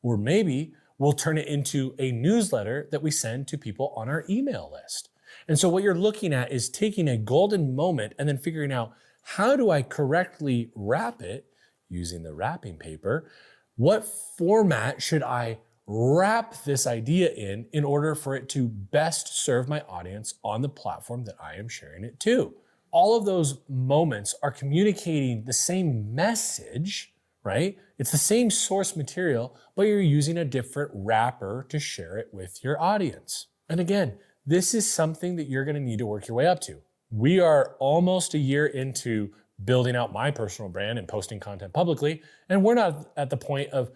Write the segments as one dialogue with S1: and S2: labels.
S1: Or maybe we'll turn it into a newsletter that we send to people on our email list. And so what you're looking at is taking a golden moment and then figuring out, how do I correctly wrap it using the wrapping paper? What format should I wrap this idea in order for it to best serve my audience on the platform that I am sharing it to? All of those moments are communicating the same message, right? It's the same source material, but you're using a different wrapper to share it with your audience. And again, this is something that you're going to need to work your way up to. We are almost a year into building out my personal brand and posting content publicly, and we're not at the point of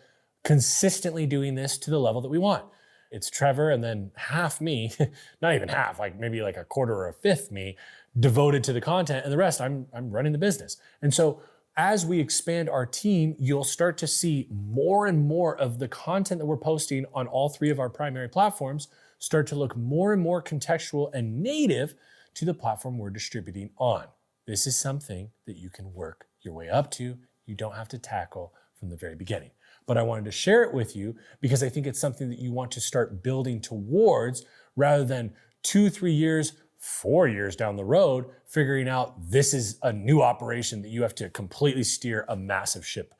S1: consistently doing this to the level that we want. It's Trevor and then half me, not even half, like maybe like a quarter or a fifth me, devoted to the content, and the rest I'm running the business. And so as we expand our team, you'll start to see more and more of the content that we're posting on all three of our primary platforms start to look more and more contextual and native to the platform we're distributing on. This is something that you can work your way up to. You don't have to tackle from the very beginning. But I wanted to share it with you because I think it's something that you want to start building towards rather than 2, 3 years, 4 years down the road, figuring out this is a new operation that you have to completely steer a massive ship.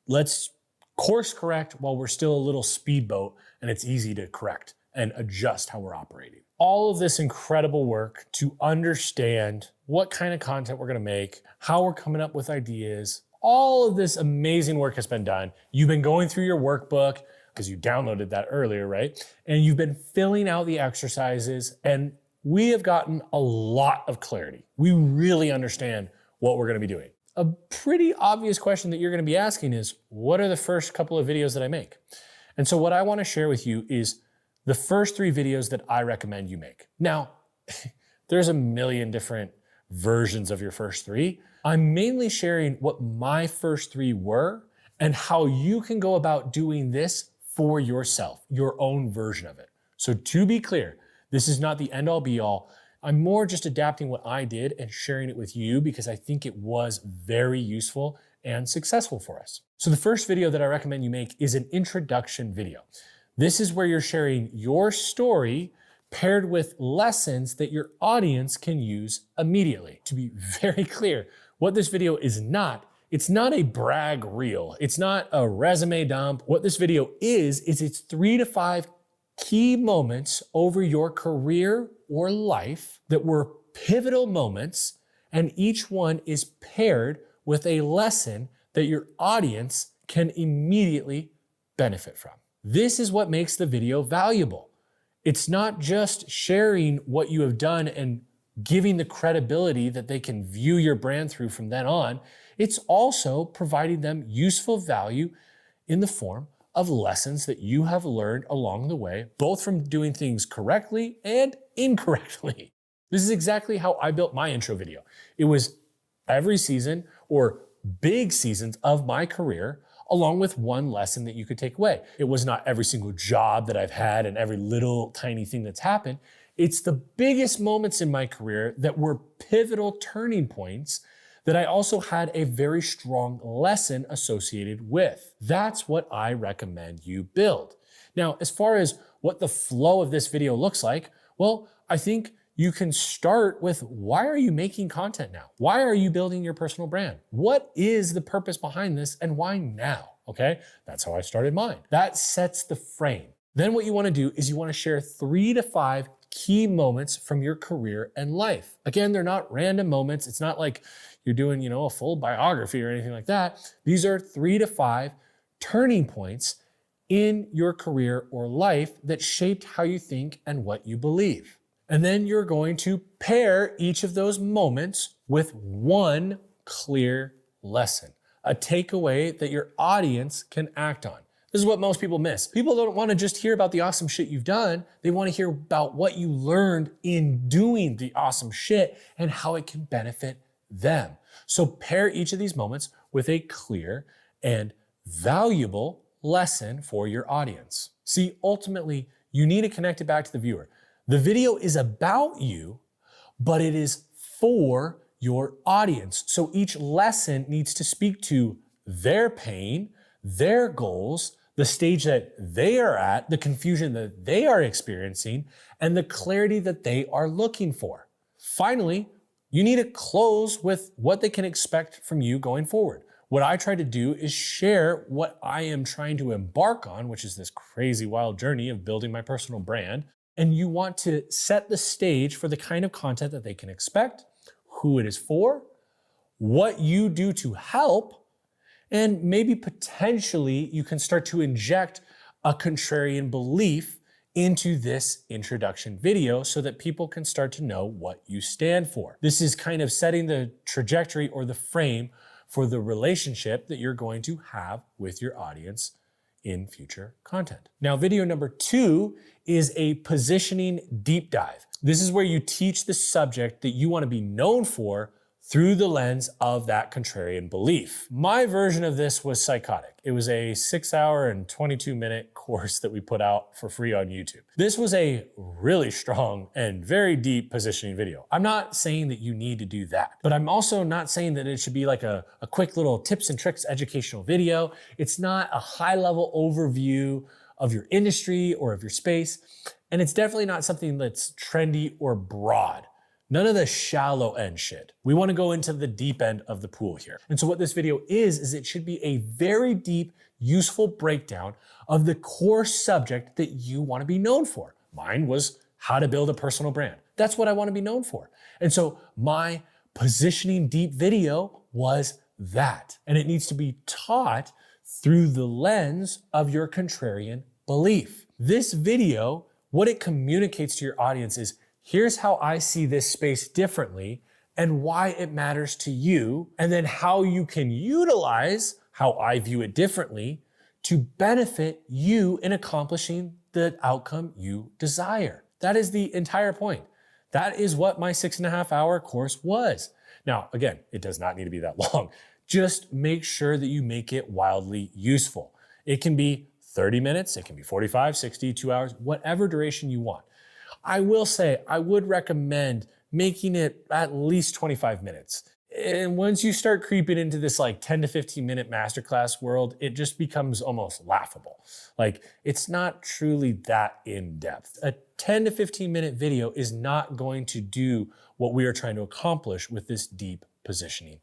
S1: Let's course correct while we're still a little speedboat and it's easy to correct and adjust how we're operating. All of this incredible work to understand what kind of content we're gonna make, how we're coming up with ideas, all of this amazing work has been done. You've been going through your workbook because you downloaded that earlier, right? And you've been filling out the exercises, and we have gotten a lot of clarity. We really understand what we're gonna be doing. A pretty obvious question that you're gonna be asking is, what are the first couple of videos that I make? And so what I wanna share with you is the first 3 videos that I recommend you make. Now, there's a million different versions of your first 3. I'm mainly sharing what my first 3 were and how you can go about doing this for yourself, your own version of it. So to be clear, this is not the end all be all. I'm more just adapting what I did and sharing it with you because I think it was very useful and successful for us. So the first video that I recommend you make is an introduction video. This is where you're sharing your story paired with lessons that your audience can use immediately. To be very clear, what this video is not, it's not a brag reel. It's not a resume dump. What this video is it's 3 to 5 key moments over your career or life that were pivotal moments, and each one is paired with a lesson that your audience can immediately benefit from. This is what makes the video valuable. It's not just sharing what you have done and giving the credibility that they can view your brand through from then on. It's also providing them useful value in the form of lessons that you have learned along the way, both from doing things correctly and incorrectly. This is exactly how I built my intro video. It was every season or big seasons of my career, along with one lesson that you could take away. It was not every single job that I've had and every little tiny thing that's happened. It's the biggest moments in my career that were pivotal turning points that I also had a very strong lesson associated with. That's what I recommend you build. Now, as far as what the flow of this video looks like, well, I think you can start with, why are you making content now? Why are you building your personal brand? What is the purpose behind this and why now? Okay, that's how I started mine. That sets the frame. Then what you wanna do is you wanna share 3 to 5 key moments from your career and life. Again, they're not random moments. It's not like you're doing, a full biography or anything like that. These are 3 to 5 turning points in your career or life that shaped how you think and what you believe. And then you're going to pair each of those moments with one clear lesson, a takeaway that your audience can act on. This is what most people miss. People don't want to just hear about the awesome shit you've done. They want to hear about what you learned in doing the awesome shit and how it can benefit them. So pair each of these moments with a clear and valuable lesson for your audience. See, ultimately, you need to connect it back to the viewer. The video is about you, but it is for your audience. So each lesson needs to speak to their pain, their goals, the stage that they are at, the confusion that they are experiencing, and the clarity that they are looking for. Finally, you need to close with what they can expect from you going forward. What I try to do is share what I am trying to embark on, which is this crazy wild journey of building my personal brand. And you want to set the stage for the kind of content that they can expect, who it is for, what you do to help, and maybe potentially you can start to inject a contrarian belief into this introduction video so that people can start to know what you stand for. This is kind of setting the trajectory or the frame for the relationship that you're going to have with your audience in future content. Now, video number 2 is a positioning deep dive. This is where you teach the subject that you want to be known for through the lens of that contrarian belief. My version of this was psychotic. It was a 6-hour and 22-minute course that we put out for free on YouTube. This was a really strong and very deep positioning video. I'm not saying that you need to do that, but I'm also not saying that it should be like a quick little tips and tricks educational video. It's not a high-level overview of your industry or of your space, and it's definitely not something that's trendy or broad. None of the shallow end shit. We want to go into the deep end of the pool here. And so what this video is it should be a very deep, useful breakdown of the core subject that you want to be known for. Mine was how to build a personal brand. That's what I want to be known for. And so my positioning deep video was that. And it needs to be taught through the lens of your contrarian belief. This video, what it communicates to your audience is, here's how I see this space differently and why it matters to you, and then how you can utilize how I view it differently to benefit you in accomplishing the outcome you desire. That is the entire point. That is what my 6.5-hour course was. Now, again, it does not need to be that long. Just make sure that you make it wildly useful. It can be 30 minutes, it can be 45, 60, 2 hours, whatever duration you want. I will say, I would recommend making it at least 25 minutes. And once you start creeping into this like 10 to 15 minute masterclass world, it just becomes almost laughable. Like, it's not truly that in depth. A 10 to 15 minute video is not going to do what we are trying to accomplish with this deep positioning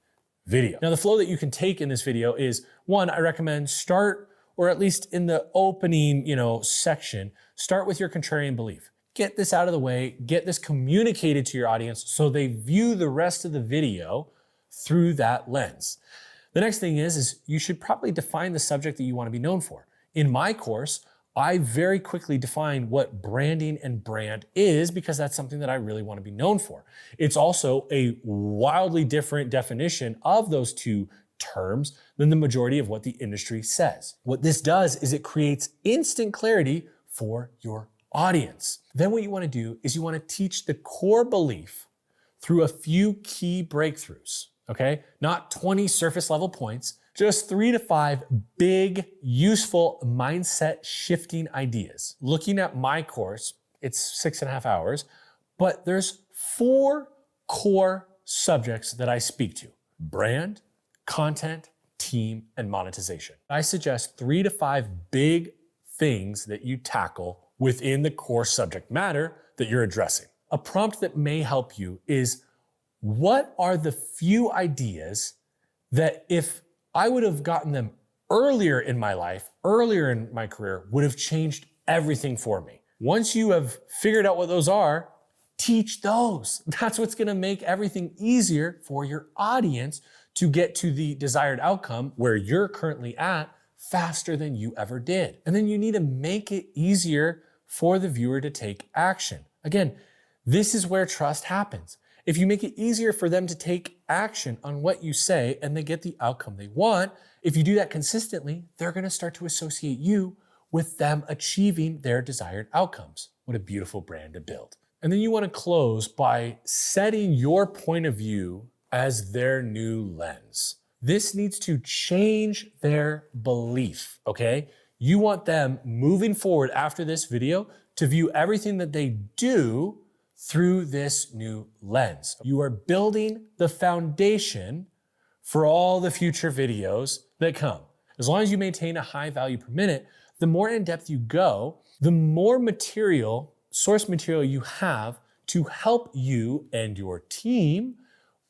S1: video. Now, the flow that you can take in this video is, one, I recommend start, or at least in the opening, section, start with your contrarian belief. Get this out of the way, get this communicated to your audience so they view the rest of the video through that lens. The next thing is you should probably define the subject that you want to be known for. In my course, I very quickly define what branding and brand is because that's something that I really want to be known for. It's also a wildly different definition of those two terms than the majority of what the industry says. What this does is it creates instant clarity for your audience. Then what you want to do is you want to teach the core belief through a few key breakthroughs, okay? Not 20 surface level points, just 3 to 5 big, useful mindset shifting ideas. Looking at my course, it's 6.5 hours, but there's 4 core subjects that I speak to: brand, content, team, and monetization. I suggest 3 to 5 big things that you tackle within the core subject matter that you're addressing. A prompt that may help you is, what are the few ideas that if I would have gotten them earlier in my life, earlier in my career, would have changed everything for me? Once you have figured out what those are, teach those. That's what's gonna make everything easier for your audience to get to the desired outcome where you're currently at faster than you ever did. And then you need to make it easier for the viewer to take action. Again, this is where trust happens. If you make it easier for them to take action on what you say and they get the outcome they want, if you do that consistently, they're gonna start to associate you with them achieving their desired outcomes. What a beautiful brand to build. And then you wanna close by setting your point of view as their new lens. This needs to change their belief, okay? You want them moving forward after this video to view everything that they do through this new lens. You are building the foundation for all the future videos that come. As long as you maintain a high value per minute, the more in depth you go, the more material, source material you have to help you and your team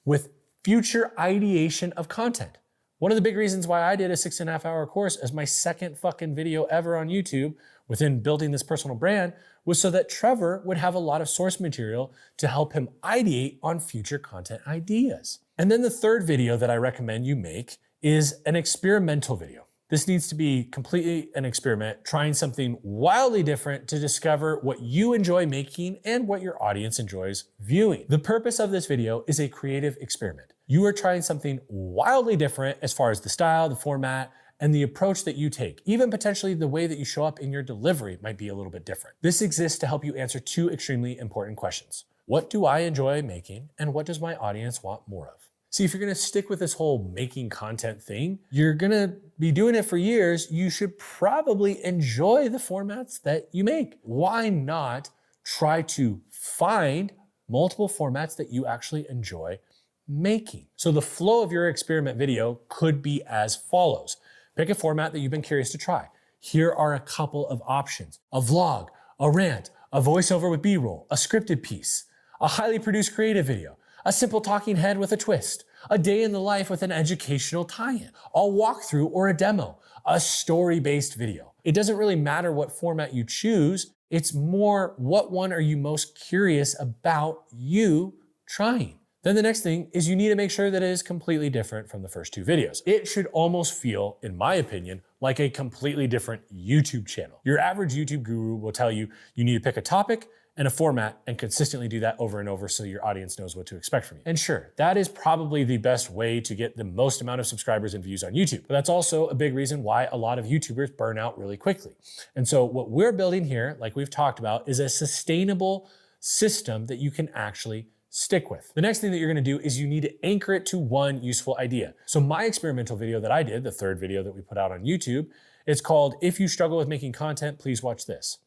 S1: with future ideation of content. One of the big reasons why I did a 6.5-hour course as my second fucking video ever on YouTube within building this personal brand was so that Trevor would have a lot of source material to help him ideate on future content ideas. And then the third video that I recommend you make is an experimental video. This needs to be completely an experiment, trying something wildly different to discover what you enjoy making and what your audience enjoys viewing. The purpose of this video is a creative experiment. You are trying something wildly different as far as the style, the format, and the approach that you take. Even potentially the way that you show up in your delivery might be a little bit different. This exists to help you answer two extremely important questions. What do I enjoy making, and what does my audience want more of? See, if you're gonna stick with this whole making content thing, you're gonna be doing it for years, you should probably enjoy the formats that you make. Why not try to find multiple formats that you actually enjoy making? So the flow of your experiment video could be as follows. Pick a format that you've been curious to try. Here are a couple of options: a vlog, a rant, a voiceover with B-roll, a scripted piece, a highly produced creative video, a simple talking head with a twist, a day in the life with an educational tie-in, a walkthrough or a demo, a story-based video. It doesn't really matter what format you choose. It's more, what one are you most curious about you trying? Then the next thing is you need to make sure that it is completely different from the first two videos. It should almost feel, in my opinion, like a completely different YouTube channel. Your average YouTube guru will tell you you need to pick a topic and a format and consistently do that over and over so your audience knows what to expect from you. And sure, that is probably the best way to get the most amount of subscribers and views on YouTube. But that's also a big reason why a lot of YouTubers burn out really quickly. And so what we're building here, like we've talked about, is a sustainable system that you can actually stick with. The next thing that you're gonna do is you need to anchor it to one useful idea. So my experimental video that I did, the third video that we put out on YouTube, it's called "If You Struggle with Making Content, Please Watch This."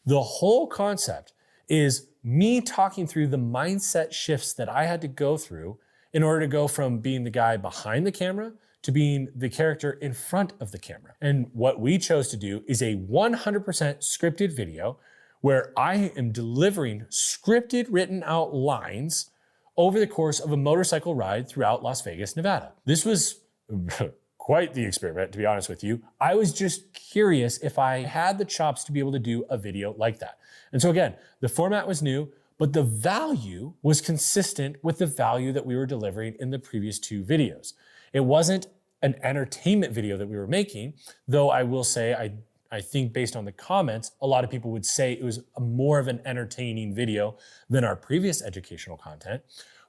S1: The whole concept is me talking through the mindset shifts that I had to go through in order to go from being the guy behind the camera to being the character in front of the camera. And what we chose to do is a 100% scripted video where I am delivering scripted, written out lines over the course of a motorcycle ride throughout Las Vegas, Nevada. This was quite the experiment, to be honest with you. I was just curious if I had the chops to be able to do a video like that. And so again, the format was new, but the value was consistent with the value that we were delivering in the previous two videos. It wasn't an entertainment video that we were making, though I will say I think based on the comments, a lot of people would say it was more of an entertaining video than our previous educational content,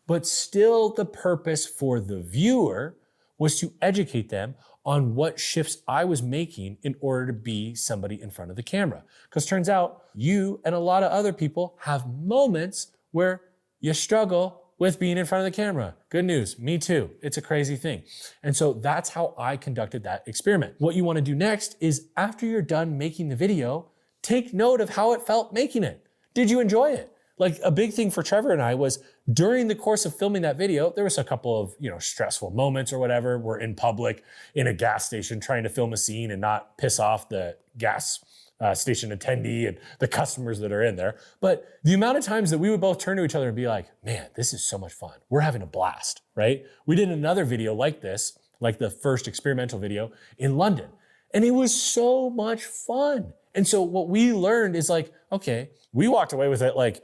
S1: but still the purpose for the viewer was to educate them on what shifts I was making in order to be somebody in front of the camera. Because turns out you and a lot of other people have moments where you struggle with being in front of the camera. Good news, me too. It's a crazy thing. And so that's how I conducted that experiment. What you want to do next is, after you're done making the video, take note of how it felt making it. Did you enjoy it? Like, a big thing for Trevor and I was, during the course of filming that video, there was a couple of, stressful moments or whatever. We're in public in a gas station trying to film a scene and not piss off the gas station attendee and the customers that are in there. But the amount of times that we would both turn to each other and be like, man, this is so much fun. We're having a blast, right? We did another video like this, like the first experimental video in London, and it was so much fun. And so what we learned is like, okay, we walked away with it like,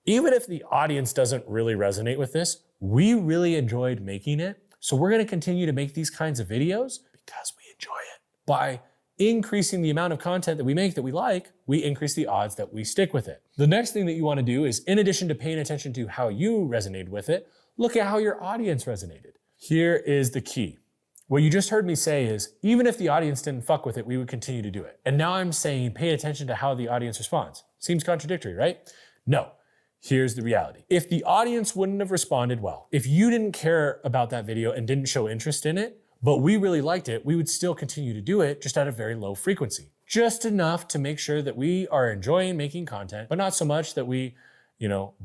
S1: even if the audience doesn't really resonate with this, we really enjoyed making it. So we're gonna continue to make these kinds of videos because we enjoy it. By increasing the amount of content that we make that we like, we increase the odds that we stick with it. The next thing that you want to do is, in addition to paying attention to how you resonated with it, look at how your audience resonated. Here is the key. What you just heard me say is, even if the audience didn't fuck with it, we would continue to do it. And now I'm saying pay attention to how the audience responds. Seems contradictory, right? No. Here's the reality. If the audience wouldn't have responded well, if you didn't care about that video and didn't show interest in it, but we really liked it, we would still continue to do it, just at a very low frequency. Just enough to make sure that we are enjoying making content, but not so much that we,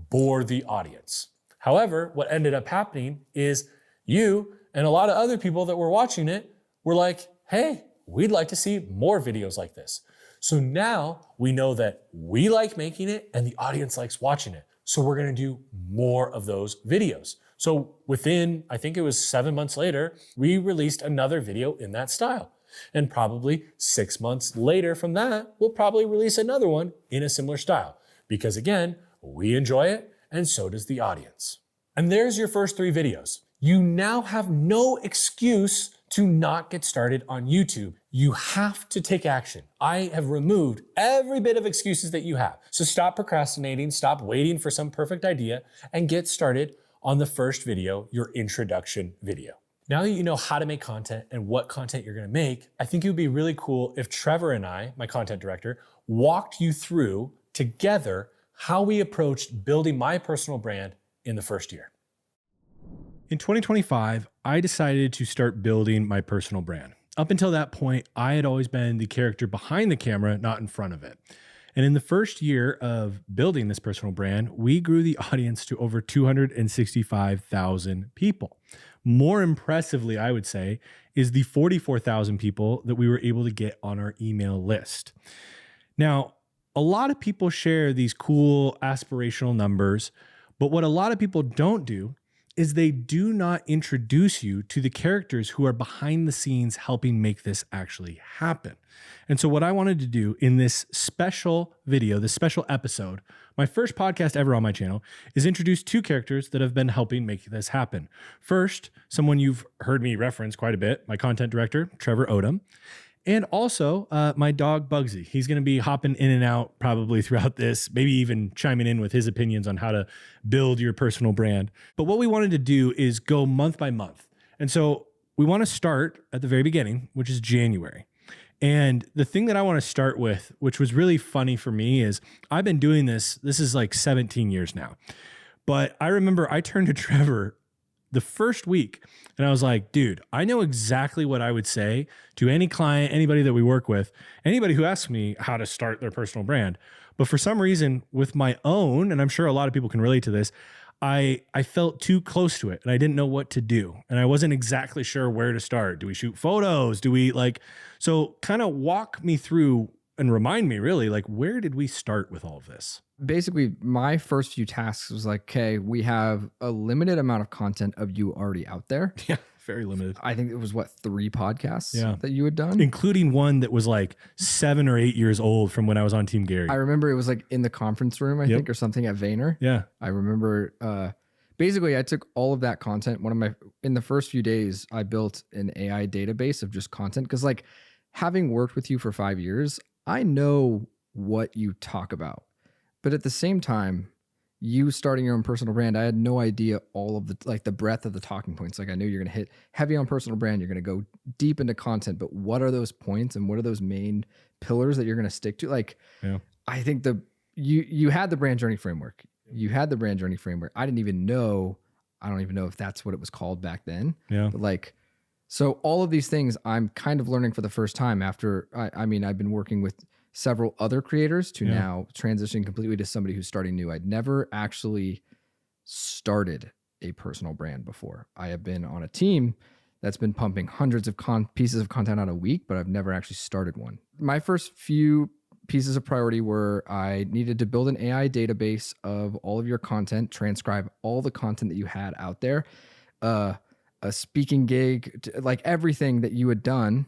S1: bore the audience. However, what ended up happening is you and a lot of other people that were watching it were like, hey, we'd like to see more videos like this. So now we know that we like making it and the audience likes watching it. So we're going to do more of those videos. So within, I think it was 7 months later, we released another video in that style. And probably 6 months later from that, we'll probably release another one in a similar style. Because again, we enjoy it and so does the audience. And there's your first 3 videos. You now have no excuse to not get started on YouTube. You have to take action. I have removed every bit of excuses that you have. So stop procrastinating, stop waiting for some perfect idea, and get started on the first video, your introduction video. Now that you know how to make content and what content you're gonna make, I think it would be really cool if Trevor and I, my content director, walked you through together how we approached building my personal brand in the first year. In 2025, I decided to start building my personal brand. Up until that point, I had always been the character behind the camera, not in front of it. And in the first year of building this personal brand, we grew the audience to over 265,000 people. More impressively, I would say, is the 44,000 people that we were able to get on our email list. Now, a lot of people share these cool aspirational numbers, but what a lot of people don't do is they do not introduce you to the characters who are behind the scenes helping make this actually happen. And so what I wanted to do in this special video, this special episode, my first podcast ever on my channel, is introduce 2 characters that have been helping make this happen. First, someone you've heard me reference quite a bit, my content director, Trevor Odom. And also my dog, Bugsy. He's going to be hopping in and out probably throughout this, maybe even chiming in with his opinions on how to build your personal brand. But what we wanted to do is go month by month. And so we want to start at the very beginning, which is January. And the thing that I want to start with, which was really funny for me, is I've been doing this is like 17 years now. But I remember I turned to Trevor the first week and I was like, dude, I know exactly what I would say to any client, anybody that we work with, anybody who asks me how to start their personal brand. But for some reason with my own, and I'm sure a lot of people can relate to this, I felt too close to it and I didn't know what to do. And I wasn't exactly sure where to start. Do we shoot photos? Do we so kind of walk me through and remind me really, where did we start with all of this?
S2: Basically, my first few tasks was like, okay, we have a limited amount of content of you already out there.
S1: Yeah, very limited.
S2: I think it was 3 podcasts that you had done?
S1: Including one that was 7 or 8 years old from when I was on Team Gary.
S2: I remember it was in the conference room, I think, or something at Vayner.
S1: Yeah.
S2: I remember, basically I took all of that content. In the first few days, I built an AI database of just content. Cause having worked with you for 5 years, I know what you talk about. But at the same time, you starting your own personal brand, I had no idea all of the breadth of the talking points. I knew you're going to hit heavy on personal brand. You're going to go deep into content, but what are those points and what are those main pillars that you're going to stick to? I think you had the brand journey framework. You had the brand journey framework. I don't even know if that's what it was called back then.
S1: Yeah.
S2: But so all of these things I'm kind of learning for the first time after, I've been working with several other creators to now transition completely to somebody who's starting new. I'd never actually started a personal brand before. I have been on a team that's been pumping hundreds of pieces of content out a week, but I've never actually started one. My first few pieces of priority were I needed to build an AI database of all of your content, transcribe all the content that you had out there, a speaking gig, everything that you had done,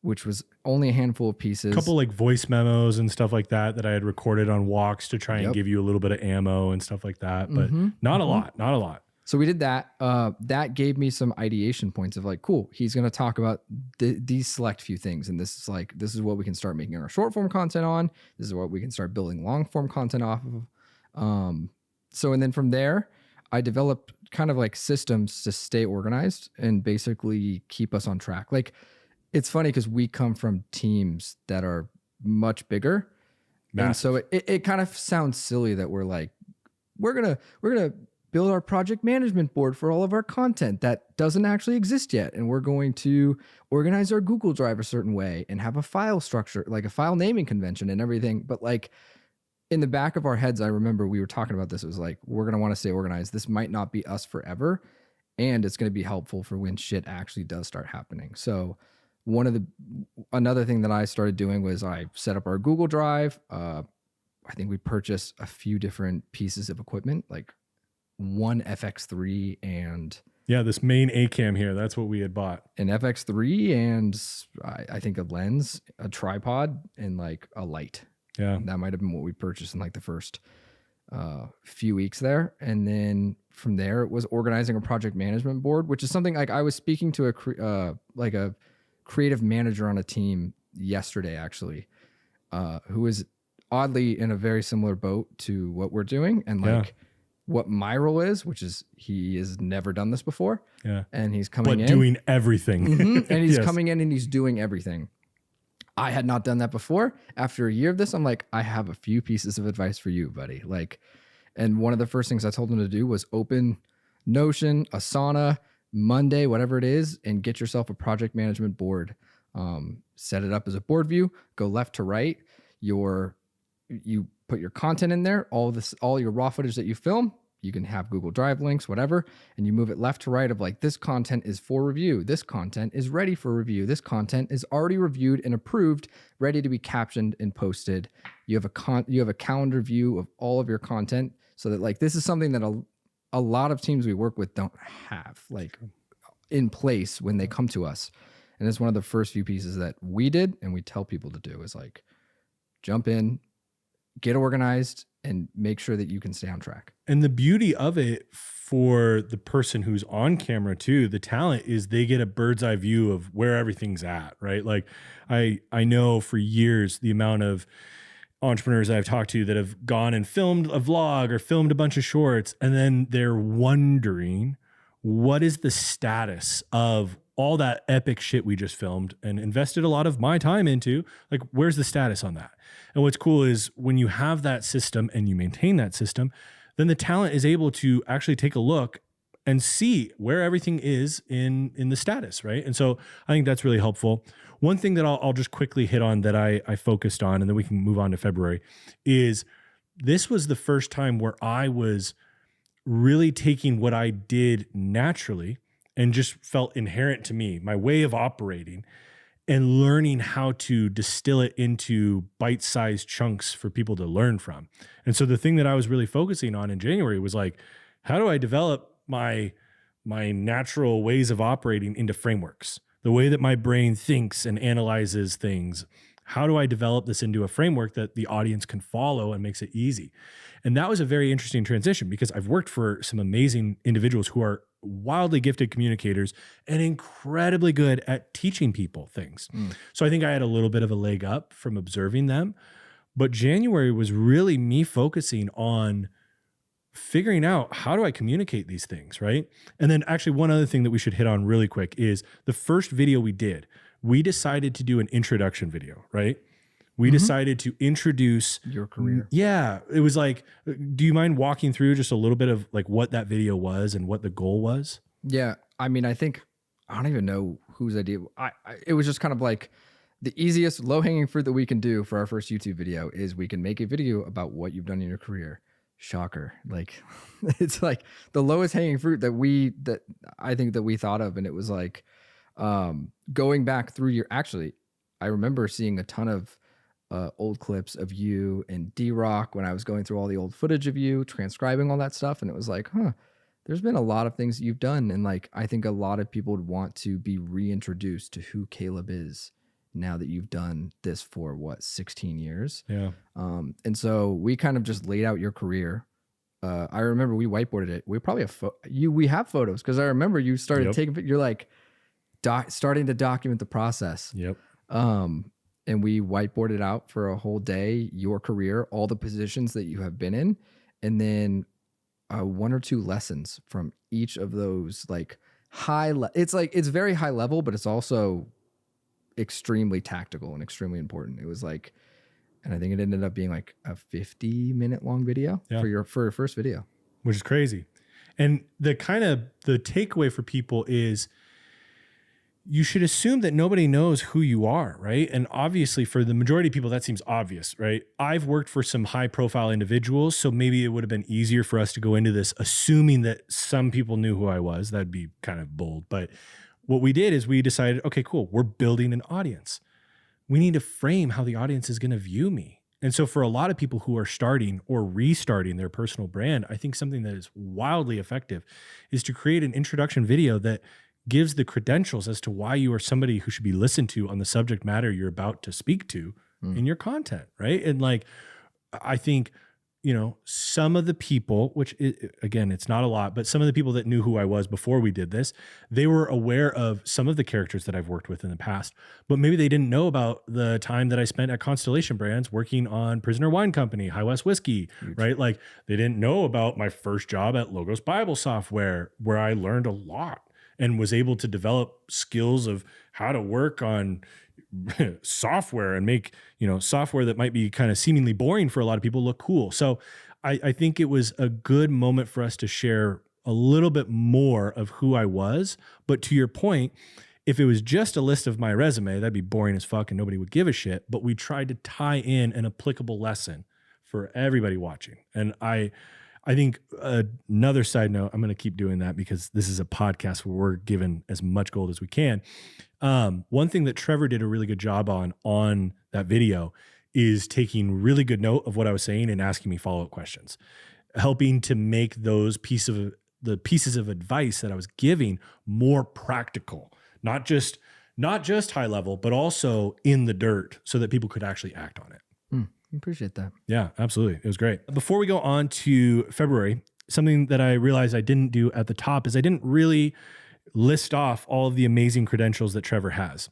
S2: which was only a handful of pieces. A
S1: couple voice memos and stuff like that I had recorded on walks to try and give you a little bit of ammo and stuff like that, but not a lot.
S2: So we did that. That gave me some ideation points of cool, he's going to talk about these select few things. And this is what we can start making our short form content on. This is what we can start building long form content off of. And then from there, I developed kind of systems to stay organized and basically keep us on track. It's funny because we come from teams that are much bigger. Massive. And so it kind of sounds silly that we're gonna build our project management board for all of our content that doesn't actually exist yet. And we're going to organize our Google Drive a certain way and have a file structure, a file naming convention and everything. But in the back of our heads, I remember we were talking about this. It was we're gonna want to stay organized. This might not be us forever. And it's gonna be helpful for when shit actually does start happening. So another thing that I started doing was I set up our Google Drive. I think we purchased a few different pieces of equipment, like one FX3 and
S1: Yeah, this main A cam here, that's what we had bought.
S2: an FX3 and I think a lens, a tripod, and like a light.
S1: Yeah.
S2: That might have been what we purchased in like the first few weeks there. And then from there, it was organizing a project management board, which is something like I was speaking to a creative manager on a team yesterday, actually, who was oddly in a very similar boat to what we're doing. And like what my role is, which is he has never done this before.
S1: Yeah.
S2: And he's coming in.
S1: doing everything.
S2: Mm-hmm. And he's coming in and he's doing everything. I had not done that before. After a year of this, I'm like, I have a few pieces of advice for you, buddy. Like, and one of the first things I told him to do was open Notion, Asana, Monday, whatever it is, and get yourself a project management board. Set it up as a board view, go left to right. You put your content in there, all your raw footage that you film. You can have Google Drive links, whatever, and you move it left to right of like, this content is for review. This content is ready for review. This content is already reviewed and approved, ready to be captioned and posted. You have a calendar view of all of your content, so that like, this is something that a lot of teams we work with don't have like in place when they come to us. And it's one of the first few pieces that we did and we tell people to do is like, jump in, get organized, and make sure that you can stay on track.
S1: And the beauty of it for the person who's on camera too, the talent is they get a bird's eye view of where everything's at, right? Like I know for years the amount of entrepreneurs I've talked to that have gone and filmed a vlog or filmed a bunch of shorts, and then they're wondering, what is the status of all that epic shit we just filmed and invested a lot of my time into? Like, where's the status on that? And what's cool is when you have that system and you maintain that system, then the talent is able to actually take a look and see where everything is in the status, right? And so I think that's really helpful. One thing that I'll just quickly hit on that I focused on, and then we can move on to February, is this was the first time where I was really taking what I did naturally and just felt inherent to me, my way of operating, and learning how to distill it into bite-sized chunks for people to learn from. And so the thing that I was really focusing on in January was like, how do I develop my natural ways of operating into frameworks? The way that my brain thinks and analyzes things. How do I develop this into a framework that the audience can follow and makes it easy? And that was a very interesting transition because I've worked for some amazing individuals who are wildly gifted communicators and incredibly good at teaching people things. So I think I had a little bit of a leg up from observing them. But January was really me focusing on figuring out, how do I communicate these things, right? And then actually one other thing that we should hit on really quick is the first video we did, we decided to do an introduction video, right? We decided to introduce
S2: your career.
S1: Yeah. It was like, do you mind walking through just a little bit of like what that video was and what the goal was?
S2: Yeah. I mean, I don't even know whose idea. It was just kind of like the easiest low hanging fruit that we can do for our first YouTube video is we can make a video about what you've done in your career. Shocker. Like it's like the lowest hanging fruit that I think that we thought of. And it was like, going back through I remember seeing a ton of old clips of you and D-Rock when I was going through all the old footage of you, transcribing all that stuff. And it was like, there's been a lot of things that you've done. And like, I think a lot of people would want to be reintroduced to who Caleb is now that you've done this for 16 years.
S1: Yeah.
S2: And so we kind of just laid out your career. I remember we whiteboarded it. We probably have, we have photos. Cause I remember you started taking, you're like starting to document the process.
S1: Yep.
S2: And we whiteboarded out for a whole day, your career, all the positions that you have been in, and then 1 or 2 lessons from each of those, like it's very high level, but it's also extremely tactical and extremely important. It was like, and I think it ended up being like a 50-minute long video for your first video,
S1: which is crazy. And the takeaway for people is, you should assume that nobody knows who you are, right? And obviously for the majority of people, that seems obvious, right? I've worked for some high profile individuals, so maybe it would have been easier for us to go into this assuming that some people knew who I was. That'd be kind of bold. But
S3: what we did is we decided, okay, cool, we're building an audience. We need to frame how the audience is going to view me. And so for a lot of people who are starting or restarting their personal brand, I think something that is wildly effective is to create an introduction video that gives the credentials as to why you are somebody who should be listened to on the subject matter you're about to speak to in your content, right? And like, I think, some of the people, again, it's not a lot, but some of the people that knew who I was before we did this, they were aware of some of the characters that I've worked with in the past, but maybe they didn't know about the time that I spent at Constellation Brands working on Prisoner Wine Company, High West Whiskey, right? Like they didn't know about my first job at Logos Bible Software, where I learned a lot and was able to develop skills of how to work on software and make, software that might be kind of seemingly boring for a lot of people look cool. So I think it was a good moment for us to share a little bit more of who I was. But to your point, if it was just a list of my resume, that'd be boring as fuck and nobody would give a shit. But we tried to tie in an applicable lesson for everybody watching. And I think another side note, I'm going to keep doing that because this is a podcast where we're given as much gold as we can. One thing that Trevor did a really good job on that video is taking really good note of what I was saying and asking me follow-up questions, helping to make those pieces of advice that I was giving more practical, not just high level, but also in the dirt so that people could actually act on it.
S2: Appreciate that.
S3: Yeah, absolutely. It was great. Before we go on to February, something that I realized I didn't do at the top is I didn't really list off all of the amazing credentials that Trevor has.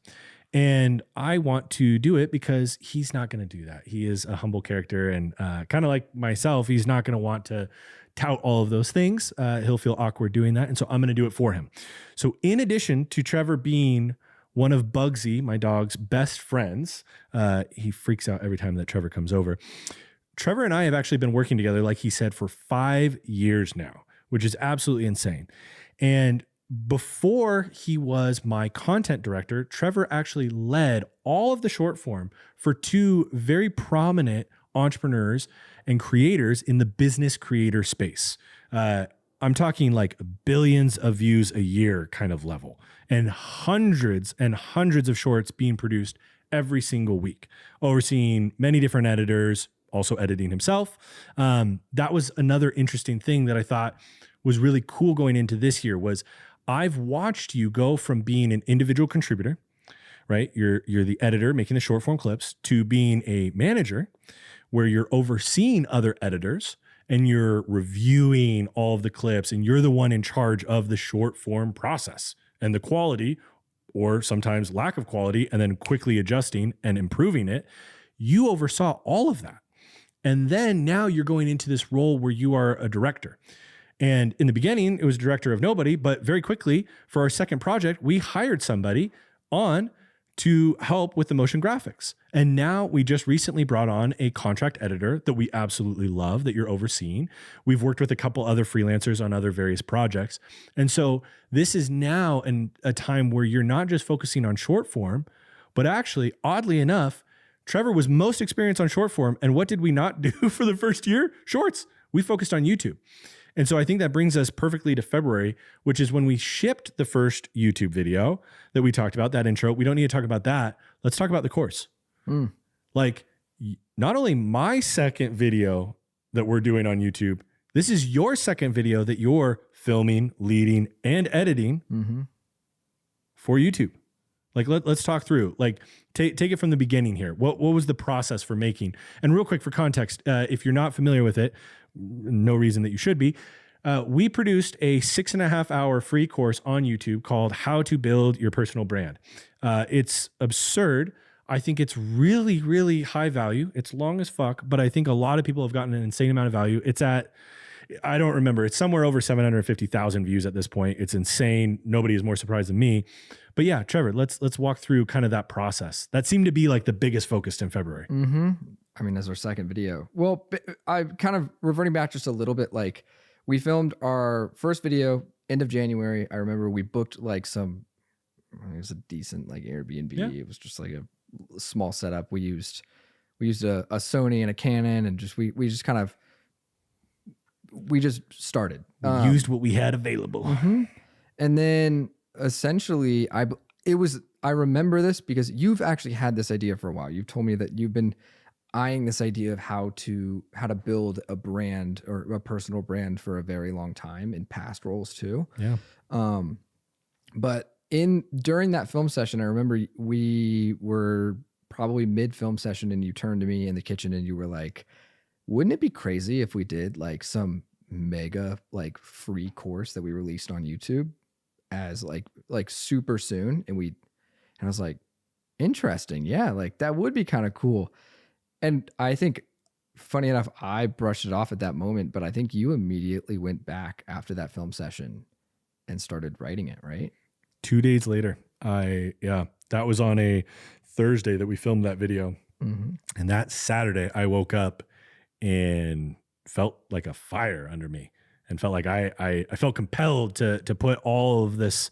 S3: And I want to do it because he's not going to do that. He is a humble character and kind of like myself, he's not going to want to tout all of those things. He'll feel awkward doing that. And so I'm going to do it for him. So in addition to Trevor being one of Bugsy, my dog's best friends, he freaks out every time that Trevor comes over. Trevor and I have actually been working together, like he said, for 5 years now, which is absolutely insane. And before he was my content director, Trevor actually led all of the short form for 2 very prominent entrepreneurs and creators in the business creator space. I'm talking like billions of views a year kind of level, and hundreds of shorts being produced every single week, overseeing many different editors, also editing himself. That was another interesting thing that I thought was really cool going into this year was I've watched you go from being an individual contributor, right? You're the editor making the short form clips, to being a manager where you're overseeing other editors and you're reviewing all of the clips and you're the one in charge of the short form process and the quality, or sometimes lack of quality, and then quickly adjusting and improving it. You oversaw all of that. And then now you're going into this role where you are a director. And in the beginning, it was director of nobody, but very quickly for our second project, we hired somebody on to help with the motion graphics. And now we just recently brought on a contract editor that we absolutely love that you're overseeing. We've worked with a couple other freelancers on other various projects. And so this is now a time where you're not just focusing on short form, but actually, oddly enough, Trevor was most experienced on short form. And what did we not do for the first year? Shorts. We focused on YouTube. And so I think that brings us perfectly to February, which is when we shipped the first YouTube video that we talked about, that intro. We don't need to talk about that. Let's talk about the course. Like, not only my second video that we're doing on YouTube, this is your second video that you're filming, leading, and editing for YouTube. Like, let's talk through, like, take it from the beginning here. What was the process for making? And real quick, for context, if you're not familiar with it, no reason that you should be, we produced a 6.5 hour free course on YouTube called How to Build Your Personal Brand. It's absurd. I think it's really, really high value. It's long as fuck, but I think a lot of people have gotten an insane amount of value. It's at, I don't remember, it's somewhere over 750,000 views at this point. It's insane. Nobody is more surprised than me. But yeah, Trevor, let's walk through kind of that process. That seemed to be like the biggest focus in February.
S2: I mean, as our second video. Well, I kind of reverting back just a little bit, like we filmed our first video end of January. I remember we booked like it was a decent like Airbnb. Yeah. It was just like a small setup. We used a Sony and a Canon, and just we just started.
S3: We used what we had available.
S2: And then essentially, I remember this because you've actually had this idea for a while. You've told me that you've been eyeing this idea of how to build a brand or a personal brand for a very long time in past roles too.
S3: Yeah.
S2: But during that film session, I remember we were probably mid film session and you turned to me in the kitchen and you were like, wouldn't it be crazy if we did like some mega like free course that we released on YouTube as like super soon? And I was like, interesting. Yeah. Like that would be kind of cool. And I think funny enough, I brushed it off at that moment, but I think you immediately went back after that film session and started writing it, right?
S3: 2 days later, that was on a Thursday that we filmed that video.
S2: Mm-hmm.
S3: And that Saturday I woke up and felt like a fire under me and felt like I felt compelled to put all of this,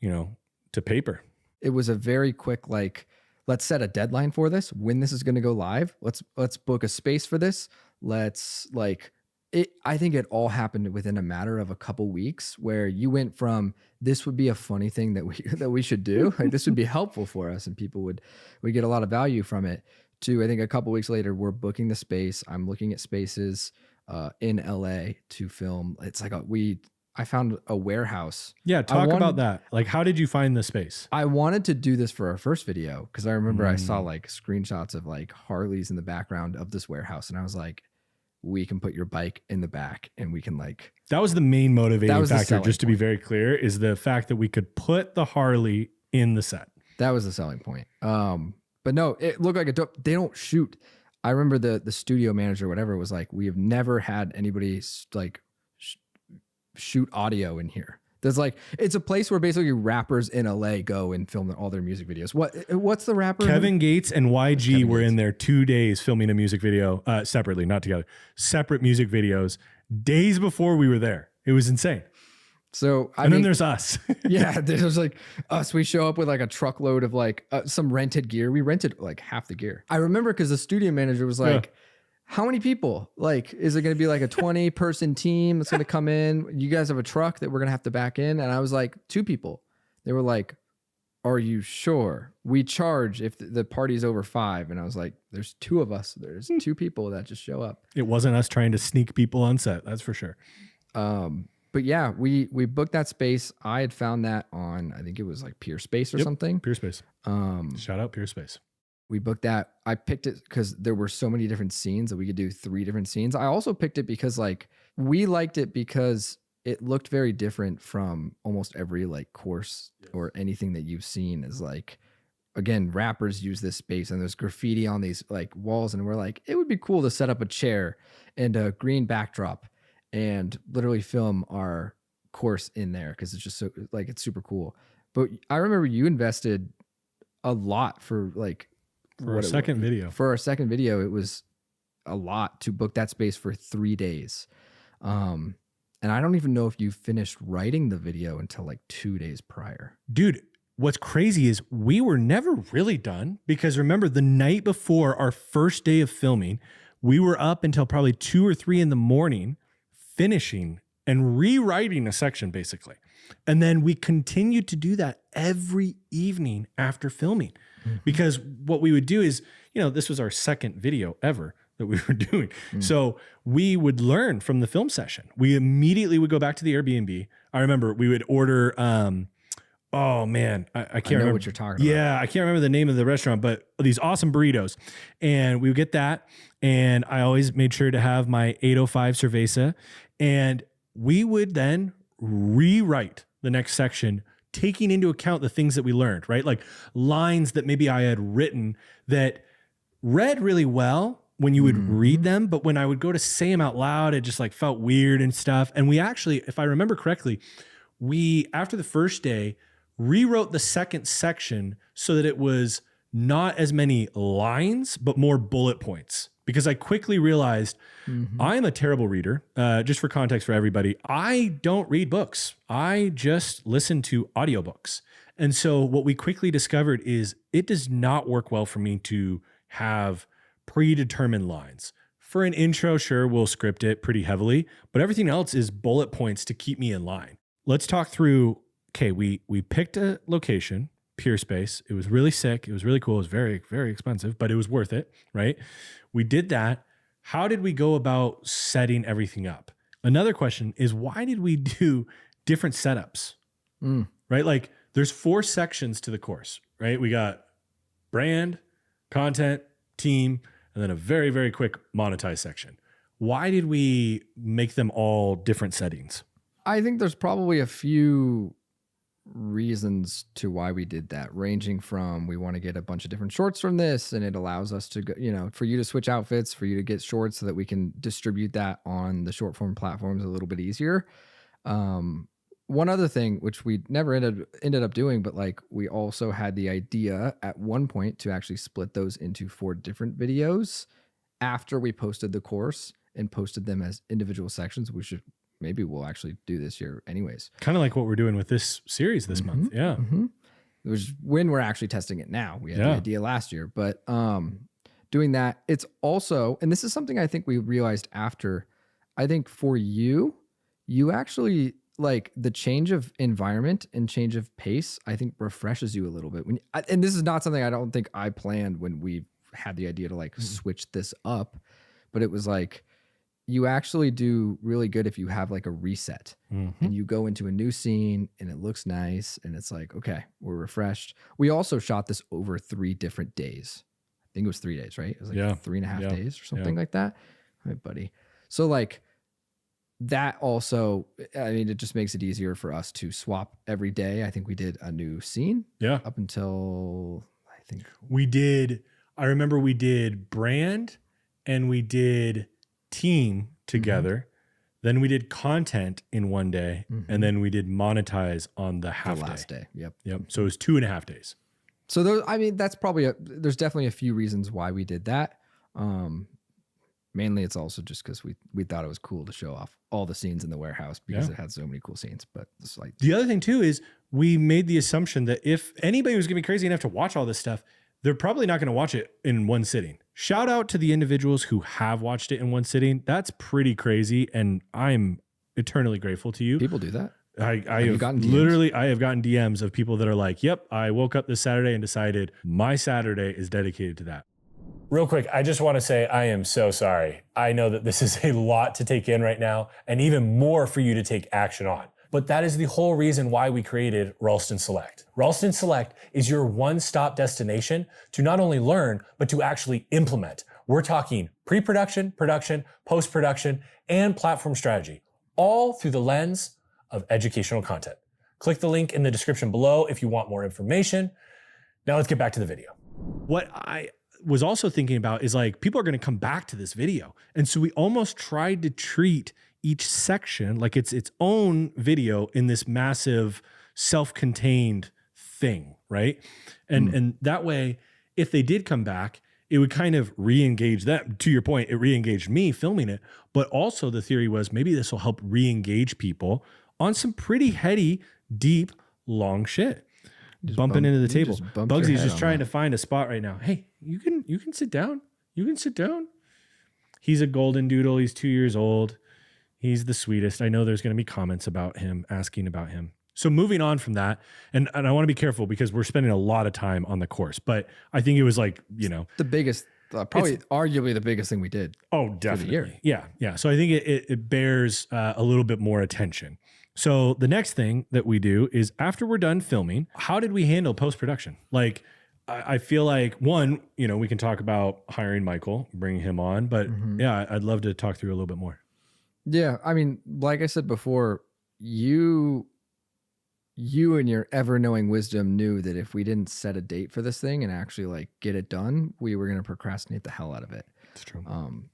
S3: to paper.
S2: It was a very quick, like, let's set a deadline for this, when this is going to go live. Let's book a space for this. Let's like it. I think it all happened within a matter of a couple weeks where you went from this would be a funny thing that we should do. Like this would be helpful for us and people would get a lot of value from it to, I think a couple weeks later, we're booking the space. I'm looking at spaces in LA to film. It's like I found a warehouse.
S3: Yeah. Talk about that. Like, how did you find the space?
S2: I wanted to do this for our first video because I remember I saw like screenshots of like Harleys in the background of this warehouse. And I was like, we can put your bike in the back and we can like.
S3: That was the main motivating factor, just to be
S2: point.
S3: very clear, is the fact that we could put the Harley in the set.
S2: That was the selling point. But no, it looked like a dope. They don't shoot. I remember the studio manager, whatever, was like, we have never had anybody like shoot audio in here. There's like, it's a place where basically rappers in LA go and film all their music videos. What's the rapper?
S3: Kevin Gates and YG were in there 2 days filming a music video separately, not together, separate music videos days before we were there. It was insane.
S2: So
S3: then there's us.
S2: Yeah, there's like us. We show up with like a truckload of like some rented gear. We rented like half the gear. I remember because the studio manager was like, how many people? Like, is it going to be like a 20-person team that's going to come in? You guys have a truck that we're going to have to back in? And I was like, 2 people. They were like, are you sure? We charge if the party's over 5. And I was like, there's 2 of us. There's 2 people that just show up.
S3: It wasn't us trying to sneak people on set. That's for sure.
S2: But yeah, we booked that space. I had found that on, I think it was like Peerspace or something.
S3: Peerspace. Shout out Peerspace.
S2: We booked that. I picked it because there were so many different scenes that we could do 3 different scenes. I also picked it because like we liked it because it looked very different from almost every like course or anything that you've seen. Is like, again, rappers use this space and there's graffiti on these like walls. And we're like, it would be cool to set up a chair and a green backdrop and literally film our course in there because it's just so like, it's super cool. But I remember you invested a lot for like,
S3: for our second video.
S2: For our second video, it was a lot to book that space for 3 days. And I don't even know if you finished writing the video until like 2 days prior.
S3: Dude, what's crazy is we were never really done because remember the night before our first day of filming, we were up until probably 2 or 3 in the morning finishing and rewriting a section basically. And then we continued to do that every evening after filming. Because what we would do is, this was our second video ever that we were doing. So we would learn from the film session. We immediately would go back to the Airbnb. I remember we would order, oh man, I can't remember
S2: what you're talking about.
S3: Yeah, I can't remember the name of the restaurant, but these awesome burritos. And we would get that. And I always made sure to have my 805 cerveza. And we would then rewrite the next section taking into account the things that we learned, right? Like lines that maybe I had written that read really well when you would read them, but when I would go to say them out loud, it just like felt weird and stuff. And we actually, if I remember correctly, we, after the first day, rewrote the second section so that it was not as many lines, but more bullet points. Because I quickly realized I'm a terrible reader. Just for context for everybody, I don't read books. I just listen to audiobooks. And so what we quickly discovered is it does not work well for me to have predetermined lines. For an intro, sure, we'll script it pretty heavily, but everything else is bullet points to keep me in line. Let's talk through okay, we picked a location, Pure Space. It was really sick. It was really cool. It was very, very expensive, but it was worth it, right? We did that. How did we go about setting everything up? Another question is, why did we do different setups, right? Like there's 4 sections to the course, right? We got brand, content, team, and then a very, very quick monetize section. Why did we make them all different settings?
S2: I think there's probably a few reasons to why we did that, ranging from we want to get a bunch of different shorts from this, and it allows us to go, for you to switch outfits, for you to get shorts so that we can distribute that on the short form platforms a little bit easier. One other thing, which we never ended up doing, but like we also had the idea at one point to actually split those into 4 different videos after we posted the course and posted them as individual sections. Maybe we'll actually do this year anyways.
S3: Kind of like what we're doing with this series this month. Yeah.
S2: Which is when we're actually testing it now. We had the idea last year, but doing that, it's also, and this is something I think we realized after, I think for you actually like the change of environment and change of pace, I think refreshes you a little bit. And this is not something I don't think I planned when we had the idea to like switch this up, but it was like, you actually do really good if you have like a reset and you go into a new scene and it looks nice and it's like, okay, we're refreshed. We also shot this over 3 different days. I think it was 3 days, right? It was like 3.5 days or something like that. All right, buddy. So like that also, I mean, it just makes it easier for us to swap every day. I think we did a new scene up until I think
S3: I remember we did brand and we did team together. Then we did content in one day, and then we did monetize on the last day.
S2: Yep.
S3: So it was 2.5 days.
S2: So those, I mean, that's probably there's definitely a few reasons why we did that. Mainly it's also just because we thought it was cool to show off all the scenes in the warehouse because it had so many cool scenes. But it's like
S3: the other thing too is we made the assumption that if anybody was gonna be crazy enough to watch all this stuff, they're probably not going to watch it in one sitting. Shout out to the individuals who have watched it in one sitting. That's pretty crazy. And I'm eternally grateful to you.
S2: People do that.
S3: I have gotten DMs of people that are like, yep, I woke up this Saturday and decided my Saturday is dedicated to that.
S1: Real quick, I just want to say I am so sorry. I know that this is a lot to take in right now and even more for you to take action on. But that is the whole reason why we created Ralston Select. Ralston Select is your one-stop destination to not only learn, but to actually implement. We're talking pre-production, production, post-production, and platform strategy, all through the lens of educational content. Click the link in the description below if you want more information. Now let's get back to the video.
S3: What I was also thinking about is like, people are going to come back to this video. And so we almost tried to treat each section like it's its own video in this massive self-contained thing, right? And that way, if they did come back, it would kind of re-engage them. To your point, it re-engaged me filming it, but also the theory was maybe this will help re-engage people on some pretty heady, deep, long shit. Just bumping into the table. Bugsy's just trying to find a spot right now. Hey, you can sit down. You can sit down. He's a golden doodle. He's 2 years old. He's the sweetest. I know there's going to be comments about him, asking about him. So moving on from that, and I want to be careful because we're spending a lot of time on the course, but I think it was like,
S2: the biggest, probably arguably the biggest thing we did.
S3: Oh, definitely. Yeah. So I think it bears a little bit more attention. So the next thing that we do is after we're done filming, how did we handle post-production? Like, I feel like one, we can talk about hiring Michael, bringing him on, but yeah, I'd love to talk through a little bit more.
S2: Yeah. I mean, like I said before, you and your ever knowing wisdom knew that if we didn't set a date for this thing and actually like get it done, we were going to procrastinate the hell out of it.
S3: It's true.
S2: And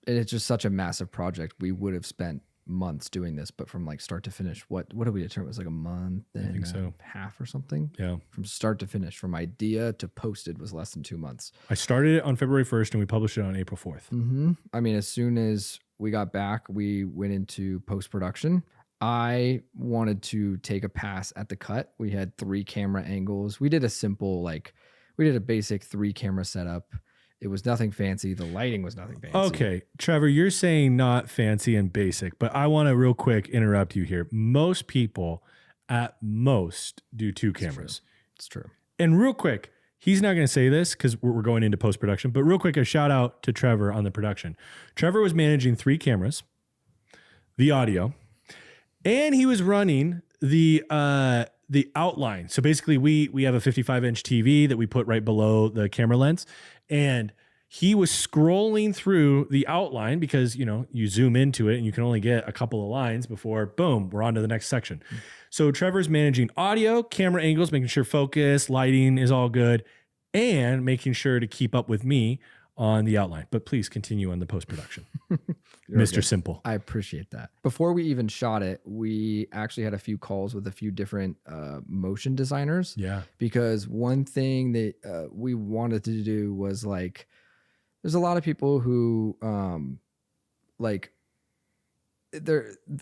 S2: it's just such a massive project. We would have spent months doing this, but from like start to finish, what did we determine? It was like a month and a half or something.
S3: Yeah.
S2: From start to finish, from idea to posted was less than 2 months.
S3: I started it on February 1st and we published it on April 4th.
S2: I mean, as soon as we got back, we went into post-production. I wanted to take a pass at the cut. We had 3 camera angles. We did a basic 3 camera setup. It was nothing fancy. The lighting was nothing fancy.
S3: Okay, Trevor, you're saying not fancy and basic, but I want to real quick interrupt you here. Most people at most do 2 cameras.
S2: It's true.
S3: And real quick, he's not going to say this because we're going into post-production, but real quick, a shout out to Trevor on the production. Trevor was managing 3 cameras, the audio, and he was running the outline. So basically we have a 55-inch TV that we put right below the camera lens, and he was scrolling through the outline because, you know, you zoom into it and you can only get a couple of lines before, boom, we're on to the next section. So Trevor's managing audio, camera angles, making sure focus, lighting is all good, and making sure to keep up with me on the outline. But please continue on the post-production. Mr.
S2: Okay.
S3: Simple.
S2: I appreciate that. Before we even shot it, we actually had a few calls with a few different motion designers.
S3: Yeah.
S2: Because one thing that we wanted to do was like, there's a lot of people who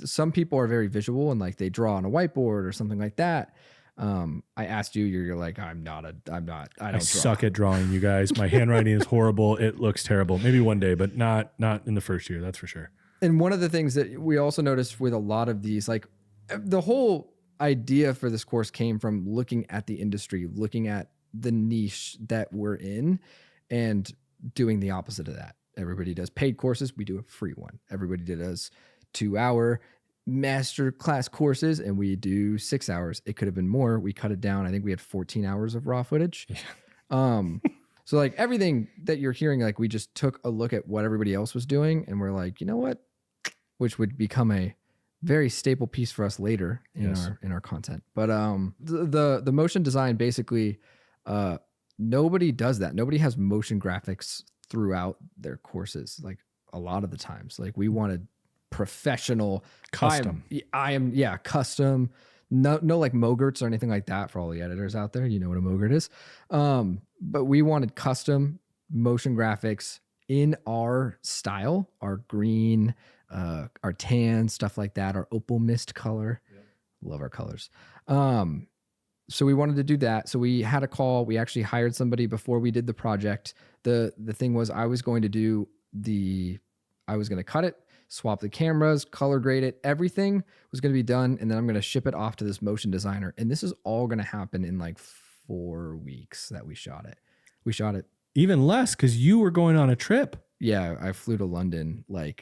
S2: some people are very visual and like they draw on a whiteboard or something like that. I asked you, you're like, I don't
S3: suck at drawing, you guys. My handwriting is horrible. It looks terrible. Maybe one day, but not in the first year. That's for sure.
S2: And one of the things that we also noticed with a lot of these, like the whole idea for this course came from looking at the industry, looking at the niche that we're in and doing the opposite of that. Everybody does paid courses. We do a free one. Everybody does 2-hour master class courses and we do 6 hours. It could have been more. We cut it down. I think we had 14 hours of raw footage. Yeah. So like everything that you're hearing, like we just took a look at what everybody else was doing and we're like, you know what? Which would become a very staple piece for us later in our content. But the motion design basically nobody does that. Nobody has motion graphics throughout their courses. Like a lot of the times, like we wanted professional
S3: custom.
S2: I am custom. No like Mogerts or anything like that for all the editors out there. You know what a Mogert is. But we wanted custom motion graphics in our style, our green, our tan, stuff like that, our opal mist color. Yep. Love our colors. So we wanted to do that. So we had a call. We actually hired somebody before we did the project. The thing was I was going to cut it, swap the cameras, color grade it. Everything was going to be done. And then I'm going to ship it off to this motion designer. And this is all going to happen in like 4 weeks that we shot it. We shot it.
S3: Even less because you were going on a trip.
S2: Yeah, I flew to London. I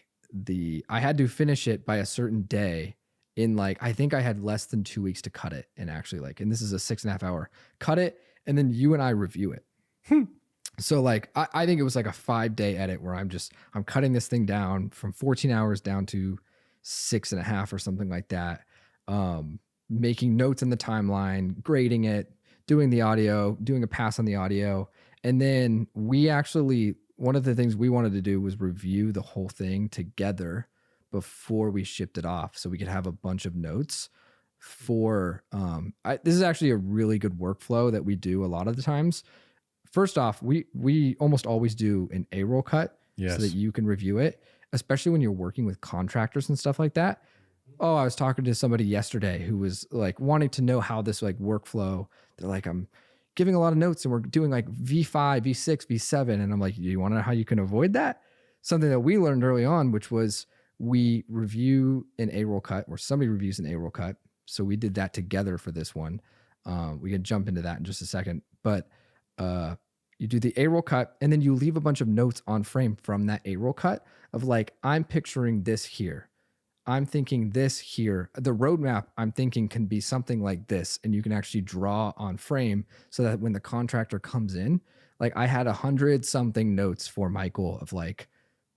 S2: had to finish it by a certain day. I think I had less than 2 weeks to cut it and actually and this is a 6.5 hour cut it. And then you and I review it. So I think it was like a 5-day edit where I'm cutting this thing down from 14 hours down to 6.5 or something like that. Making notes in the timeline, grading it, doing the audio, doing a pass on the audio. And then one of the things we wanted to do was review the whole thing together before we shipped it off so we could have a bunch of notes for this is actually a really good workflow that we do a lot of the times. First off, we almost always do an A-roll cut so that you can review it, especially when you're working with contractors and stuff like that. Oh, I was talking to somebody yesterday who was like wanting to know how this workflow. They're like, I'm giving a lot of notes and we're doing like V5, V6, V7. And I'm like, do you want to know how you can avoid that? Something that we learned early on, which was we review an A-roll cut or somebody reviews an A-roll cut. So we did that together for this one. We can jump into that in just a second, but you do the A-roll cut and then you leave a bunch of notes on frame from that A-roll cut of like, I'm picturing this here. I'm thinking this here. The roadmap I'm thinking can be something like this. And you can actually draw on frame so that when the contractor comes in, like I had 100-something notes for Michael of like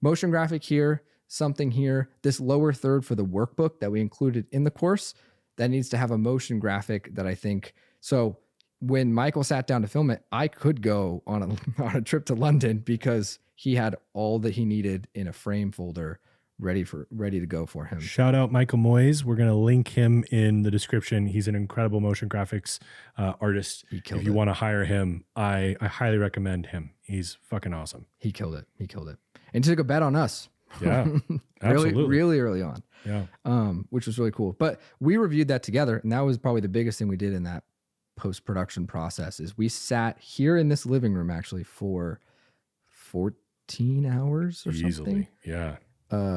S2: motion graphic here, something here, this lower third for the workbook that we included in the course that needs to have a motion graphic that I think. So when Michael sat down to film it, I could go on a trip to London because he had all that he needed in a frame folder ready to go for him.
S3: Shout out Michael Moyes. We're going to link him in the description. He's an incredible motion graphics artist. If you want to hire him, I highly recommend him. He's fucking awesome.
S2: He killed it. And took a bet on us.
S3: Yeah, absolutely.
S2: really early on.
S3: Yeah.
S2: Which was really cool. But we reviewed that together, and that was probably the biggest thing we did in that post-production process is we sat here in this living room actually for 14 hours or something.
S3: Yeah.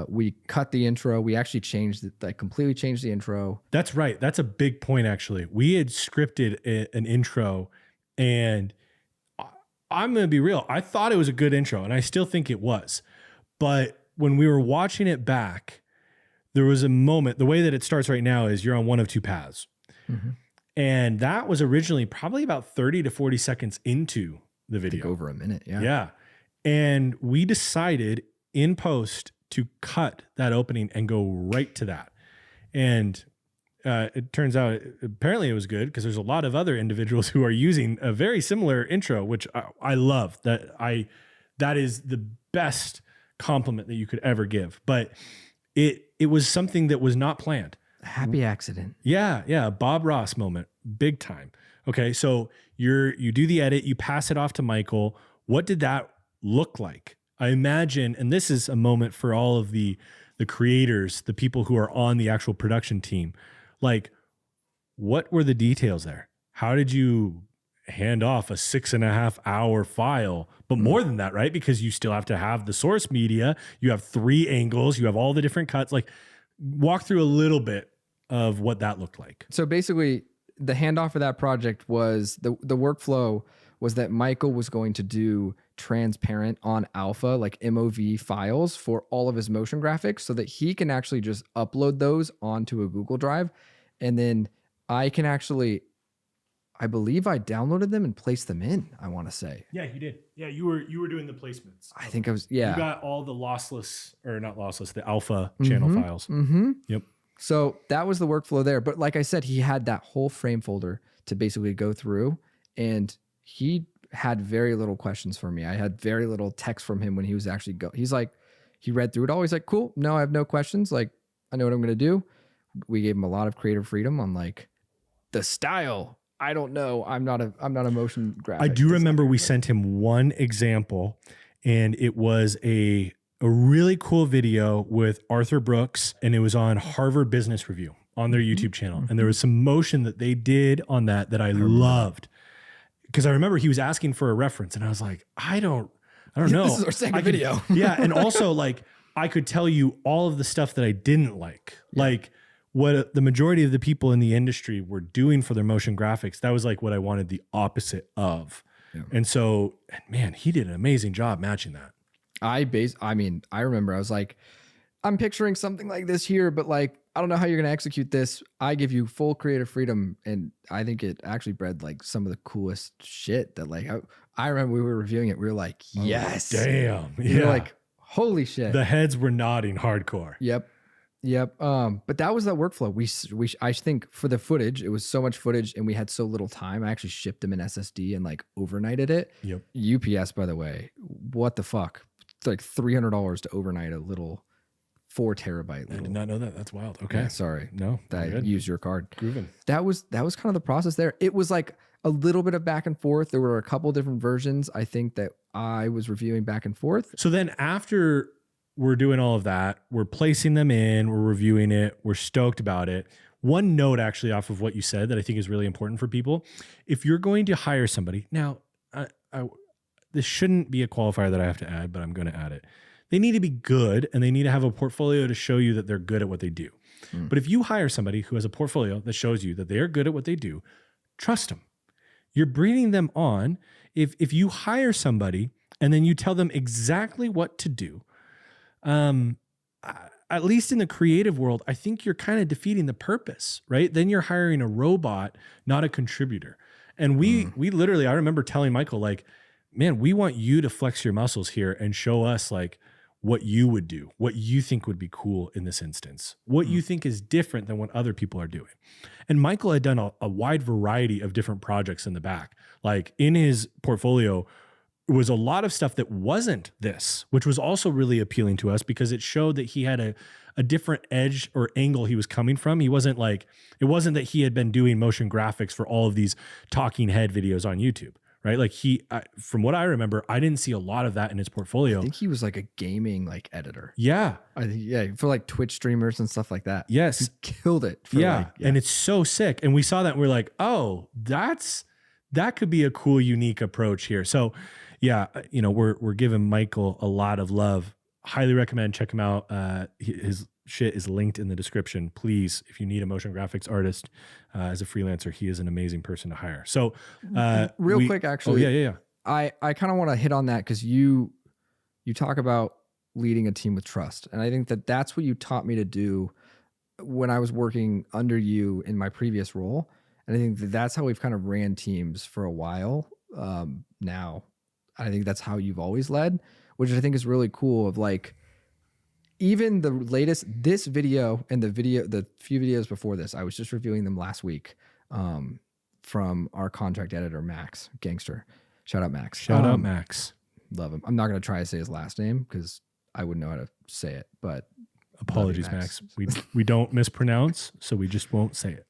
S2: We cut the intro. We actually changed it, like completely changed the intro.
S3: That's right. That's a big point, actually. We had scripted an intro, and I'm going to be real. I thought it was a good intro, and I still think it was. But when we were watching it back, there was a moment. The way that it starts right now is you're on one of two paths. Mm-hmm. And that was originally probably about 30 to 40 seconds into the video.
S2: I think over a minute, yeah.
S3: Yeah. And we decided in post to cut that opening and go right to that. And it turns out apparently it was good because there's a lot of other individuals who are using a very similar intro, which I love. That is the best compliment that you could ever give. But it was something that was not planned.
S2: A happy accident.
S3: Yeah. Bob Ross moment, big time. Okay, so you do the edit, you pass it off to Michael. What did that look like? I imagine, and this is a moment for all of the creators, the people who are on the actual production team. Like, what were the details there? How did you hand off a 6.5 hour file? But more than that, right? Because you still have to have the source media. You have 3 angles. You have all the different cuts. Like, walk through a little bit of what that looked like.
S2: So basically, the handoff for that project was the workflow was that Michael was going to do transparent on alpha, like MOV files for all of his motion graphics so that he can actually just upload those onto a Google Drive. And then I can actually, I believe I downloaded them and placed them in, I want to say.
S3: Yeah, you did. Yeah, you were doing the placements.
S2: I think I was, yeah.
S3: You got all the lossless, or not lossless, the alpha channel files.
S2: Mm-hmm.
S3: Yep.
S2: So that was the workflow there. But like I said, he had that whole frame folder to basically go through, and he had very little questions for me. I had very little text from him when he was actually he's like, he read through it all. He's like, cool. No, I have no questions. Like, I know what I'm going to do. We gave him a lot of creative freedom on like the style. I don't know. I'm not a motion graphic.
S3: I do remember we sent him one example, and it was a really cool video with Arthur Brooks, and it was on Harvard Business Review on their YouTube channel. And there was some motion that they did on that I loved. Because I remember he was asking for a reference, and I was like, I don't know.
S2: This is our second video.
S3: Yeah. And also, like, I could tell you all of the stuff that I didn't like. Yeah. Like, what the majority of the people in the industry were doing for their motion graphics, that was like what I wanted the opposite of. Yeah. And so, man, he did an amazing job matching that.
S2: I remember I was like, I'm picturing something like this here, but like, I don't know how you're going to execute this. I give you full creative freedom. And I think it actually bred like some of the coolest shit that like, I remember we were reviewing it. We were like, yes.
S3: Oh, damn.
S2: Yeah. You're like, holy shit.
S3: The heads were nodding hardcore.
S2: Yep. But that was that workflow. I think for the footage, it was so much footage and we had so little time. I actually shipped them in SSD and like overnighted it.
S3: Yep.
S2: UPS, by the way, what the fuck? It's like $300 to overnight a little 4 terabyte.
S3: I did not know that. That's wild. Okay.
S2: Yeah, sorry.
S3: No,
S2: that I used your card.
S3: Groovin'.
S2: That was kind of the process there. It was like a little bit of back and forth. There were a couple different versions, I think, that I was reviewing back and forth.
S3: So then after we're doing all of that, we're placing them in, we're reviewing it, we're stoked about it. One note actually off of what you said that I think is really important for people. If you're going to hire somebody, now this shouldn't be a qualifier that I have to add, but I'm going to add it. They need to be good and they need to have a portfolio to show you that they're good at what they do. But if you hire somebody who has a portfolio that shows you that they are good at what they do, trust them. You're bringing them on. If you hire somebody and then you tell them exactly what to do, at least in the creative world, I think you're kind of defeating the purpose, right? Then you're hiring a robot, not a contributor. And we literally, I remember telling Michael, like, man, we want you to flex your muscles here and show us like what you would do, what you think would be cool in this instance, what you think is different than what other people are doing. And Michael had done a wide variety of different projects in the back. Like in his portfolio was a lot of stuff that wasn't this, which was also really appealing to us because it showed that he had a different edge or angle he was coming from. He wasn't like, it wasn't that he had been doing motion graphics for all of these talking head videos on YouTube. Right. Like from what I remember, I didn't see a lot of that in his portfolio.
S2: I think he was like a gaming like editor.
S3: Yeah.
S2: I think, yeah. For like Twitch streamers and stuff like that.
S3: Yes.
S2: He killed it.
S3: Yeah. And it's so sick. And we saw that and we're like, oh, that could be a cool, unique approach here. So yeah, we're giving Michael a lot of love highly recommend, check him out. His shit is linked in the description. Please, if you need a motion graphics artist as a freelancer, he is an amazing person to hire. So
S2: real quick, actually.
S3: Oh, yeah.
S2: I kind of want to hit on that because you talk about leading a team with trust. And I think that that's what you taught me to do when I was working under you in my previous role. And I think that that's how we've kind of ran teams for a while now. I think that's how you've always led, which I think is really cool of like, even the latest, this video and the few videos before this, I was just reviewing them last week from our contract editor, Max Gangster. Shout out, Max.
S3: Shout out, Max.
S2: Love him. I'm not going to try to say his last name because I wouldn't know how to say it, but
S3: apologies, Max. We don't mispronounce, so we just won't say it.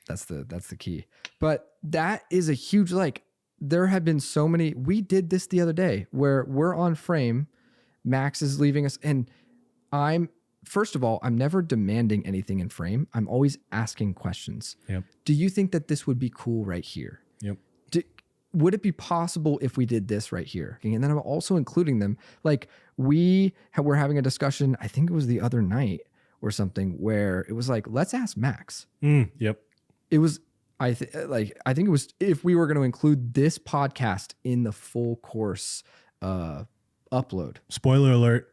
S2: That's the key. But that is a huge, like, there have been so many. We did this the other day where we're on frame. Max is leaving us. And first of all, I'm never demanding anything in frame. I'm always asking questions.
S3: Yep.
S2: Do you think that this would be cool right here?
S3: Yep.
S2: Would it be possible if we did this right here? And then I'm also including them. Like were having a discussion, I think it was the other night or something, where it was like, let's ask Max.
S3: Yep.
S2: It was, I think it was if we were going to include this podcast in the full course upload.
S3: Spoiler alert.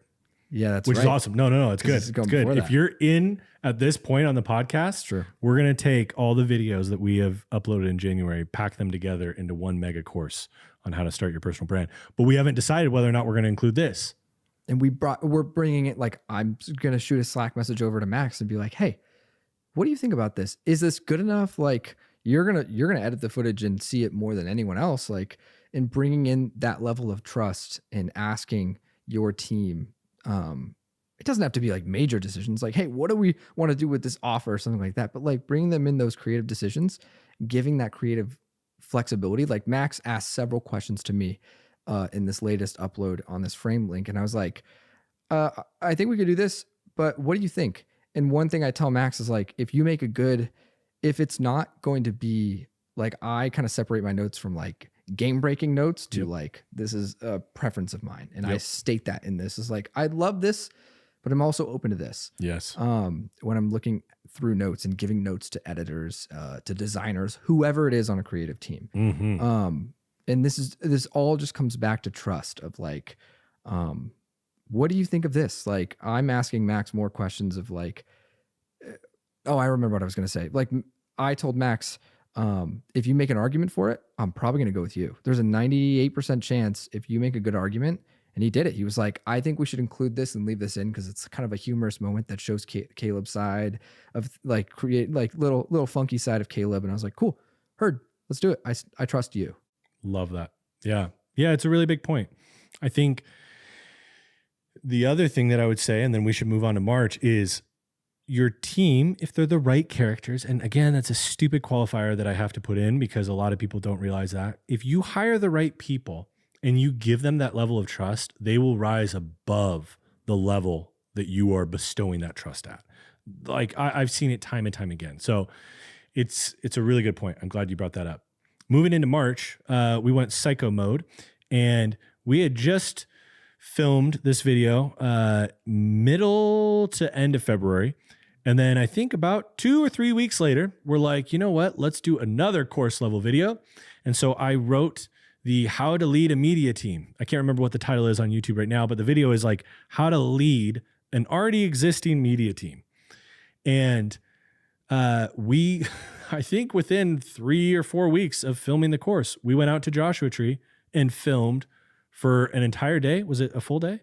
S2: Yeah, that's
S3: which
S2: right.
S3: is awesome. No, it's good. It's good. If you're in at this point on the podcast,
S2: sure,
S3: we're going to take all the videos that we have uploaded in January, pack them together into one mega course on how to start your personal brand. But we haven't decided whether or not we're going to include this.
S2: And we're bringing it, like, I'm going to shoot a Slack message over to Max and be like, hey, what do you think about this? Is this good enough? Like, you're going to edit the footage and see it more than anyone else. Like, and bringing in that level of trust and asking your team, it doesn't have to be like major decisions like, hey, what do we want to do with this offer or something like that, but like bringing them in those creative decisions, giving that creative flexibility. Like Max asked several questions to me in this latest upload on this frame link, and I was like, I think we could do this, but what do you think? And one thing I tell Max is like, if it's not going to be like, I kind of separate my notes from like game breaking notes to like, this is a preference of mine. And I state that in this is like, I love this, but I'm also open to this.
S3: Yes.
S2: When I'm looking through notes and giving notes to editors, to designers, whoever it is on a creative team.
S3: Mm-hmm.
S2: And this all just comes back to trust of like, what do you think of this? Like, I'm asking Max more questions of like, I remember what I was going to say. Like, I told Max, if you make an argument for it, I'm probably going to go with you. There's a 98% chance if you make a good argument. And he did it. He was like, I think we should include this and leave this in because it's kind of a humorous moment that shows Caleb's side of like create like little funky side of Caleb. And I was like, cool, heard, let's do it. I trust you.
S3: Love that. Yeah. Yeah. It's a really big point. I think the other thing that I would say, and then we should move on to March, is your team, if they're the right characters, and again, that's a stupid qualifier that I have to put in because a lot of people don't realize that. If you hire the right people and you give them that level of trust, they will rise above the level that you are bestowing that trust at. Like I've seen it time and time again. So it's a really good point. I'm glad you brought that up. Moving into March, we went psycho mode, and we had just filmed this video middle to end of February. And then I think about 2 or 3 weeks later, we're like, you know what? Let's do another course level video. And so I wrote the how to lead a media team. I can't remember what the title is on YouTube right now, but the video is like how to lead an already existing media team. And we, I think within 3 or 4 weeks of filming the course, we went out to Joshua Tree and filmed for an entire day. Was it a full day?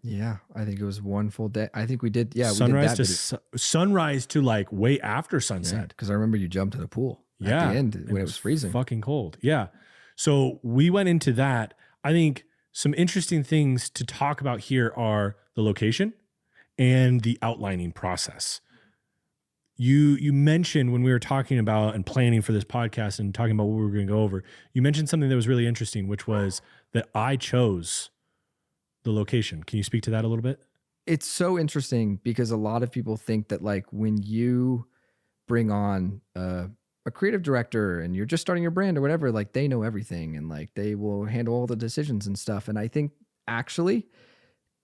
S2: Yeah, I think it was one full day. I think we did. Yeah,
S3: sunrise
S2: we did that
S3: sunrise to like way after sunset.
S2: Because I remember you jumped in the pool at the end when it was freezing.
S3: Fucking cold. Yeah. So we went into that. I think some interesting things to talk about here are the location and the outlining process. You mentioned when we were talking about and planning for this podcast and talking about what we were going to go over, you mentioned something that was really interesting, which was that I chose the location. Can you speak to that a little bit?
S2: It's so interesting because a lot of people think that like when you bring on a creative director and you're just starting your brand or whatever, like they know everything and like they will handle all the decisions and stuff. And I think actually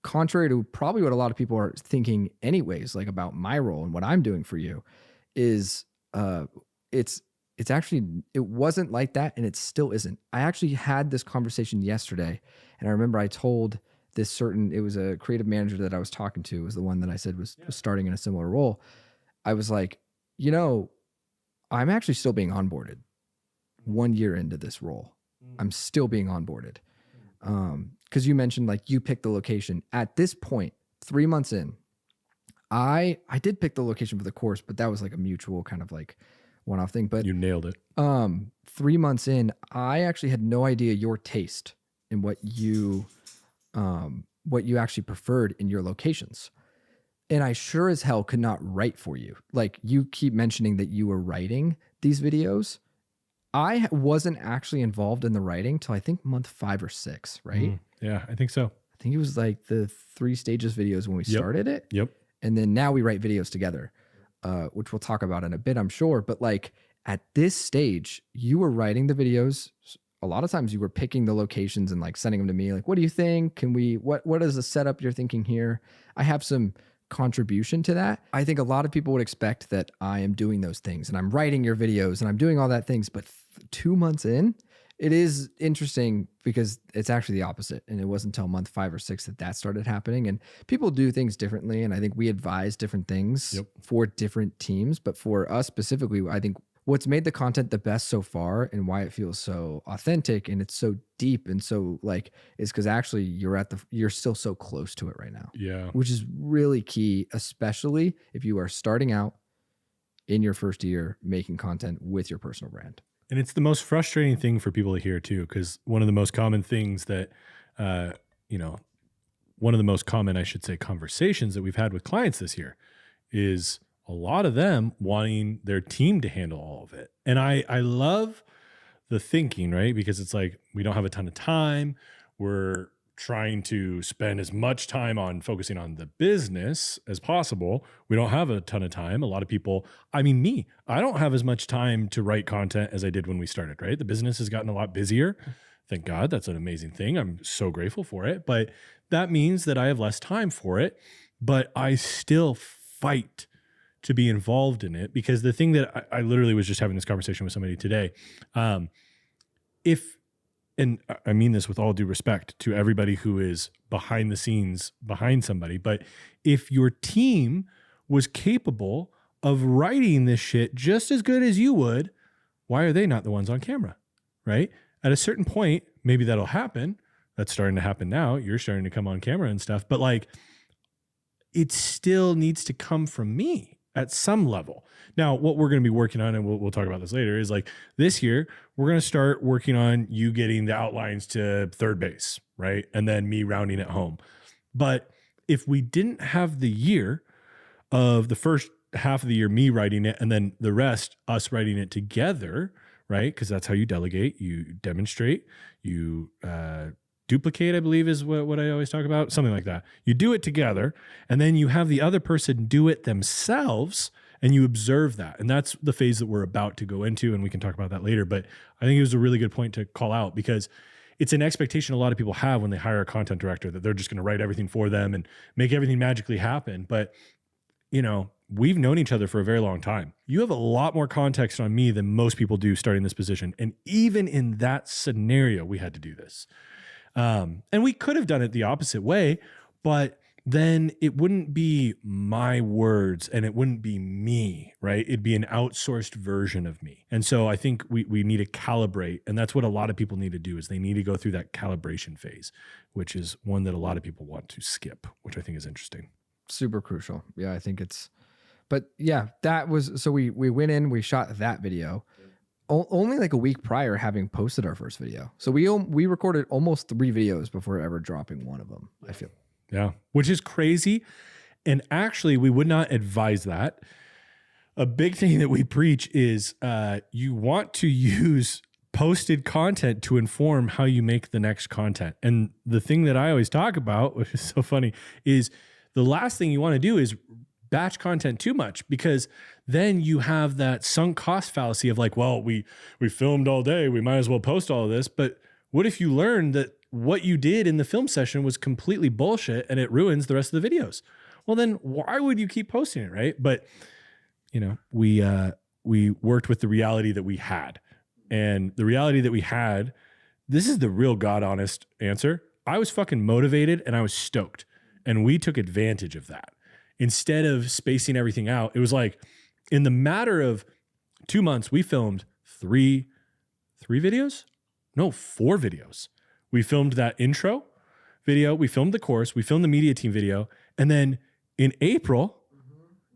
S2: contrary to probably what a lot of people are thinking anyways, like about my role and what I'm doing for you, is it's actually, it wasn't like that, and it still isn't. I actually had this conversation yesterday, and I remember I told it was a creative manager that I was talking to, was the one that I said was starting in a similar role. I was like, I'm actually still being onboarded 1 year into this role. I'm still being onboarded. Because you mentioned like you picked the location. At this point, 3 months in, I did pick the location for the course, but that was like a mutual kind of like one-off thing. But
S3: You nailed it.
S2: 3 months in, I actually had no idea your taste and what you actually preferred in your locations. And I sure as hell could not write for you. Like, you keep mentioning that you were writing these videos. I wasn't actually involved in the writing till I think month 5 or 6, right?
S3: Yeah, I think so.
S2: I think it was like the 3 stages videos when we started it.
S3: Yep.
S2: And then now we write videos together, which we'll talk about in a bit, I'm sure. But like at this stage, you were writing the videos. A lot of times you were picking the locations and like sending them to me. Like, what do you think? What is the setup you're thinking here? I have some contribution to that. I think a lot of people would expect that I am doing those things and I'm writing your videos and I'm doing all that things. But 2 months in, it is interesting because it's actually the opposite. And it wasn't until month 5 or 6 that started happening. And people do things differently. And I think we advise different things for different teams. But for us specifically, I think what's made the content the best so far and why it feels so authentic and it's so deep and so like, is because actually you're still so close to it right now.
S3: Yeah.
S2: Which is really key, especially if you are starting out in your first year making content with your personal brand.
S3: And it's the most frustrating thing for people to hear too, because one of the most common things that, one of the most common, I should say, conversations that we've had with clients this year is a lot of them wanting their team to handle all of it. And I love the thinking, right? Because it's like, we don't have a ton of time. We're trying to spend as much time on focusing on the business as possible. We don't have a ton of time. A lot of people, I mean, me, I don't have as much time to write content as I did when we started, right? The business has gotten a lot busier. Thank God. That's an amazing thing. I'm so grateful for it. But that means that I have less time for it, but I still fight to be involved in it, because the thing that I literally was just having this conversation with somebody today. And I mean this with all due respect to everybody who is behind the scenes behind somebody, but if your team was capable of writing this shit just as good as you would, why are they not the ones on camera, right? At a certain point, maybe that'll happen. That's starting to happen now. You're starting to come on camera and stuff, but like, it still needs to come from me at some level. Now, what we're going to be working on, and we'll talk about this later, is like this year, we're going to start working on you getting the outlines to third base, right? And then me rounding it home. But if we didn't have the year of the first half of the year, me writing it, and then the rest, us writing it together, right? Because that's how you delegate, you demonstrate, you duplicate, I believe is what I always talk about, something like that. You do it together, and then you have the other person do it themselves, and you observe that. And that's the phase that we're about to go into, and we can talk about that later. But I think it was a really good point to call out, because it's an expectation a lot of people have when they hire a content director, that they're just going to write everything for them and make everything magically happen. But, we've known each other for a very long time. You have a lot more context on me than most people do starting this position. And even in that scenario, we had to do this. And we could have done it the opposite way, but then it wouldn't be my words and it wouldn't be me, right? It'd be an outsourced version of me. And so I think we need to calibrate. And that's what a lot of people need to do, is they need to go through that calibration phase, which is one that a lot of people want to skip, which I think is interesting.
S2: Super crucial. Yeah, I think but yeah, that was, so we went in, we shot that video. Only like a week prior having posted our first video. So we recorded almost 3 videos before ever dropping one of them, I feel.
S3: Yeah, which is crazy. And actually, we would not advise that. A big thing that we preach is you want to use posted content to inform how you make the next content. And the thing that I always talk about, which is so funny, is the last thing you want to do is batch content too much, because then you have that sunk cost fallacy of like, well, we filmed all day, we might as well post all of this. But what if you learn that what you did in the film session was completely bullshit and it ruins the rest of the videos. Well, then why would you keep posting it, right? But you know, we worked with the reality that we had. And the reality that we had, this is the real God honest answer. I was fucking motivated and I was stoked. And we took advantage of that. Instead of spacing everything out, it was like in the matter of 2 months, we filmed three videos? No, 4 videos. We filmed that intro video, we filmed the course, we filmed the media team video, and then in April,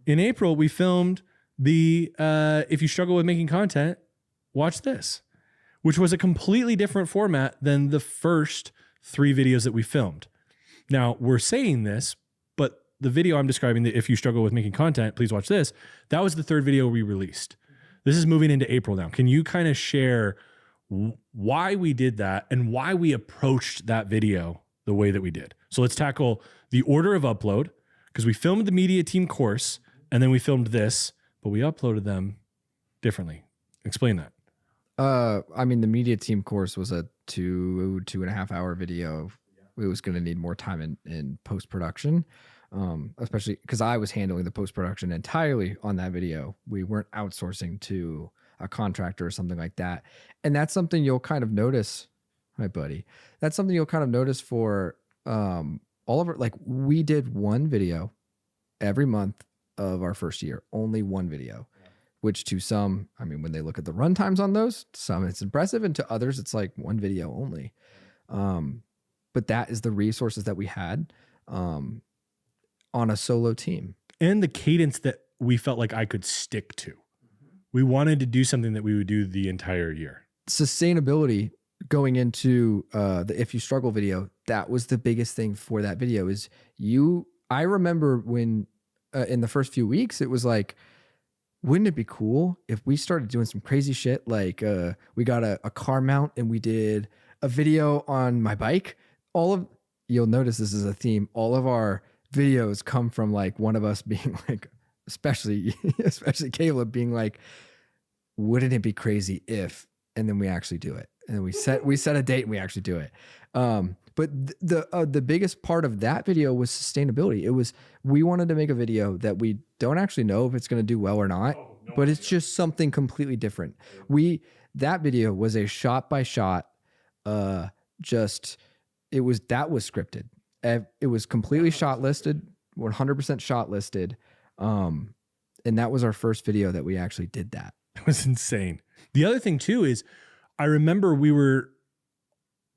S3: we filmed the if you struggle with making content, watch this, which was a completely different format than the first 3 videos that we filmed. Now, we're saying this, but the video I'm describing, that if you struggle with making content, please watch this, that was the 3rd video we released. This is moving into April now. Can you kind of share why we did that and why we approached that video the way that we did? So let's tackle the order of upload, because we filmed the media team course and then we filmed this, but we uploaded them differently. Explain that.
S2: I mean, the media team course was a 2.5 hour video. It was going to need more time in post-production, especially because I was handling the post-production entirely on that video. We weren't outsourcing to a contractor or something like that. And that's something you'll kind of notice. Hi, buddy. That's something you'll kind of notice for all of our, like, we did 1 video every month of our first year, only 1 video. Which to some, I mean, when they look at the run times on those, to some it's impressive, and to others it's like 1 video only. But that is the resources that we had on a solo team.
S3: And the cadence that we felt like I could stick to. We wanted to do something that we would do the entire year.
S2: Sustainability going into the If You Struggle video, that was the biggest thing for that video is I remember when in the first few weeks, it was like, wouldn't it be cool if we started doing some crazy shit? Like we got a car mount and we did a video on my bike. You'll notice this is a theme. All of our videos come from like one of us being like, especially Caleb being like, wouldn't it be crazy if, and then we actually do it. And then we set a date and we actually do it. But the biggest part of that video was sustainability. It was, we wanted to make a video that we don't actually know if it's going to do well or not, but it's just something completely different. That video was a shot by shot, that was scripted. It was completely shot listed, 100% shot listed. And that was our first video that we actually did that.
S3: It was insane. The other thing too is I remember we were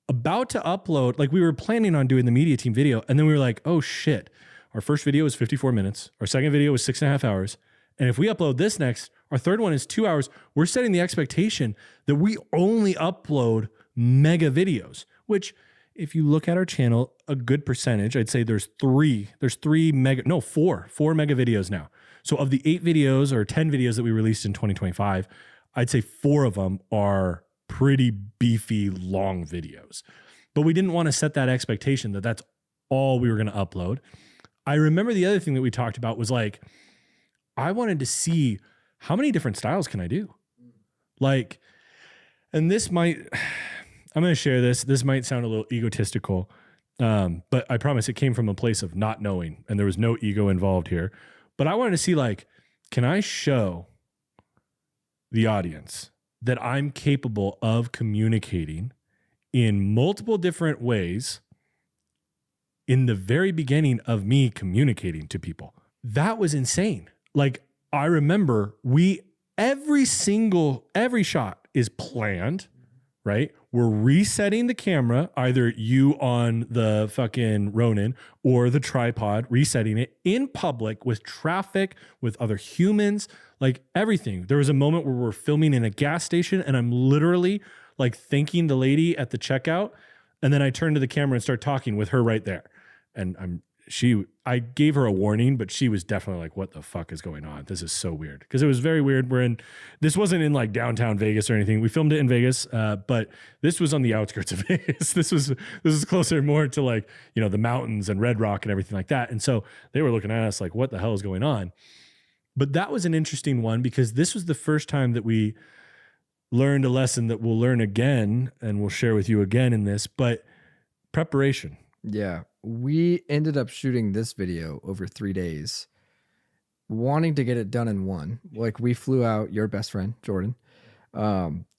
S3: about to upload, like we were planning on doing the media team video. And then we were like, oh shit, our first video was 54 minutes. Our second video was 6.5 hours. And if we upload this next, our third one is 2 hours. We're setting the expectation that we only upload mega videos, which if you look at our channel, a good percentage, I'd say there's 4 mega videos now. So of the 8 videos or 10 videos that we released in 2025, I'd say 4 of them are pretty beefy, long videos. But we didn't want to set that expectation that that's all we were going to upload. I remember the other thing that we talked about was like, I wanted to see how many different styles can I do? Like, and I'm going to share this. This might sound a little egotistical, but I promise it came from a place of not knowing, and there was no ego involved here. But I wanted to see, like, can I show the audience that I'm capable of communicating in multiple different ways in the very beginning of me communicating to people? That was insane. Like, I remember every shot is planned, right? We're resetting the camera, either you on the fucking Ronin or the tripod, resetting it in public with traffic, with other humans, like everything. There was a moment where we're filming in a gas station and I'm literally like thanking the lady at the checkout. And then I turn to the camera and start talking with her right there. And I gave her a warning, but she was definitely like, what the fuck is going on? This is so weird. Because it was very weird. This wasn't in like downtown Vegas or anything. We filmed it in Vegas, but this was on the outskirts of Vegas. This was closer more to like, you know, the mountains and Red Rock and everything like that. And so they were looking at us like, what the hell is going on? But that was an interesting one because this was the first time that we learned a lesson that we'll learn again and we'll share with you again in this. But Preparation.
S2: Yeah. We ended up shooting this video over 3 days, wanting to get it done in one. Like we flew out, your best friend, Jordan,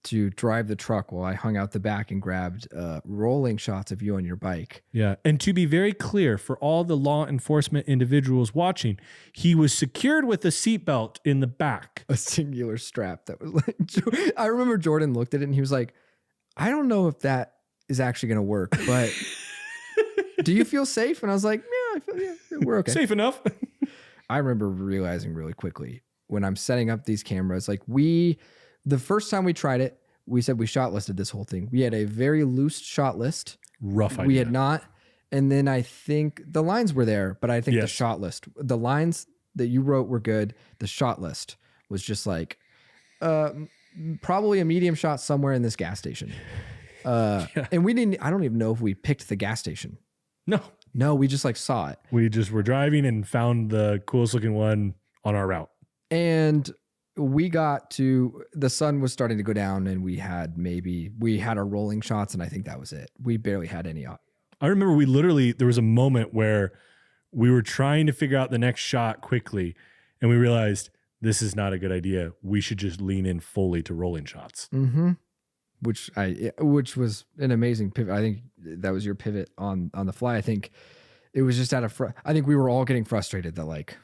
S2: to drive the truck while I hung out the back and grabbed rolling shots of you on your bike.
S3: Yeah. And to be very clear for all the law enforcement individuals watching, he was secured with a seatbelt in the back.
S2: A singular strap that was like, I remember Jordan looked at it and he was like, I don't know if that is actually going to work, but do you feel safe? And I was like, yeah, I feel, yeah, we're okay.
S3: Safe enough.
S2: I remember realizing really quickly when I'm setting up these cameras, like the first time we tried it, we said we shot listed this whole thing. We had a very loose shot list.
S3: Rough idea.
S2: We had not. And then I think the lines were there, but I think the
S3: Yes.
S2: shot list, the lines that you wrote were good. The shot list was just like, probably a medium shot somewhere in this gas station. And I don't even know if we picked the gas station. No, we just like saw it.
S3: We just were driving and found the coolest looking one on our route.
S2: And we got to, the sun was starting to go down and we had our rolling shots and I think that was it. We barely had any.
S3: I remember there was a moment where we were trying to figure out the next shot quickly and we realized this is not a good idea. We should just lean in fully to rolling shots.
S2: Mm-hmm. Which was an amazing pivot. I think that was your pivot on the fly. I think it was just I think we were all getting frustrated that like,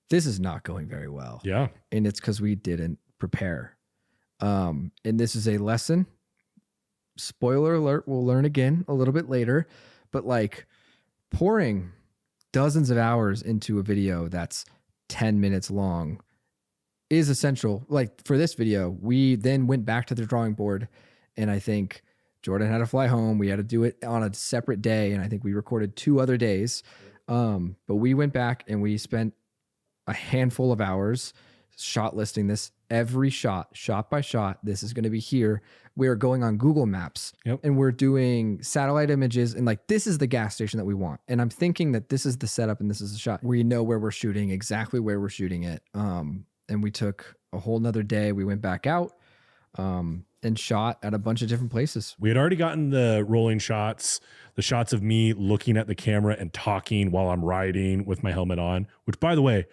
S2: this is not going very well.
S3: Yeah.
S2: And it's because we didn't prepare. And this is a lesson. Spoiler alert, we'll learn again a little bit later. But like pouring dozens of hours into a video that's 10 minutes long is essential. Like for this video, we then went back to the drawing board and I think Jordan had to fly home. We had to do it on a separate day. And I think we recorded 2 other days. But we went back and we spent a handful of hours shot listing this, every shot by shot. This is going to be here. We are going on Google Maps and we're doing satellite images and like, this is the gas station that we want. And I'm thinking that this is the setup and this is the shot. We know where we're shooting, exactly where we're shooting it. And we took a whole nother day. We went back out and shot at a bunch of different places.
S3: We had already gotten the rolling shots, the shots of me looking at the camera and talking while I'm riding with my helmet on, which by the way,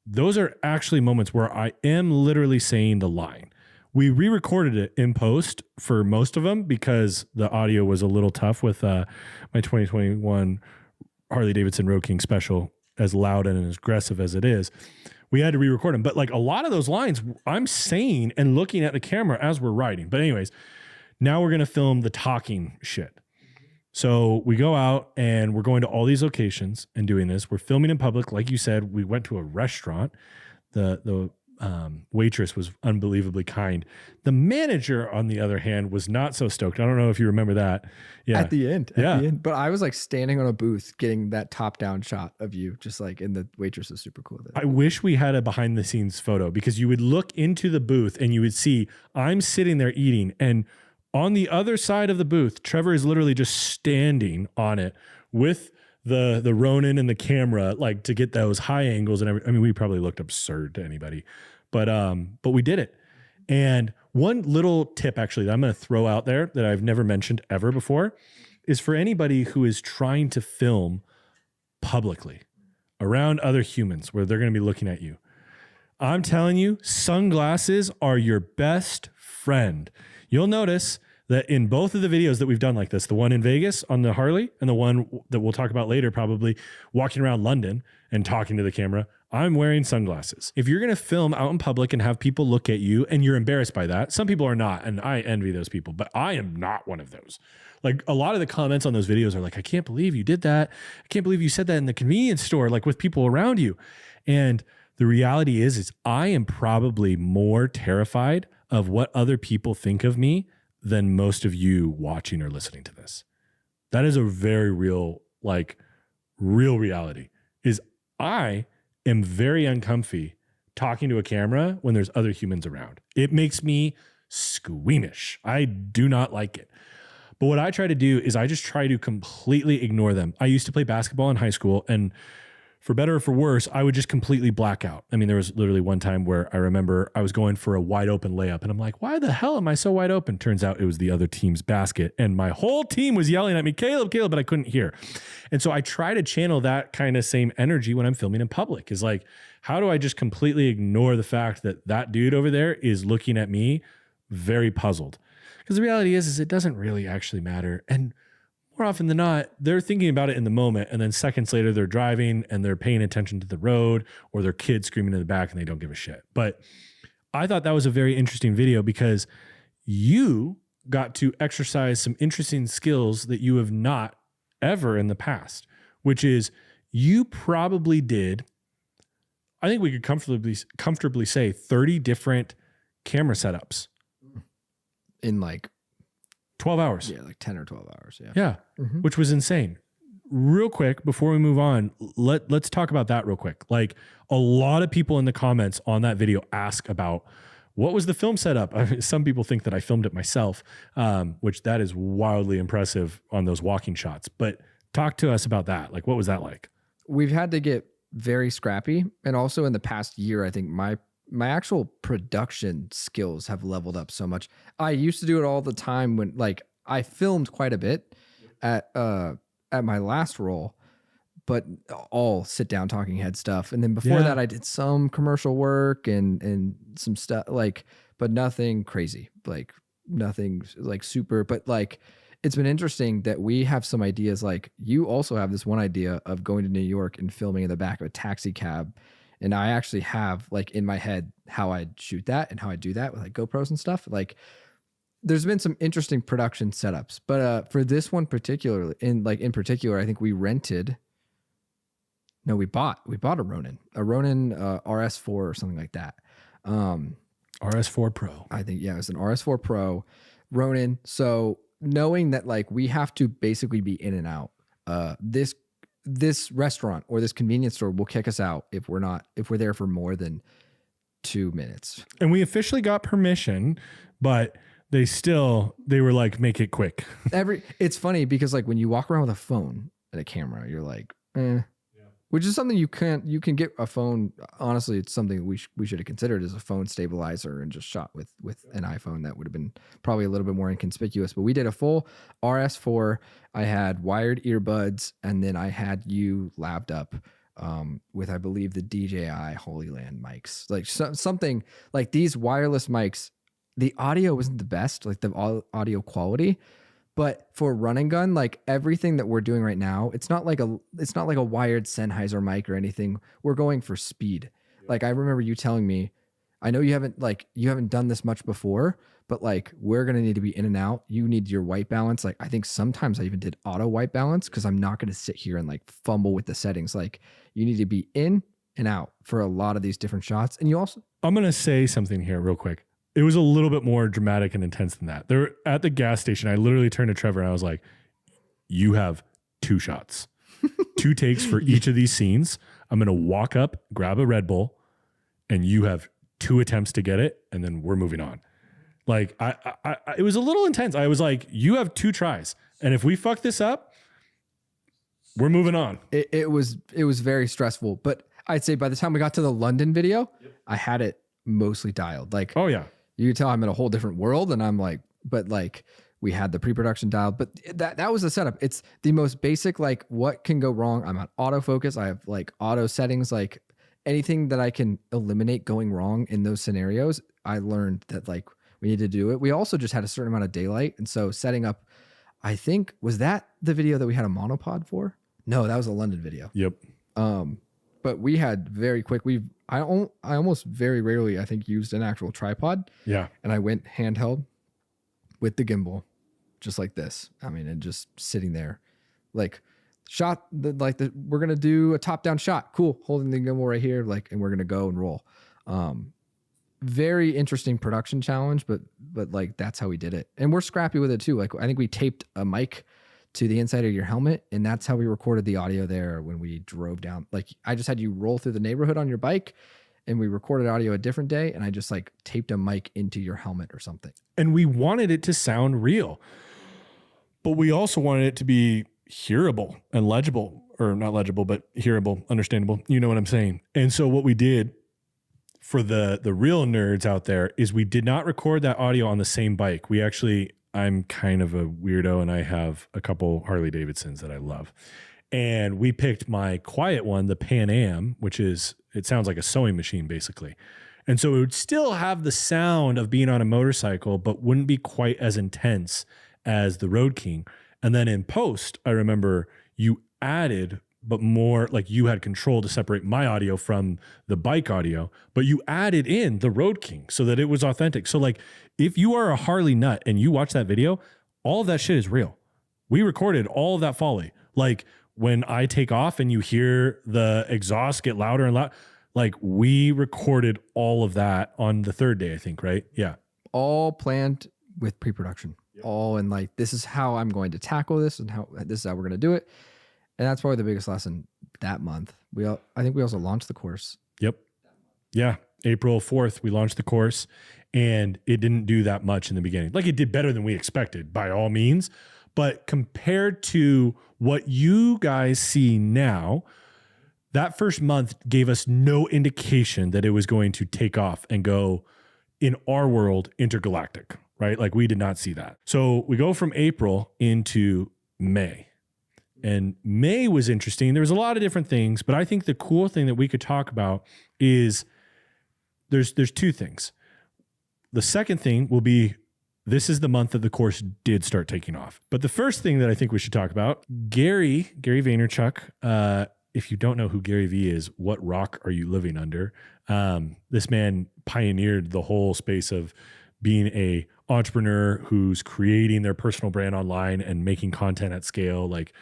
S3: those are actually moments where I am literally saying the line. We re-recorded it in post for most of them because the audio was a little tough with my 2021 Harley Davidson Road King special, as loud and as aggressive as it is. We had to re-record them. But like a lot of those lines I'm saying and looking at the camera as we're riding. But anyways, now we're going to film the talking shit. So we go out and we're going to all these locations and doing this. We're filming in public. Like you said, we went to a restaurant. The waitress was unbelievably kind. The manager, on the other hand, was not so stoked. I don't know if you remember that. Yeah.
S2: At the end. But I was like standing on a booth getting that top down shot of you, just like, and the waitress was super cool.
S3: I wish we had a behind the scenes photo because you would look into the booth and you would see I'm sitting there eating, and on the other side of the booth, Trevor is literally just standing on it with the Ronin and the camera, like to get those high angles and everything. I mean, we probably looked absurd to anybody, but we did it. And one little tip actually that I'm going to throw out there that I've never mentioned ever before is for anybody who is trying to film publicly around other humans where they're going to be looking at you. I'm telling you, sunglasses are your best friend. You'll notice that in both of the videos that we've done like this, the one in Vegas on the Harley and the one that we'll talk about later, probably walking around London and talking to the camera, I'm wearing sunglasses. If you're going to film out in public and have people look at you and you're embarrassed by that, some people are not, and I envy those people, but I am not one of those. Like a lot of the comments on those videos are like, I can't believe you did that. I can't believe you said that in the convenience store, like with people around you. And the reality is I am probably more terrified of what other people think of me than most of you watching or listening to this. That is a very real reality. Is I am very uncomfy talking to a camera when there's other humans around. It makes me squeamish. I do not like it. But what I try to do is I just try to completely ignore them. I used to play basketball in high school, and for better or for worse, I would just completely black out. I mean, there was literally one time where I remember I was going for a wide open layup and I'm like, why the hell am I so wide open? Turns out it was the other team's basket and my whole team was yelling at me, Caleb, but I couldn't hear. And so I try to channel that kind of same energy when I'm filming in public, is like, how do I just completely ignore the fact that that dude over there is looking at me very puzzled? Because the reality is it doesn't really actually matter. And more often than not, they're thinking about it in the moment, and then seconds later they're driving and they're paying attention to the road, or their kid screaming in the back and they don't give a shit. But I thought that was a very interesting video because you got to exercise some interesting skills that you have not ever in the past, which is you probably did, I think we could comfortably say 30 different camera setups
S2: in like
S3: 12 hours.
S2: Yeah, like 10 or 12 hours. Yeah.
S3: Yeah.
S2: Mm-hmm.
S3: Which was insane. Real quick, before we move on, let's talk about that real quick. Like, a lot of people in the comments on that video ask about what was the film setup. I mean, some people think that I filmed it myself, which that is wildly impressive on those walking shots. But talk to us about that. Like, what was that like?
S2: We've had to get very scrappy. And also in the past year, I think my actual production skills have leveled up so much. I used to do it all the time when, like, I filmed quite a bit at my last role, but all sit down talking head stuff. And then before that, I did some commercial work and some stuff, like, but nothing crazy, like nothing like super, but like, it's been interesting that we have some ideas. Like, you also have this one idea of going to New York and filming in the back of a taxi cab. And I actually have, like, in my head how I'd shoot that and how I do that with like GoPros and stuff. Like, there's been some interesting production setups, but for this one particularly, in particular, I think we bought a Ronin RS4 or something like that.
S3: RS4 Pro.
S2: I think, yeah, it was an RS4 Pro Ronin. So knowing that, like, we have to basically be in and out, this restaurant or this convenience store will kick us out if we're there for more than 2 minutes.
S3: And we officially got permission, but they were like, make it quick.
S2: It's funny because, like, when you walk around with a phone and a camera, you're like, which is something you can get a phone. Honestly, it's something we should have considered as a phone stabilizer and just shot with an iPhone. That would have been probably a little bit more inconspicuous, but we did a full RS4. I had wired earbuds, and then I had you labbed up with, I believe, the DJI Holy Land mics, like something like these wireless mics. The audio wasn't the best, like the audio quality, but for run and gun, like everything that we're doing right now, it's not like a wired Sennheiser mic or anything. We're going for speed. Yeah. Like, I remember you telling me, I know you haven't done this much before, but like, we're going to need to be in and out. You need your white balance. Like, I think sometimes I even did auto white balance because I'm not going to sit here and like fumble with the settings. Like, you need to be in and out for a lot of these different shots. And
S3: I'm going to say something here real quick. It was a little bit more dramatic and intense than that. There, at the gas station, I literally turned to Trevor and I was like, you have 2 shots, 2 takes for each of these scenes. I'm going to walk up, grab a Red Bull, and you have 2 attempts to get it. And then we're moving on. Like, it was a little intense. I was like, you have 2 tries. And if we fuck this up, we're moving on.
S2: It was very stressful, but I'd say by the time we got to the London video, I had it mostly dialed. Like,
S3: oh yeah.
S2: You can tell I'm in a whole different world, and I'm like, but like, we had the pre-production dialed, but that was the setup. It's the most basic, like, what can go wrong? I'm on autofocus. I have like auto settings, like anything that I can eliminate going wrong in those scenarios. I learned that, like, we need to do it. We also just had a certain amount of daylight. And so setting up, I think, was that the video that we had a monopod for? No, that was a London video.
S3: Yep.
S2: But we had very quick. I almost very rarely, I think, used an actual tripod.
S3: Yeah.
S2: And I went handheld with the gimbal, just like this. I mean, and just sitting there, like, we're gonna do a top-down shot. Cool, holding the gimbal right here, like, and we're gonna go and roll. Very interesting production challenge, but like, that's how we did it, and we're scrappy with it too. Like, I think we taped a mic to the inside of your helmet, and that's how we recorded the audio there when we drove down. Like, I just had you roll through the neighborhood on your bike, and we recorded audio a different day, and I just like taped a mic into your helmet or something.
S3: And we wanted it to sound real, but we also wanted it to be hearable and legible. or not legible, but hearable, understandable. You know what I'm saying? And so what we did for the real nerds out there is we did not record that audio on the same bike. We actually, I'm kind of a weirdo and I have a couple Harley Davidsons that I love. And we picked my quiet one, the Pan Am, which is, it sounds like a sewing machine basically. And so it would still have the sound of being on a motorcycle, but wouldn't be quite as intense as the Road King. And then in post, I remember you added, but more like you had control to separate my audio from the bike audio, but you added in the Road King so that it was authentic. So like if you are a Harley nut and you watch that video, all of that shit is real. We recorded all of that folly. Like when I take off and you hear the exhaust get louder and louder, like we recorded all of that on the third day, I think, right? Yeah.
S2: All planned with pre-production. Yep. All in like, this is how I'm going to tackle this and how this is how we're going to do it. And that's probably the biggest lesson that month. I think we also launched the course.
S3: Yep. Yeah. April 4th, we launched the course and it didn't do that much in the beginning. Like it did better than we expected by all means. But compared to what you guys see now, that first month gave us no indication that it was going to take off and go in our world intergalactic, right? Like we did not see that. So we go from April into May. And May was interesting. There was a lot of different things, but I think the cool thing that we could talk about is there's two things. The second thing will be this is the month that the course did start taking off. But the first thing that I think we should talk about, Gary Vaynerchuk, if you don't know who Gary V is, what rock are you living under? This man pioneered the whole space of being a entrepreneur who's creating their personal brand online and making content at scale. Like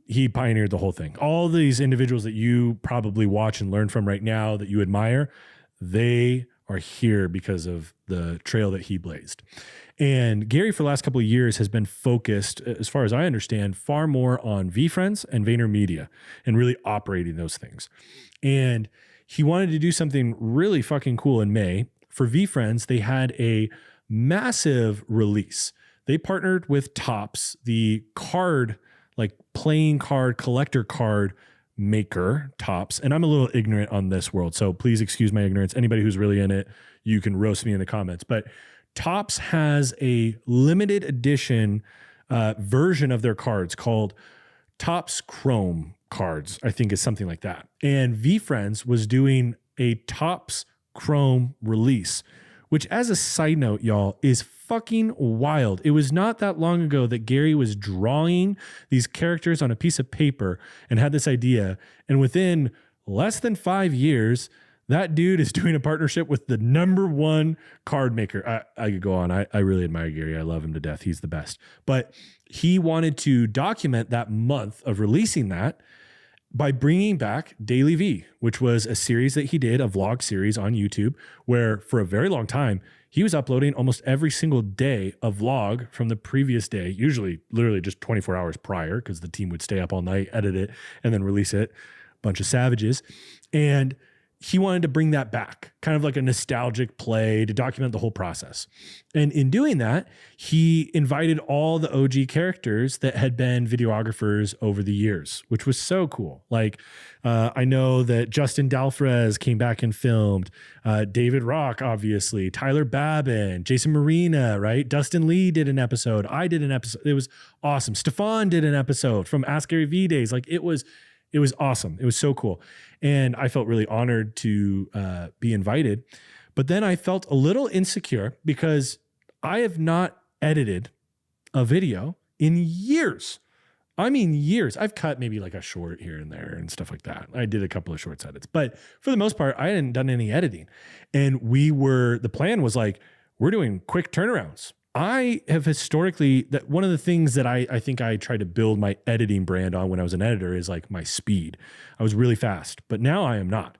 S3: he pioneered the whole thing. All these individuals that you probably watch and learn from right now that you admire, they are here because of the trail that he blazed. And Gary, for the last couple of years, has been focused, as far as I understand, far more on VeeFriends and VaynerMedia and really operating those things. And he wanted to do something really fucking cool in May. For VeeFriends, they had a massive release. They partnered with Topps, the card, like playing card, collector card maker, Topps. And I'm a little ignorant on this world, so please excuse my ignorance. Anybody who's really in it, you can roast me in the comments. But Topps has a limited edition version of their cards called Topps Chrome cards, I think is something like that. And VeeFriends was doing a Topps Chrome release, which as a side note, y'all, is fucking wild. It was not that long ago that Gary was drawing these characters on a piece of paper and had this idea. And within less than 5 years, that dude is doing a partnership with the #1 card maker. I could go on. I really admire Gary. I love him to death. He's the best. But he wanted to document that month of releasing that by bringing back Daily V, which was a series that he did, a vlog series on YouTube, where for a very long time, he was uploading almost every single day a vlog from the previous day, usually literally just 24 hours prior, because the team would stay up all night, edit it, and then release it. Bunch of savages. And he wanted to bring that back, kind of like a nostalgic play to document the whole process. And in doing that, he invited all the OG characters that had been videographers over the years, which was so cool. Like, I know that Justin Dalfrez came back and filmed, David Rock, obviously, Tyler Babin, Jason Marina, right? Dustin Lee did an episode. I did an episode. It was awesome. Stefan did an episode from Ask Gary V days. Like it was awesome. It was so cool. And I felt really honored to be invited. But then I felt a little insecure because I have not edited a video in years. I mean, years. I've cut maybe like a short here and there and stuff like that. I did a couple of shorts edits, but for the most part, I hadn't done any editing. And the plan was like, we're doing quick turnarounds. I have historically, that one of the things that I think I tried to build my editing brand on when I was an editor is like my speed. I was really fast, but now I am not.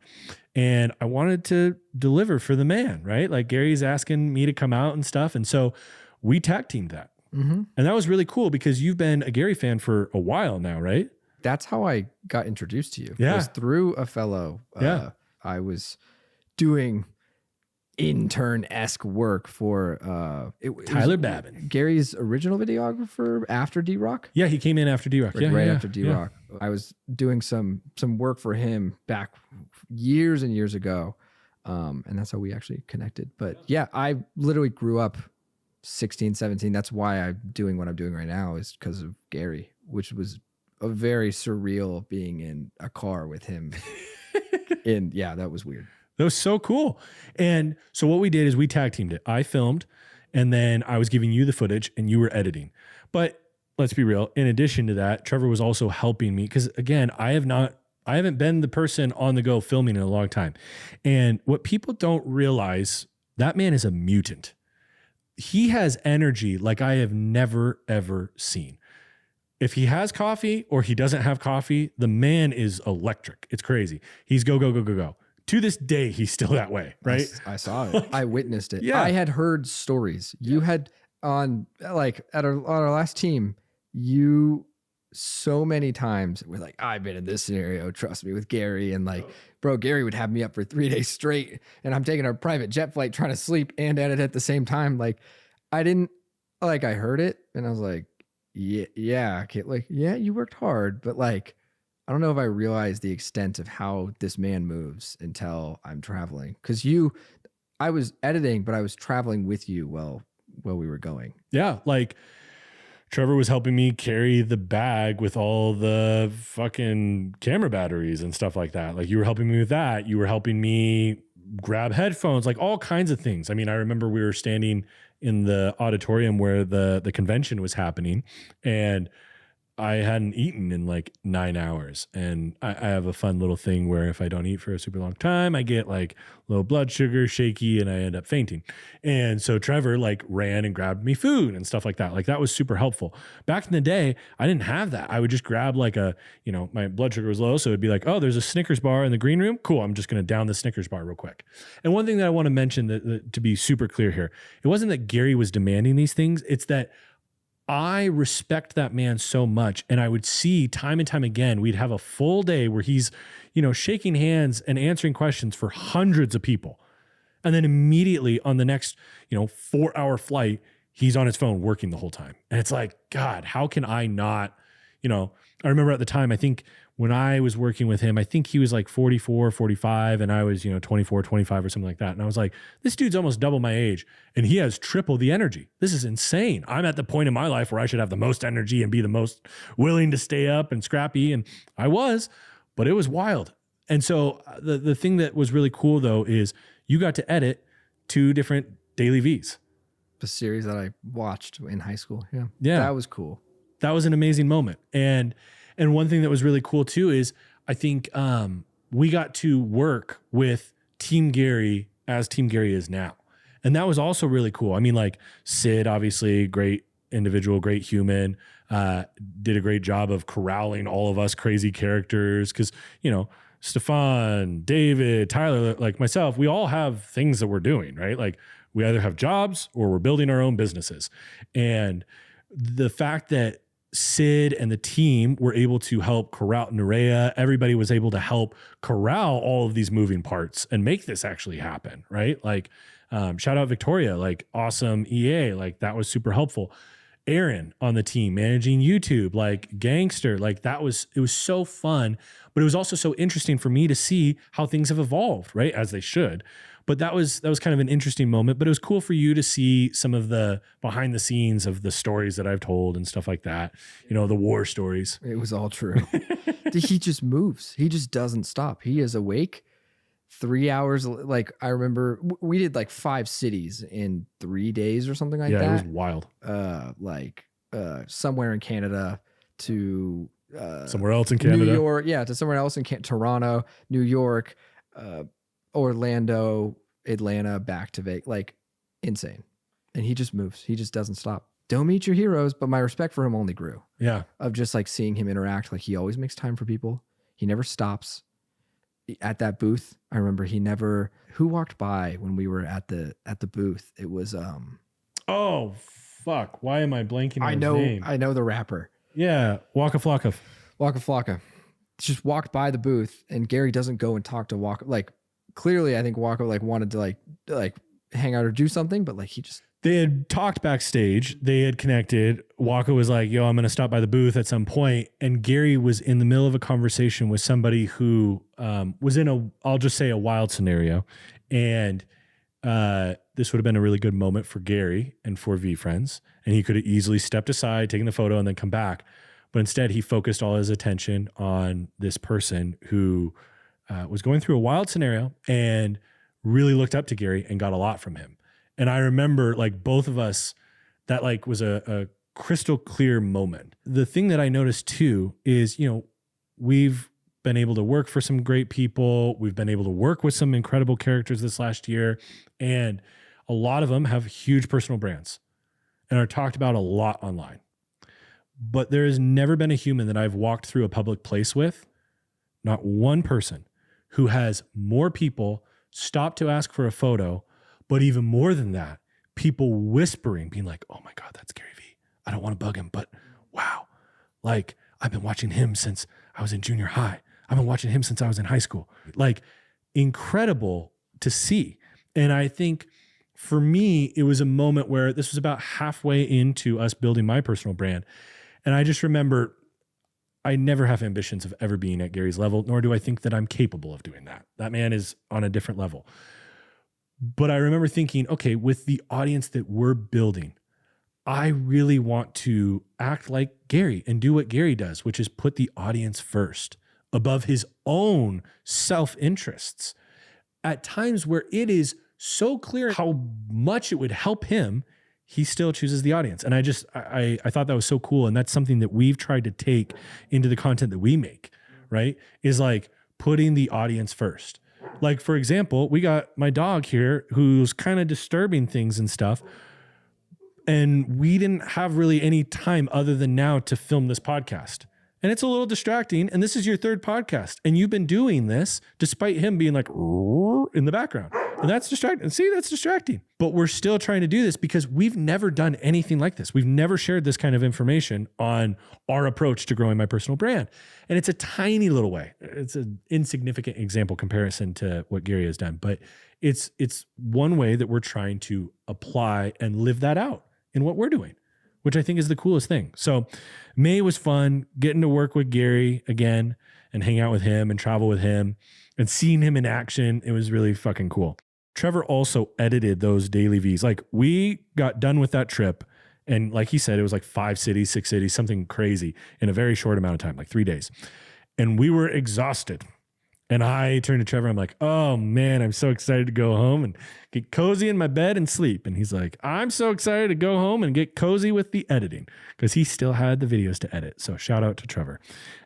S3: And I wanted to deliver for the man, right? Like Gary's asking me to come out and stuff. And so we tag teamed that. Mm-hmm. And that was really cool because you've been a Gary fan for a while now, right?
S2: That's how I got introduced to you.
S3: Yeah.
S2: It was through a fellow.
S3: Yeah.
S2: I was doing intern-esque work for
S3: Tyler Babin,
S2: Gary's original videographer after D-Rock.
S3: Yeah, he came in after D-Rock.
S2: Like right after D-Rock. Yeah. I was doing some work for him back years and years ago. And that's how we actually connected. But yeah, I literally grew up 16, 17. That's why I'm doing what I'm doing right now, is because of Gary, which was a very surreal being in a car with him. And yeah, that was weird.
S3: That was so cool. And so what we did is we tag teamed it. I filmed, and then I was giving you the footage and you were editing. But let's be real. In addition to that, Trevor was also helping me because, again, I haven't been the person on the go filming in a long time. And what people don't realize, that man is a mutant. He has energy like I have never, ever seen. If he has coffee or he doesn't have coffee, the man is electric. It's crazy. He's go, go, go, go, go. To this day, he's still that way, right?
S2: I saw it. I witnessed it.
S3: Yeah.
S2: I had heard stories. You had on our last team, you so many times were like, I've been in this scenario, trust me, with Gary. And like, bro, Gary would have me up for 3 days straight, and I'm taking a private jet flight trying to sleep and edit at the same time. Like, I heard it and I was like, yeah, you worked hard, but like, I don't know if I realized the extent of how this man moves until I'm traveling. Because I was editing, but I was traveling with you while we were going.
S3: Yeah, like Trevor was helping me carry the bag with all the fucking camera batteries and stuff like that. Like, you were helping me with that. You were helping me grab headphones, like all kinds of things. I mean, I remember we were standing in the auditorium where the convention was happening, and I hadn't eaten in like 9 hours. And I have a fun little thing where if I don't eat for a super long time, I get like low blood sugar, shaky, and I end up fainting. And so Trevor like ran and grabbed me food and stuff like that. Like, that was super helpful. Back in the day, I didn't have that. I would just grab like my blood sugar was low. So it'd be like, oh, there's a Snickers bar in the green room. Cool. I'm just going to down the Snickers bar real quick. And one thing that I want to mention that to be super clear here, it wasn't that Gary was demanding these things. It's that I respect that man so much. And I would see time and time again, we'd have a full day where he's, shaking hands and answering questions for hundreds of people. And then immediately on the next, 4-hour flight, he's on his phone working the whole time. And it's like, God, how can I not, I remember at the time, I think when I was working with him, I think he was like 44, 45, and I was, 24, 25 or something like that. And I was like, this dude's almost double my age and he has triple the energy. This is insane. I'm at the point in my life where I should have the most energy and be the most willing to stay up and scrappy. And I was, but it was wild. And so the thing that was really cool though, is you got to edit 2 different Daily V's.
S2: The series that I watched in high school. Yeah.
S3: That
S2: was cool.
S3: That was an amazing moment. And one thing that was really cool too is I think we got to work with Team Gary as Team Gary is now. And that was also really cool. I mean, like Sid, obviously great individual, great human, did a great job of corralling all of us crazy characters. Cause Stefan, David, Tyler, like myself, we all have things that we're doing, right? Like we either have jobs or we're building our own businesses. And the fact that Sid and the team were able to help corral Nerea. Everybody was able to help corral all of these moving parts and make this actually happen, right? Like, shout out Victoria, like awesome EA, like that was super helpful. Aaron on the team managing YouTube, like gangster, like it was so fun, but it was also so interesting for me to see how things have evolved, right? As they should. But that was kind of an interesting moment, but it was cool for you to see some of the behind the scenes of the stories that I've told and stuff like that. The war stories.
S2: It was all true. He just moves. He just doesn't stop. He is awake 3 hours. Like I remember we did like 5 cities in 3 days or something like that.
S3: Yeah, it was wild.
S2: Somewhere in Canada to
S3: somewhere else in Canada.
S2: New York. Yeah, to somewhere else in Toronto, New York, Orlando, Atlanta, back to Vegas, like insane. And he just moves. He just doesn't stop. Don't meet your heroes, but my respect for him only grew.
S3: Yeah. Of
S2: just like seeing him interact. Like he always makes time for people. He never stops. At that booth, I remember who walked by when we were at the booth? It was
S3: oh fuck. Why am I blanking on his name?
S2: I know the rapper.
S3: Yeah. Waka Flocka.
S2: Waka Flocka. Just walked by the booth and Gary doesn't go and talk to Waka. Like clearly I think Waka like wanted to like hang out or do something, but like he just.
S3: They had talked backstage. They had connected. Waka was like, yo, I'm going to stop by the booth at some point. And Gary was in the middle of a conversation with somebody who was in I'll just say a wild scenario. And this would have been a really good moment for Gary and for V-Friends. And he could have easily stepped aside, taken the photo, and then come back. But instead, he focused all his attention on this person who was going through a wild scenario and really looked up to Gary and got a lot from him. And I remember like both of us, that like was a crystal clear moment. The thing that I noticed too is, we've been able to work for some great people. We've been able to work with some incredible characters this last year. And a lot of them have huge personal brands and are talked about a lot online. But there has never been a human that I've walked through a public place with, not one person, who has more people stop to ask for a photo. But even more than that, people whispering, being like, oh my God, that's Gary V. I don't want to bug him, but wow. Like, I've been watching him since I was in junior high. I've been watching him since I was in high school. Like, incredible to see. And I think for me, it was a moment where this was about halfway into us building my personal brand. And I just remember I never have ambitions of ever being at Gary's level, nor do I think that I'm capable of doing that. That man is on a different level. But I remember thinking, okay, with the audience that we're building, I really want to act like Gary and do what Gary does, which is put the audience first above his own self-interests. At times where it is so clear how much it would help him, he still chooses the audience. And I thought that was so cool. And that's something that we've tried to take into the content that we make, right? Is like putting the audience first. Like, for example, we got my dog here who's kind of disturbing things and stuff. And we didn't have really any time other than now to film this podcast. And it's a little distracting. And this is your third podcast. And you've been doing this despite him being like in the background. And that's distracting. See, that's distracting. But we're still trying to do this because we've never done anything like this. We've never shared this kind of information on our approach to growing my personal brand. And it's a tiny little way. It's an insignificant example comparison to what Gary has done. But it's one way that we're trying to apply and live that out in what we're doing, which I think is the coolest thing. So May was fun getting to work with Gary again and hang out with him and travel with him and seeing him in action. It was really fucking cool. Trevor also edited those daily Vs. Like, we got done with that trip. And like he said, it was like 5 cities, 6 cities, something crazy in a very short amount of time, like 3 days. And we were exhausted. And I turned to Trevor. I'm like, oh man, I'm so excited to go home and get cozy in my bed and sleep. And he's like, I'm so excited to go home and get cozy with the editing, because he still had the videos to edit. So shout out to Trevor,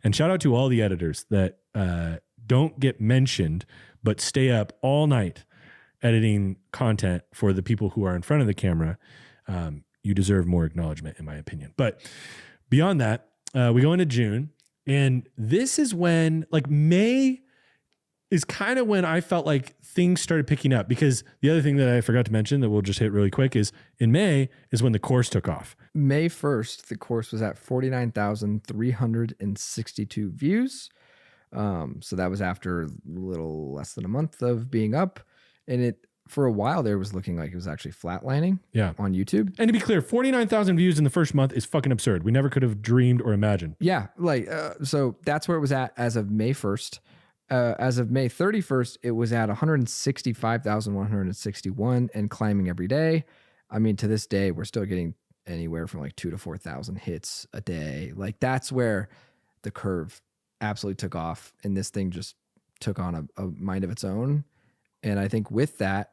S3: and shout out to all the editors that don't get mentioned, but stay up all night editing content for the people who are in front of the camera. You deserve more acknowledgement, in my opinion. But beyond that, we go into June, and this is when, like, May is kind of when I felt like things started picking up, because the other thing that I forgot to mention that we'll just hit really quick is in May is when the course took off.
S2: May 1st, the course was at 49,362 views. So that was after a little less than a month of being up. And it, for a while there, was looking like it was actually flatlining on YouTube.
S3: And to be clear, 49,000 views in the first month is fucking absurd. We never could have dreamed or imagined.
S2: Yeah. Like, so that's where it was at as of May 1st. As of May 31st, it was at 165,161 and climbing every day. I mean, to this day, we're still getting anywhere from like 2,000 to 4,000 hits a day. Like, that's where the curve absolutely took off, and this thing just took on a mind of its own. And I think with that,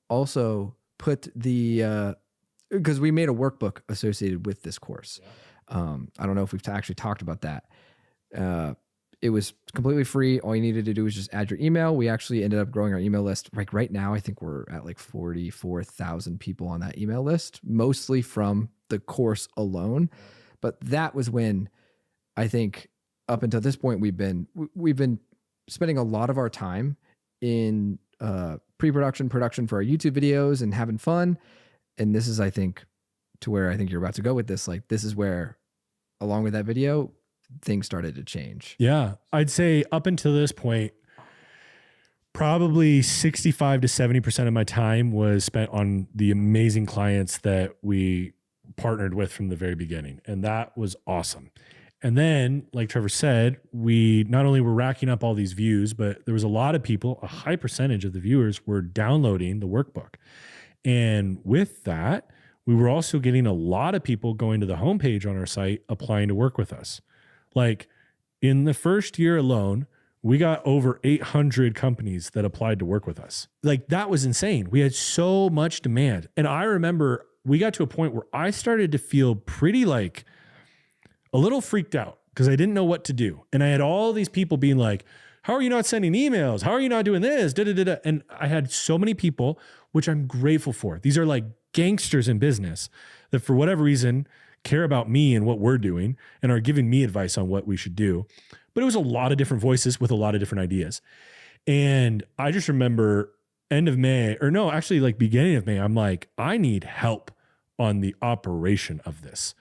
S2: also put the, because we made a workbook associated with this course. I don't know if we've actually talked about that. It was completely free. All you needed to do was just add your email. We actually ended up growing our email list. Like right now, I think we're at like 44,000 people on that email list, mostly from the course alone. But that was when I think up until this point, we've been spending a lot of our time in pre-production, production for our YouTube videos and having fun. And this is, I think, to where I think you're about to go with this. Like, this is where, along with that video, things started to change.
S3: Yeah. I'd say up until this point, probably 65 to 70% of my time was spent on the amazing clients that we partnered with from the very beginning. And that was awesome. And then, like Trevor said, we not only were racking up all these views, but there was a lot of people, a high percentage of the viewers were downloading the workbook. And with that, we were also getting a lot of people going to the homepage on our site, applying to work with us. Like in the first year alone, we got over 800 companies that applied to work with us. Like that was insane. We had so much demand. And I remember we got to a point where I started to feel pretty like a little freaked out because I didn't know what to do. And I had all these people being like, how are you not sending emails? How are you not doing this? Da-da-da-da. And I had so many people, which I'm grateful for. These are like gangsters in business that for whatever reason care about me and what we're doing and are giving me advice on what we should do. But it was a lot of different voices with a lot of different ideas. And I just remember end of May, or no, actually like beginning of May, I'm like, I need help on the operation of this.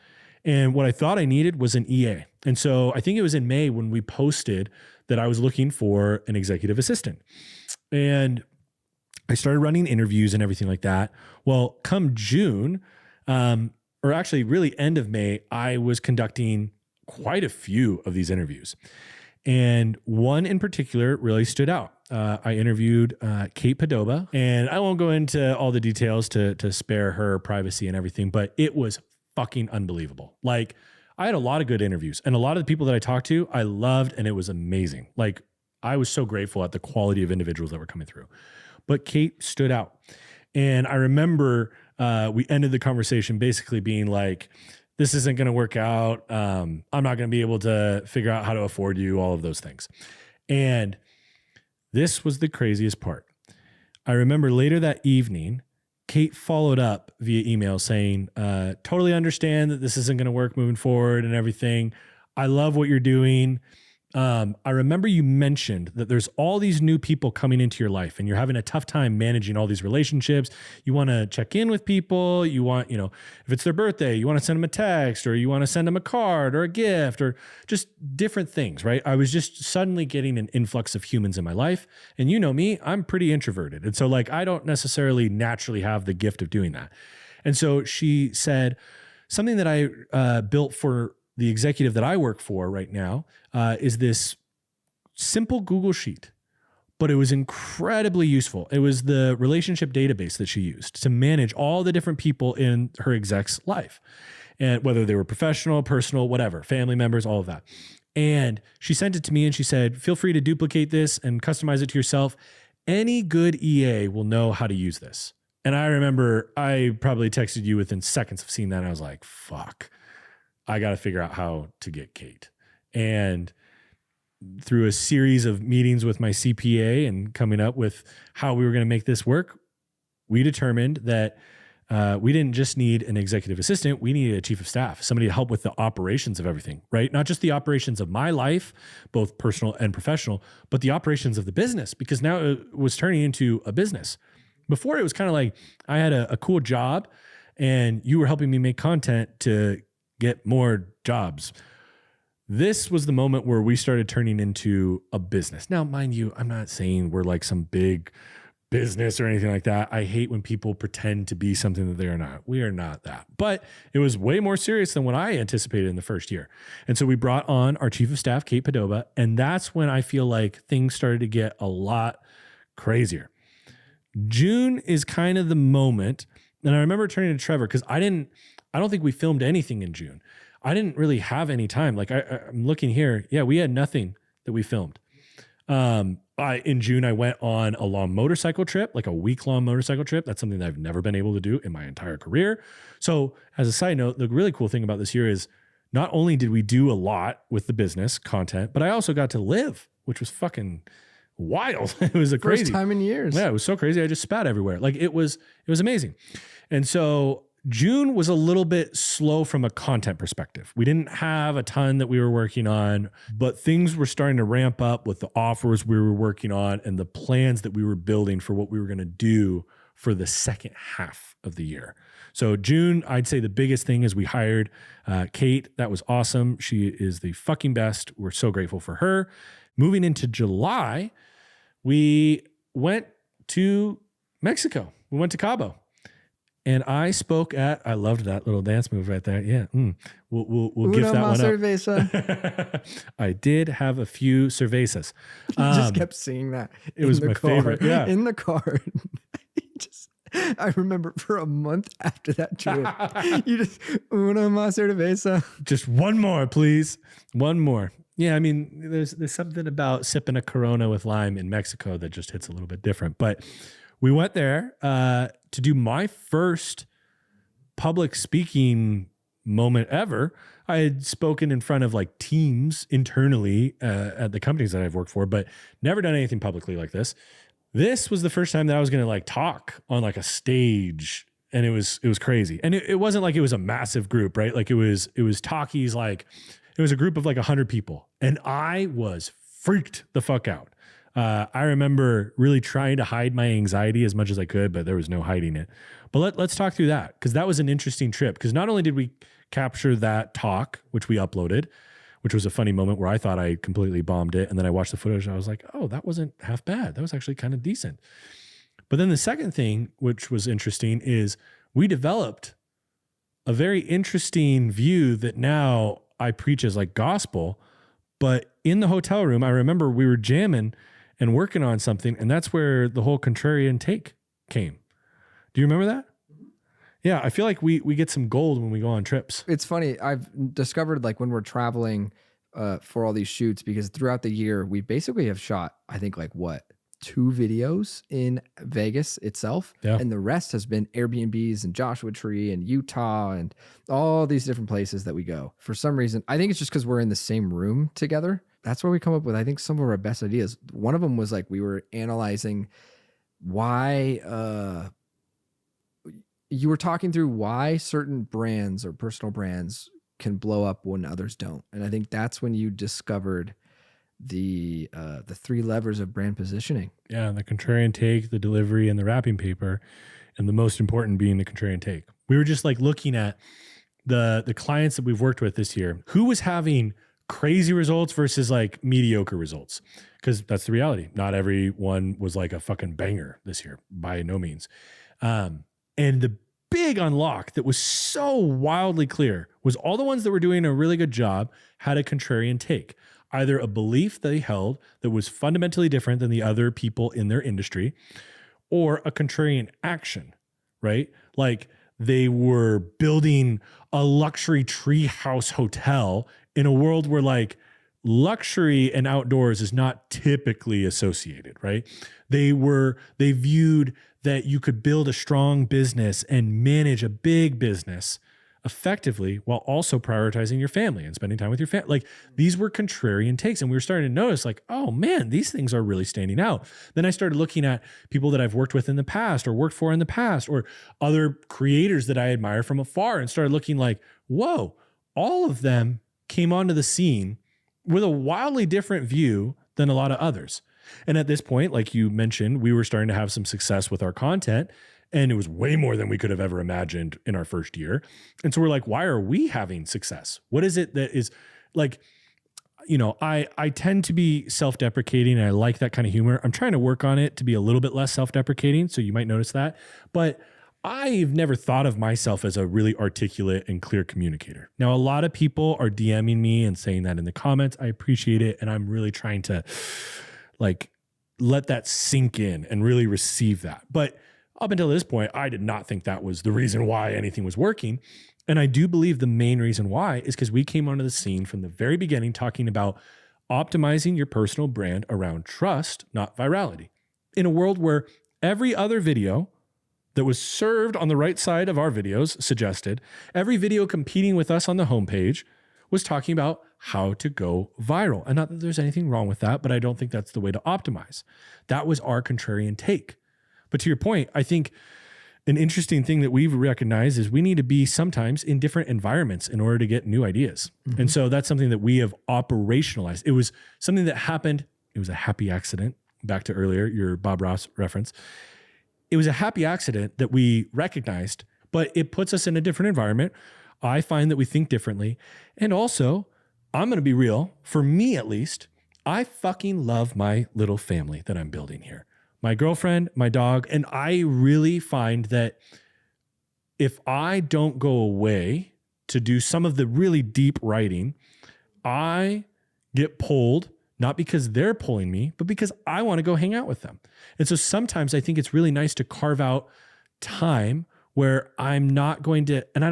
S3: And what I thought I needed was an EA. And so I think it was in May when we posted that I was looking for an executive assistant. And I started running interviews and everything like that. Well, come June, or actually really end of May, I was conducting quite a few of these interviews. And one in particular really stood out. I interviewed Kate Padoba, and I won't go into all the details to spare her privacy and everything, but it was fucking unbelievable. Like I had a lot of good interviews and a lot of the people that I talked to, I loved, and it was amazing. Like I was so grateful at the quality of individuals that were coming through, but Kate stood out. And I remember we ended the conversation basically being like, this isn't going to work out. I'm not going to be able to figure out how to afford you, all of those things. And this was the craziest part. I remember later that evening, Kate followed up via email saying, totally understand that this isn't going to work moving forward and everything. I love what you're doing. I remember you mentioned that there's all these new people coming into your life and you're having a tough time managing all these relationships. You want to check in with people. You want, if it's their birthday, you want to send them a text, or you want to send them a card or a gift, or just different things, right? I was just suddenly getting an influx of humans in my life. And you know me, I'm pretty introverted. And so like, I don't necessarily naturally have the gift of doing that. And so she said something that I built for the executive that I work for right now is this simple Google Sheet, but it was incredibly useful. It was the relationship database that she used to manage all the different people in her exec's life, and whether they were professional, personal, whatever, family members, all of that. And she sent it to me and she said, feel free to duplicate this and customize it to yourself. Any good EA will know how to use this. And I remember I probably texted you within seconds of seeing that. And I was like, fuck. I got to figure out how to get Kate. And through a series of meetings with my CPA and coming up with how we were going to make this work, we determined that we didn't just need an executive assistant. We needed a chief of staff, somebody to help with the operations of everything, right? Not just the operations of my life, both personal and professional, but the operations of the business, because now it was turning into a business. Before it was kind of like I had a cool job and you were helping me make content to get more jobs. This was the moment where we started turning into a business. Now, mind you, I'm not saying we're like some big business or anything like that. I hate when people pretend to be something that they are not. We are not that. But it was way more serious than what I anticipated in the first year. And so we brought on our chief of staff, Kate Padoba, and that's when I feel like things started to get a lot crazier. June is kind of the moment. And I remember turning to Trevor because I don't think we filmed anything in June. I didn't really have any time. Like I'm looking here. Yeah, we had nothing that we filmed. In June, I went on a long motorcycle trip, like a week-long motorcycle trip. That's something that I've never been able to do in my entire career. So as a side note, the really cool thing about this year is not only did we do a lot with the business content, but I also got to live, which was fucking wild. It was a crazy
S2: first time in years.
S3: Yeah, it was so crazy. I just spat everywhere. Like it was amazing. And so June was a little bit slow from a content perspective. We didn't have a ton that we were working on, but things were starting to ramp up with the offers we were working on and the plans that we were building for what we were going to do for the second half of the year. So June, I'd say the biggest thing is we hired Kate. That was awesome. She is the fucking best. We're so grateful for her. Moving into July, we went to Mexico. We went to Cabo. And I spoke at, I loved that little dance move right there. Yeah. We'll give that one up. I did have a few cervezas.
S2: Just kept seeing that.
S3: It was my favorite. Yeah.
S2: In the car. I remember for a month after that trip, you just, una más cerveza.
S3: Just one more, please. One more. Yeah. I mean, there's something about sipping a Corona with lime in Mexico that just hits a little bit different. But we went there to do my first public speaking moment ever. I had spoken in front of like teams internally at the companies that I've worked for, but never done anything publicly like this. This was the first time that I was going to like talk on like a stage, and it was crazy. And it wasn't like it was a massive group, right? Like it was talkies, like it was a group of like 100 people, and I was freaked the fuck out. I remember really trying to hide my anxiety as much as I could, but there was no hiding it. But let's talk through that, because that was an interesting trip. Because not only did we capture that talk, which we uploaded, which was a funny moment where I thought I completely bombed it. And then I watched the footage and I was like, oh, that wasn't half bad. That was actually kind of decent. But then the second thing, which was interesting, is we developed a very interesting view that now I preach as like gospel. But in the hotel room, I remember we were jamming and working on something. And that's where the whole contrarian take came. Do you remember that? Yeah, I feel like we get some gold when we go on trips.
S2: It's funny. I've discovered like when we're traveling for all these shoots, because throughout the year, we basically have shot, I think like 2 videos in Vegas itself.
S3: Yeah.
S2: And the rest has been Airbnbs and Joshua Tree and Utah and all these different places that we go. For some reason, I think it's just because we're in the same room together. That's where we come up with, I think, some of our best ideas. One of them was like we were analyzing why you were talking through why certain brands or personal brands can blow up when others don't. And I think that's when you discovered the 3 levers of brand positioning.
S3: Yeah, the contrarian take, the delivery, and the wrapping paper, and the most important being the contrarian take. We were just like looking at the clients that we've worked with this year, who was having crazy results versus like mediocre results, because that's the reality. Not everyone was like a fucking banger this year, by no means. And the big unlock that was so wildly clear was all the ones that were doing a really good job had a contrarian take, either a belief they held that was fundamentally different than the other people in their industry, or a contrarian action, right? Like they were building a luxury treehouse hotel in a world where like luxury and outdoors is not typically associated, right? They viewed that you could build a strong business and manage a big business effectively while also prioritizing your family and spending time with your family. Like these were contrarian takes, and we were starting to notice like, oh man, these things are really standing out. Then I started looking at people that I've worked with in the past or worked for in the past, or other creators that I admire from afar, and started looking like, whoa, all of them came onto the scene with a wildly different view than a lot of others. And at this point, like you mentioned, we were starting to have some success with our content, and it was way more than we could have ever imagined in our first year. And so we're like, why are we having success? What is it that is like, you know, I tend to be self-deprecating, and I like that kind of humor. I'm trying to work on it to be a little bit less self-deprecating, so you might notice that. But I've never thought of myself as a really articulate and clear communicator. Now, a lot of people are DMing me and saying that in the comments. I appreciate it, and I'm really trying to like let that sink in and really receive that. But up until this point, I did not think that was the reason why anything was working. And I do believe the main reason why is because we came onto the scene from the very beginning talking about optimizing your personal brand around trust, not virality. In a world where every other video that was served on the right side of our videos suggested, every video competing with us on the homepage was talking about how to go viral. And not that there's anything wrong with that, but I don't think that's the way to optimize. That was our contrarian take. But to your point, I think an interesting thing that we've recognized is we need to be sometimes in different environments in order to get new ideas. Mm-hmm. And so that's something that we have operationalized. It was something that happened. It was a happy accident. Back to earlier, your Bob Ross reference. It was a happy accident that we recognized, but it puts us in a different environment. I find that we think differently. And also, I'm going to be real, for me at least, I fucking love my little family that I'm building here. my girlfriend, my dog. And I really find that if I don't go away to do some of the really deep writing, I get pulled, not because they're pulling me, but because I want to go hang out with them. And so sometimes I think it's really nice to carve out time where I'm not going to, and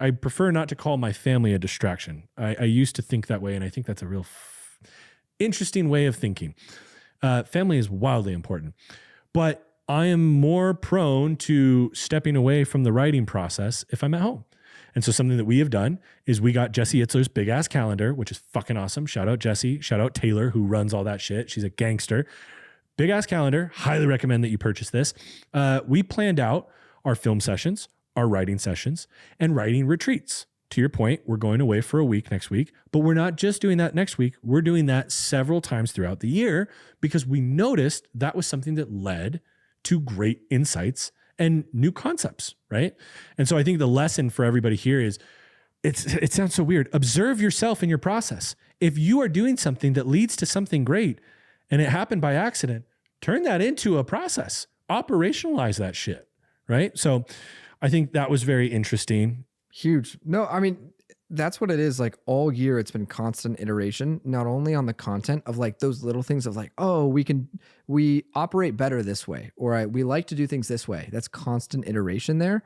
S3: I prefer not to call my family a distraction. I used to think that way, and I think that's a real interesting way of thinking. Family is wildly important, but I am more prone to stepping away from the writing process if I'm at home. And so something that we have done is we got Jesse Itzler's big ass calendar, which is fucking awesome. Shout out Jesse. Shout out Taylor, who runs all that shit. She's a gangster. Big ass calendar. Highly recommend that you purchase this. We planned out our film sessions, our writing sessions, and writing retreats. To your point, we're going away for a week next week, but we're not just doing that next week. We're doing that several times throughout the year because we noticed that was something that led to great insights and new concepts, right? And so I think the lesson for everybody here is, it sounds so weird. Observe yourself in your process. If you are doing something that leads to something great and it happened by accident, turn that into a process. Operationalize that shit, right? So I think that was very interesting.
S2: Huge. No, I mean, that's what it is. Like all year, it's been constant iteration, not only on the content of like those little things of like, oh, we operate better this way, or we like to do things this way. That's constant iteration there.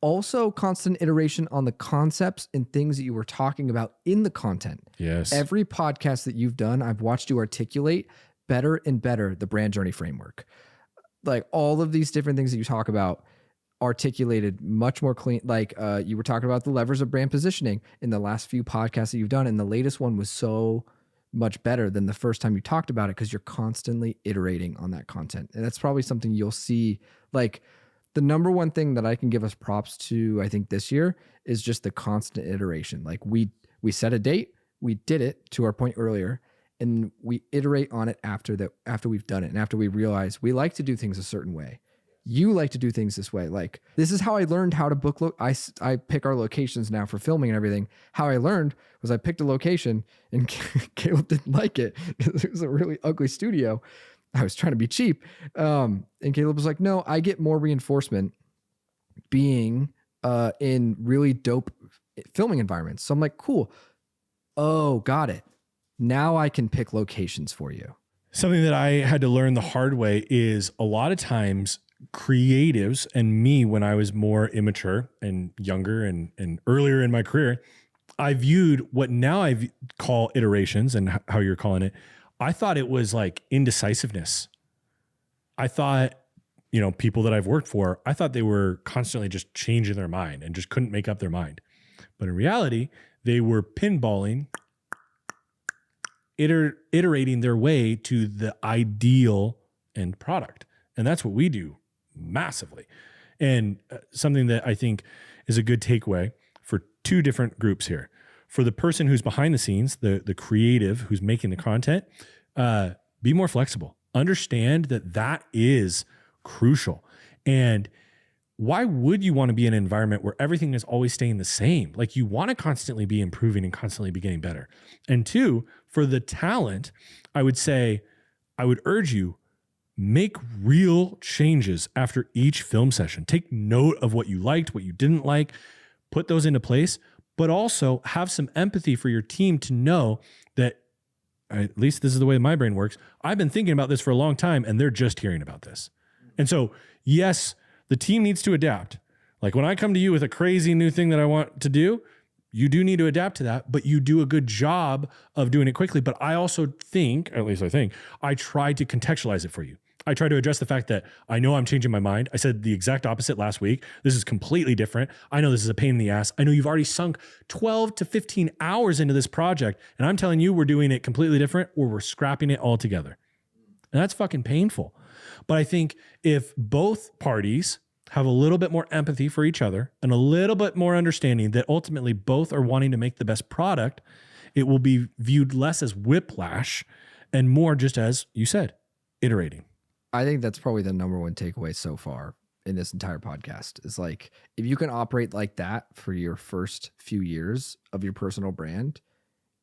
S2: Also constant iteration on the concepts and things that you were talking about in the content.
S3: Yes.
S2: Every podcast that you've done, I've watched you articulate better and better the brand journey framework. Like all of these different things that you talk about articulated much more clean. Like you were talking about the levers of brand positioning in the last few podcasts that you've done. And the latest one was so much better than the first time you talked about it because you're constantly iterating on that content. And that's probably something you'll see. Like the number one thing that I can give us props to, I think this year, is just the constant iteration. Like we set a date, we did it to our point earlier, and we iterate on it after we've done it. And after we realize we like to do things a certain way. You like to do things this way. Like this is how I learned how to book. I pick our locations now for filming and everything. How I learned was I picked a location and Caleb didn't like it because it was a really ugly studio. I was trying to be cheap. And Caleb was like, no, I get more reinforcement being in really dope filming environments. So I'm like, cool. Oh, got it. Now I can pick locations for you.
S3: Something that I had to learn the hard way is a lot of times creatives and me, when I was more immature and younger and earlier in my career, I viewed what now I call iterations and how you're calling it. I thought it was like indecisiveness. I thought, people that I've worked for, I thought they were constantly just changing their mind and just couldn't make up their mind. But in reality, they were pinballing, iterating their way to the ideal end product. And that's what we do massively. And something that I think is a good takeaway for two different groups here. For the person who's behind the scenes, the creative who's making the content, be more flexible. Understand that is crucial. And why would you want to be in an environment where everything is always staying the same? Like you want to constantly be improving and constantly be getting better. And two, for the talent, I would urge you, make real changes after each film session. Take note of what you liked, what you didn't like, put those into place, but also have some empathy for your team to know that, at least this is the way my brain works, I've been thinking about this for a long time and they're just hearing about this. And so, yes, the team needs to adapt. Like when I come to you with a crazy new thing that I want to do, you do need to adapt to that, but you do a good job of doing it quickly. But I also think, at least I think, I try to contextualize it for you. I try to address the fact that I know I'm changing my mind. I said the exact opposite last week. This is completely different. I know this is a pain in the ass. I know you've already sunk 12 to 15 hours into this project, and I'm telling you we're doing it completely different or we're scrapping it all together. And that's fucking painful. But I think if both parties have a little bit more empathy for each other and a little bit more understanding that ultimately both are wanting to make the best product, it will be viewed less as whiplash and more just as you said, iterating.
S2: I think that's probably the number one takeaway so far in this entire podcast is like, if you can operate like that for your first few years of your personal brand,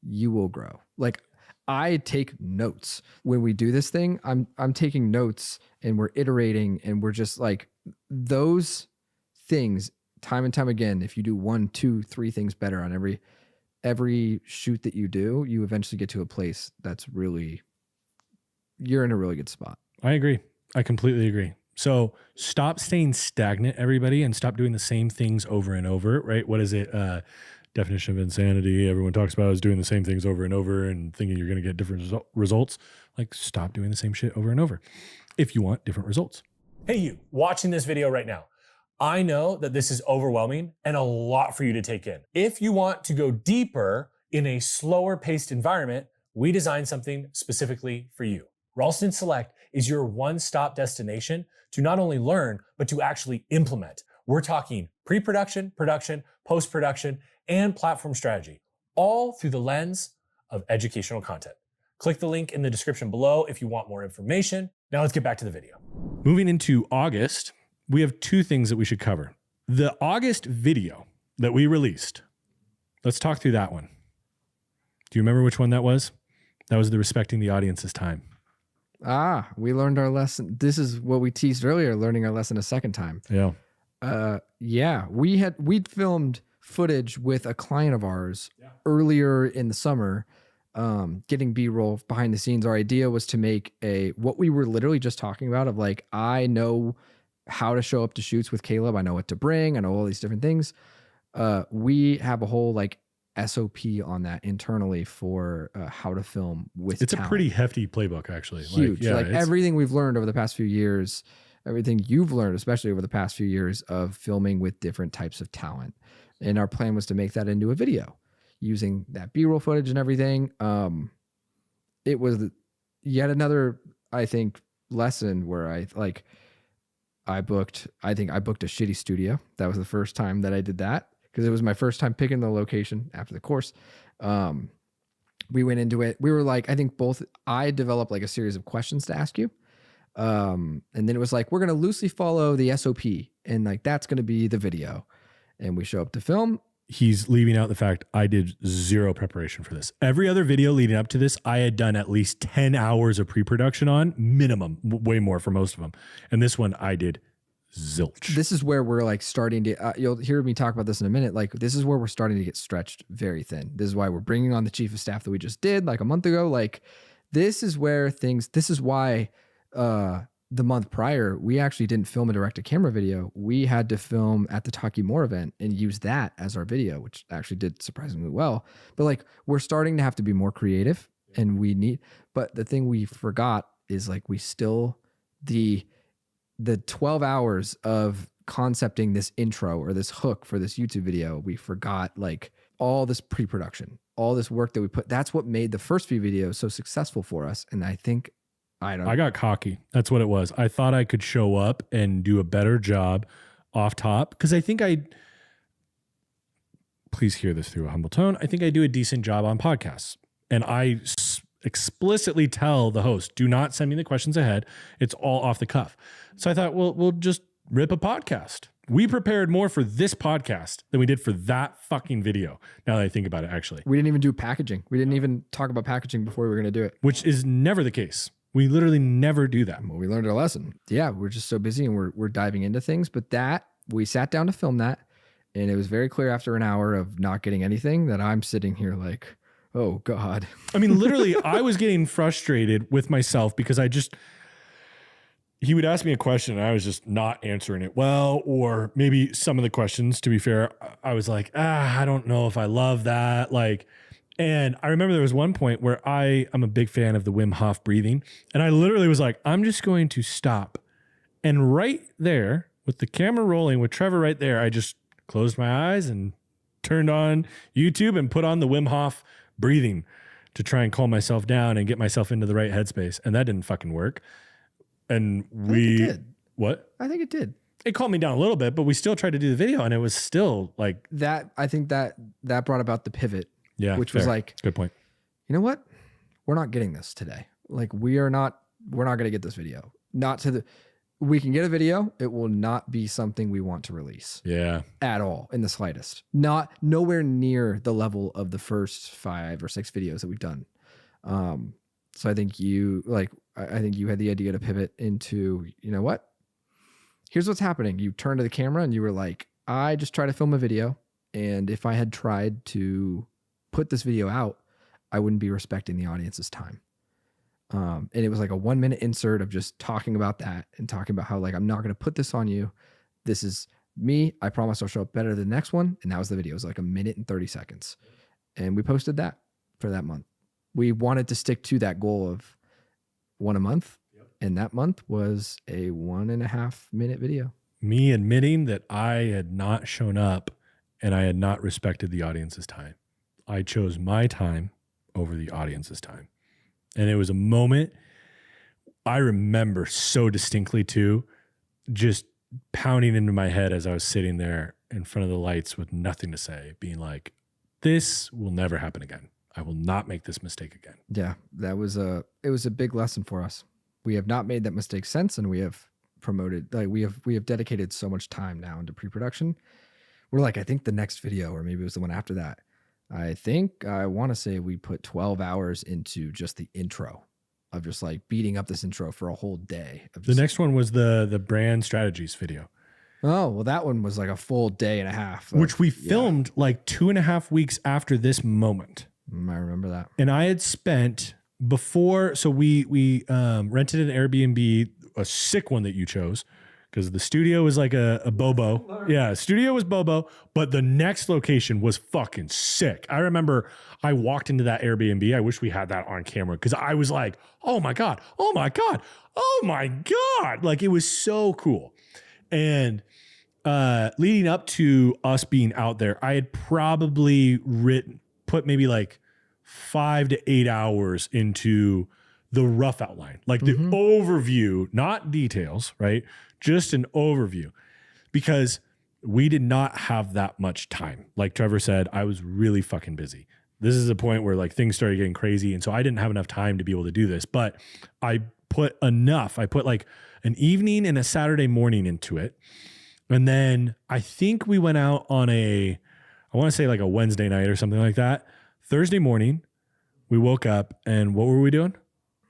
S2: you will grow. Like I take notes when we do this thing. I'm taking notes and we're iterating and we're just like those things time and time again. If you do 1, 2, 3 things better on every shoot that you do, you eventually get to a place that's really, you're in a really good spot.
S3: I agree. I completely agree. So stop staying stagnant, everybody, and stop doing the same things over and over, right? What is it? Definition of insanity. Everyone talks about is doing the same things over and over and thinking you're going to get different results. Like, stop doing the same shit over and over if you want different results.
S1: Hey, you watching this video right now. I know that this is overwhelming and a lot for you to take in. If you want to go deeper in a slower paced environment, we designed something specifically for you. Ralston Select is your one-stop destination to not only learn, but to actually implement. We're talking pre-production, production, post-production, and platform strategy, all through the lens of educational content. Click the link in the description below if you want more information. Now let's get back to the video.
S3: Moving into August, we have 2 things that we should cover. The August video that we released, let's talk through that one. Do you remember which one that was? That was the respecting the audience's time.
S2: We learned our lesson. This is what we teased earlier, learning our lesson a second time.
S3: Yeah.
S2: We'd filmed footage with a client of ours earlier in the summer, getting B-roll behind the scenes. Our idea was to make what we were literally just talking about of like, I know how to show up to shoots with Caleb. I know what to bring. I know all these different things. We have a whole like SOP on that internally for how to film with
S3: It's
S2: talent.
S3: a pretty hefty playbook, actually.
S2: Huge. Like everything we've learned over the past few years, everything you've learned, especially over the past few years of filming with different types of talent. And our plan was to make that into a video using that B-roll footage and everything. It was yet another, I think, lesson where I booked a shitty studio. That was the first time that I did that because it was my first time picking the location after the course. We went into it. We were like, I developed like a series of questions to ask you. And then it was like, we're going to loosely follow the SOP and like, that's going to be the video. And we show up to film.
S3: He's leaving out the fact I did 0 preparation for this. Every other video leading up to this, I had done at least 10 hours of pre-production on, minimum, way more for most of them. And this one I did zilch.
S2: This is where we're like starting to, you'll hear me talk about this in a minute. Like this is where we're starting to get stretched very thin. This is why we're bringing on the chief of staff that we just did like a month ago. Like this is why the month prior, we actually didn't film a direct-to-camera video. We had to film at the Talkie More event and use that as our video, which actually did surprisingly well. But like, we're starting to have to be more creative and but the thing we forgot is like, we still, the 12 hours of concepting this intro or this hook for this YouTube video, we forgot like all this pre-production, all this work that we put. That's what made the first few videos so successful for us. And I
S3: got cocky. That's what it was. I thought I could show up and do a better job off top because I think please hear this through a humble tone. I think I do a decent job on podcasts. And I explicitly tell the host, do not send me the questions ahead. It's all off the cuff. So I thought, well, we'll just rip a podcast. We prepared more for this podcast than we did for that fucking video. Now that I think about it, actually.
S2: We didn't even do packaging. We didn't even talk about packaging before we were going to do it.
S3: Which is never the case. We literally never do that.
S2: Well, we learned our lesson. Yeah, we're just so busy and we're diving into things. But we sat down to film that. And it was very clear after an hour of not getting anything that I'm sitting here like, oh God.
S3: I mean, literally, I was getting frustrated with myself because he would ask me a question and I was just not answering it well. Or maybe some of the questions, to be fair, I was like, I don't know if I love that. And I remember there was one point where I'm a big fan of the Wim Hof breathing. And I literally was like, I'm just going to stop. And right there with the camera rolling with Trevor right there, I just closed my eyes and turned on YouTube and put on the Wim Hof breathing to try and calm myself down and get myself into the right headspace. And that didn't fucking work. And
S2: it did.
S3: What?
S2: I think it did.
S3: It calmed me down a little bit, but we still tried to do the video and it was still like
S2: that. I think that brought about the pivot.
S3: Yeah.
S2: Which
S3: fair.
S2: was like,
S3: good point.
S2: You know what? We're not getting this today. Like we're not going to get this video. We can get a video. It will not be something we want to release.
S3: Yeah.
S2: At all in the slightest. Nowhere near the level of the first 5 or 6 videos that we've done. So I think I think you had the idea to pivot into, you know what? Here's what's happening. You turned to the camera and you were like, I just tried to film a video. And if I had tried to put this video out, I wouldn't be respecting the audience's time. And it was like a 1 minute insert of just talking about that and talking about how like, I'm not going to put this on you. This is me. I promise I'll show up better than the next one. And that was the video. It was like 1 minute and 30 seconds. And we posted that for that month. We wanted to stick to that goal of one a month. Yep. And that month was a 1.5 minute video.
S3: Me admitting that I had not shown up and I had not respected the audience's time. I chose my time over the audience's time. And it was a moment I remember so distinctly too, just pounding into my head as I was sitting there in front of the lights with nothing to say, being like, this will never happen again. I will not make this mistake again.
S2: Yeah, it was a big lesson for us. We have not made that mistake since, and we have promoted, like we have dedicated so much time now into pre-production. We're like, I think the next video, or maybe it was the one after that, I want to say we put 12 hours into just the intro of just like beating up this intro for a whole day.
S3: The next one was the brand strategies video.
S2: Oh, well, that one was like a full day and a half.
S3: Which we filmed like 2.5 weeks after this moment.
S2: I remember that.
S3: And I had spent before, so we rented an Airbnb, a sick one that you chose, because the studio was like a Bobo. Yeah, studio was Bobo, but the next location was fucking sick. I remember I walked into that Airbnb. I wish we had that on camera because I was like, oh my God, oh my God, oh my God. Like it was so cool. And leading up to us being out there, I had probably put maybe like 5 to 8 hours into the rough outline, like the overview, not details, right? Just an overview, because we did not have that much time. Like Trevor said, I was really fucking busy. This is a point where like things started getting crazy. And so I didn't have enough time to be able to do this, but I put like an evening and a Saturday morning into it. And then I think we went out on I want to say like a Wednesday night or something like that. Thursday morning, we woke up and what were we doing?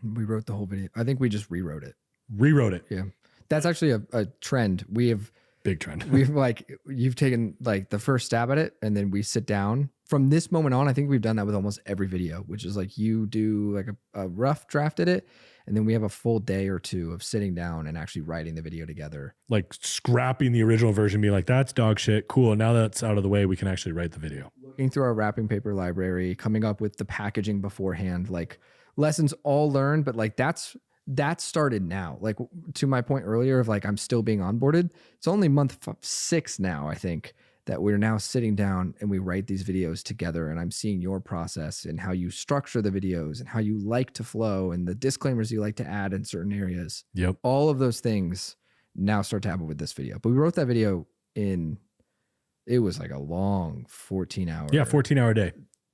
S2: We wrote the whole video. I think we just rewrote it.
S3: Rewrote it.
S2: Yeah. That's actually a trend.
S3: Big trend.
S2: We've like, you've taken like the first stab at it and then we sit down. From this moment on, I think we've done that with almost every video, which is like you do like a rough draft at it. And then we have a full day or two of sitting down and actually writing the video together.
S3: Like scrapping the original version, being like, that's dog shit. Cool. Now that's out of the way, we can actually write the video.
S2: Looking through our wrapping paper library, coming up with the packaging beforehand, like lessons all learned, but like that started now. Like to my point earlier of like, I'm still being onboarded. It's only month 6 now, I think, that we're now sitting down and we write these videos together, and I'm seeing your process and how you structure the videos and how you like to flow and the disclaimers you like to add in certain areas.
S3: Yep.
S2: All of those things now start to happen with this video. But we wrote that video it was like a long 14-hour.
S3: Yeah, 14-hour day.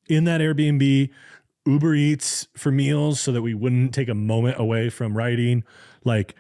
S3: In that Airbnb, Uber Eats for meals so that we wouldn't take a moment away from writing. Like,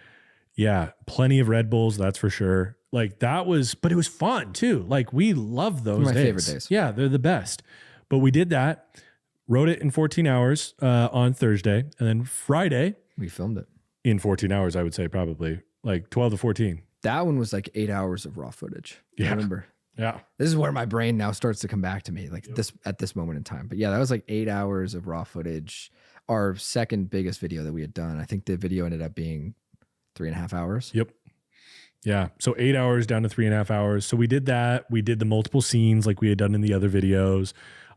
S3: yeah, plenty of Red Bulls, that's for sure. Like that was, but it was fun too. Like we love those
S2: my favorite days.
S3: Yeah, they're the best. But we did that, wrote it in 14 hours on Thursday, and then Friday
S2: we filmed it
S3: in 14 hours. I would say probably like 12 to 14.
S2: That one was like 8 hours of raw footage.
S3: Yeah.
S2: I remember.
S3: Yeah.
S2: This is where my brain now starts to come back to me, like this at this moment in time. But yeah, that was like 8 hours of raw footage. Our second biggest video that we had done. I think the video ended up being 3.5 hours.
S3: Yep. Yeah. So 8 hours down to 3.5 hours. So we did that. We did the multiple scenes like we had done in the other videos.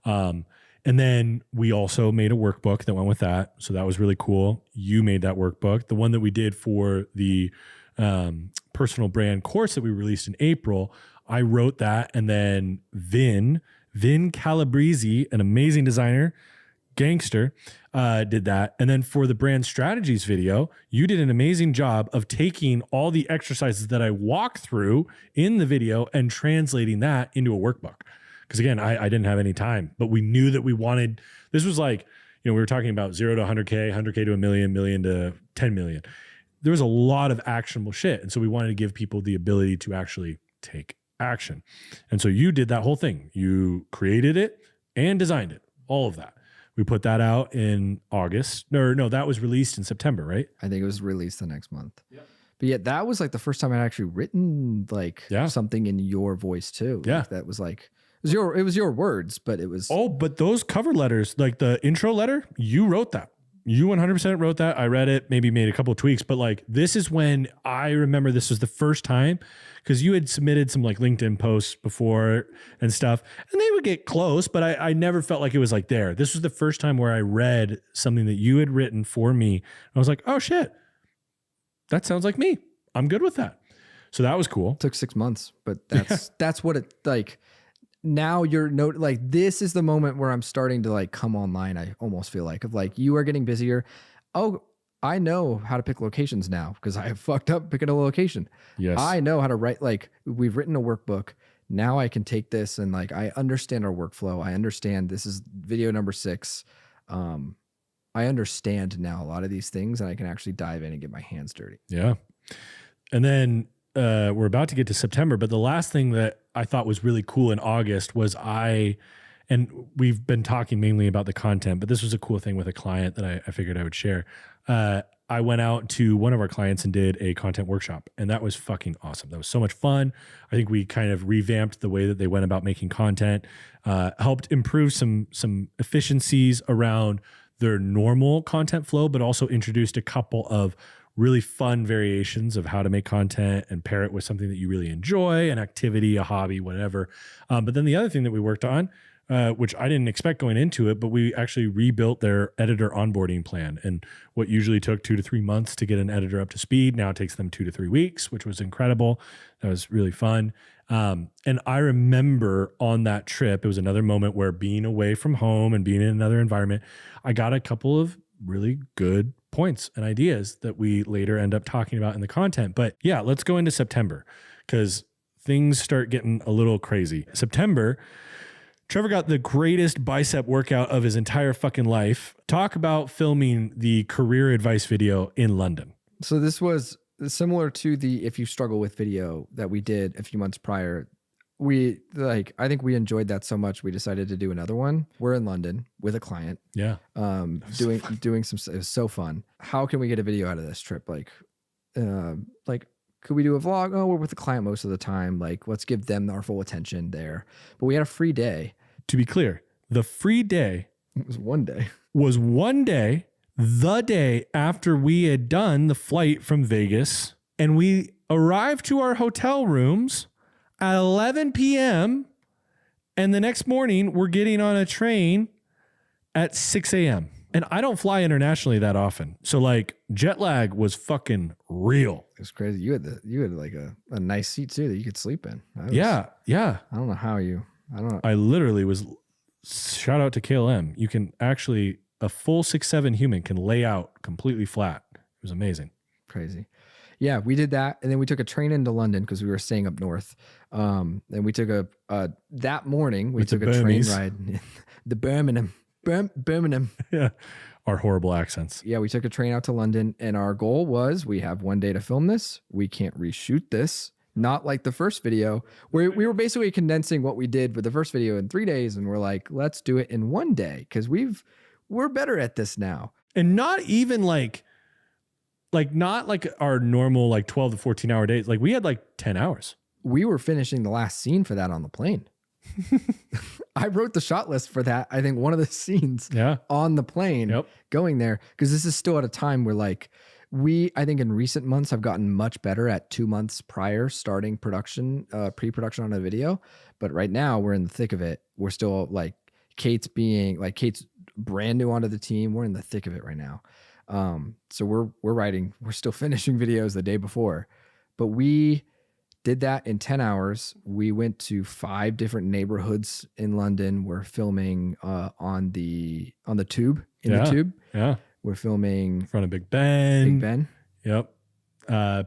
S3: And then we also made a workbook that went with that. So that was really cool. You made that workbook. The one that we did for the personal brand course that we released in April, I wrote that. And then Vin Calabrese, an amazing designer, gangster, did that. And then for the brand strategies video, you did an amazing job of taking all the exercises that I walk through in the video and translating that into a workbook. Because again, I didn't have any time, but we knew that we wanted, this was like, we were talking about 0 to 100K, 100K to 1 million, million to 10 million. There was a lot of actionable shit. And so we wanted to give people the ability to actually take action. And so you did that whole thing. You created it and designed it, all of that. We put that out in August. No, that was released in September, right?
S2: I think it was released the next month. Yep. But yeah, that was like the first time I'd actually written like something in your voice too.
S3: Yeah.
S2: Like that was like, it was your words, but it was.
S3: Oh, but those cover letters, like the intro letter, you wrote that. You 100% wrote that. I read it, maybe made a couple of tweaks, but like this is when I remember this was the first time, because you had submitted some like LinkedIn posts before and stuff, and they would get close, but I never felt like it was like there. This was the first time where I read something that you had written for me. I was like, oh shit, that sounds like me. I'm good with that. So that was cool.
S2: It took 6 months, but that's what it like. Now you're like, this is the moment where I'm starting to like come online. I almost feel like, of like, you are getting busier. Oh, I know how to pick locations now because I have fucked up picking a location.
S3: Yes.
S2: I know how to write, like we've written a workbook. Now I can take this and like, I understand our workflow. I understand this is video number 6. I understand now a lot of these things, and I can actually dive in and get my hands dirty.
S3: Yeah. And then we're about to get to September, but the last thing that I thought was really cool in August was and we've been talking mainly about the content, but this was a cool thing with a client that I figured I would share. I went out to one of our clients and did a content workshop, and that was fucking awesome. That was so much fun. I think we kind of revamped the way that they went about making content, helped improve some efficiencies around their normal content flow, but also introduced a couple of really fun variations of how to make content and pair it with something that you really enjoy, an activity, a hobby, whatever. But then the other thing that we worked on, which I didn't expect going into it, but we actually rebuilt their editor onboarding plan. And what usually took 2 to 3 months to get an editor up to speed now takes them 2 to 3 weeks, which was incredible. That was really fun. And I remember on that trip, it was another moment where being away from home and being in another environment, I got a couple of really good points and ideas that we later end up talking about in the content. But yeah, let's go into September because things start getting a little crazy. September, Trevor got the greatest bicep workout of his entire fucking life. Talk about filming the career advice video in London.
S2: So this was similar to the If You Struggle With video that we did a few months prior. I think we enjoyed that so much, we decided to do another one. We're in London with a client.
S3: Yeah.
S2: Doing some, it was so fun. How can we get a video out of this trip? Like, could we do a vlog? Oh, we're with the client most of the time. Like, let's give them our full attention there. But we had a free day.
S3: To be clear, the free day
S2: was one day,
S3: the day after we had done the flight from Vegas, and we arrived to our hotel rooms at 11 p.m. and the next morning we're getting on a train at 6 a.m. And I don't fly internationally that often. So like jet lag was fucking real.
S2: It was crazy. You had like a nice seat too that you could sleep in.
S3: Yeah.
S2: I don't know how I don't know.
S3: I literally was, shout out to KLM. You can actually, a full 6'7" human can lay out completely flat. It was amazing.
S2: Crazy. Yeah, we did that. And then we took a train into London because we were staying up north. And we took that morning, we took a train ride. The Birmingham.
S3: Yeah. Our horrible accents.
S2: Yeah, we took a train out to London, and our goal was we have one day to film this. We can't reshoot this. Not like the first video, where we were basically condensing what we did with the first video in 3 days. And we're like, let's do it in one day because we're better at this now.
S3: And not even like not like our normal like 12 to 14 hour days. Like we had like 10 hours.
S2: We were finishing the last scene for that on the plane. I wrote the shot list for that. I think one of the scenes on the plane going there, because this is still at a time where like I think in recent months have gotten much better at 2 months prior starting production, pre-production on a video. But right now we're in the thick of it. We're still like Kate's brand new onto the team. We're in the thick of it right now. So we're still finishing videos the day before, but we did that in 10 hours. We went to 5 different neighborhoods in London. We're filming on the tube, the tube.
S3: Yeah.
S2: We're filming
S3: in front of Big Ben. Yep.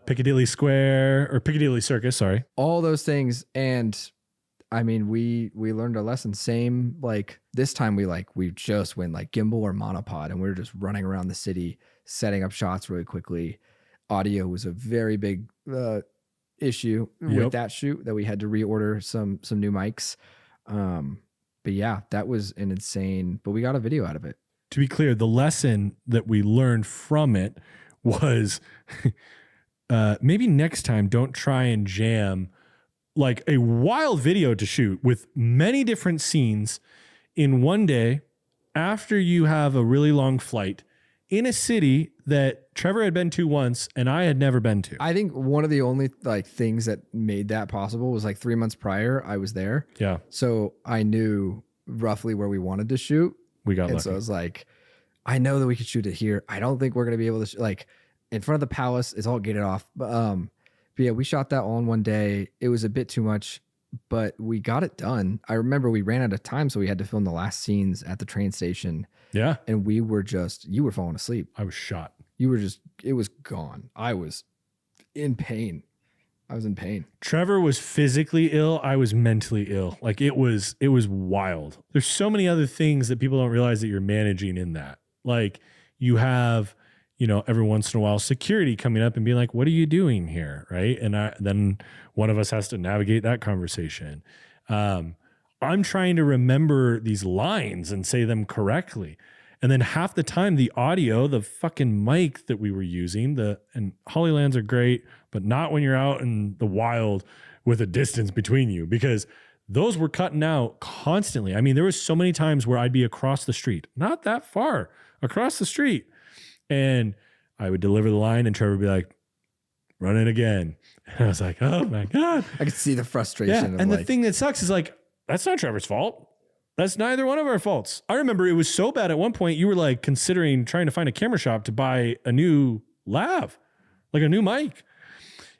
S3: Piccadilly Square or Piccadilly Circus. Sorry.
S2: All those things. And I mean, we learned our lesson. Same, like this time we just went like gimbal or monopod, and we were just running around the city, setting up shots really quickly. Audio was a very big issue with that shoot that we had to reorder some new mics. But yeah, that was an insane, but we got a video out of it.
S3: to be clear, the lesson that we learned from it was maybe next time don't try and jam like a wild video to shoot with many different scenes in one day after you have a really long flight in a city that Trevor had been to once and I had never been to.
S2: I think one of the only like things that made that possible was like 3 months prior I was there.
S3: Yeah.
S2: So I knew roughly where we wanted to shoot.
S3: We got
S2: and
S3: lucky.
S2: so I was like, I know that we could shoot it here. I don't think we're going to be able to like in front of the palace. It's all gated off. But yeah, we shot that all in one day. It was a bit too much, but we got it done. I remember we ran out of time. So we had to film the last scenes at the train station.
S3: Yeah.
S2: And we were just, you were falling asleep.
S3: I was shot.
S2: You were just, it was gone. I was in pain. I was in pain.
S3: Trevor was physically ill. I was mentally ill. Like it was wild. There's so many other things that people don't realize that you're managing in that. Like you have, you know, every once in a while security coming up and being like, what are you doing here? Right. And then one of us has to navigate that conversation. I'm trying to remember these lines and say them correctly. And then half the time the audio, the fucking mic that we were using, and Hollylands are great, but not when you're out in the wild with a distance between you, because those were cutting out constantly. I mean, there was so many times where I'd be across the street, not that far across the street. And I would deliver the line and Trevor would be like, run it again. And I was like, oh my God.
S2: I could see the frustration.
S3: Yeah.
S2: Of
S3: And
S2: like,
S3: the thing that sucks is like, that's not Trevor's fault. That's neither one of our faults. I remember it was so bad at one point, you were like considering trying to find a camera shop to buy a new lav, like a new mic.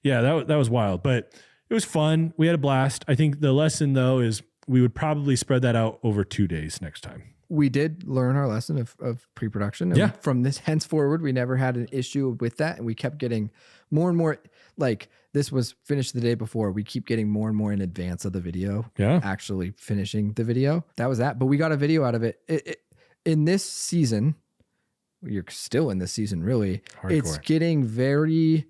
S3: Yeah, that was wild, but it was fun. We had a blast. I think the lesson though is we would probably spread that out over 2 days next time.
S2: we did learn our lesson of pre-production. And
S3: Yeah.
S2: from this henceforward, we never had an issue with that. And we kept getting more and more, like this was finished the day before. We keep getting more and more in advance of the video.
S3: Yeah.
S2: Actually finishing the video. That was that. But we got a video out of it. In this season, you're still in this season, really.
S3: Hardcore.
S2: It's getting very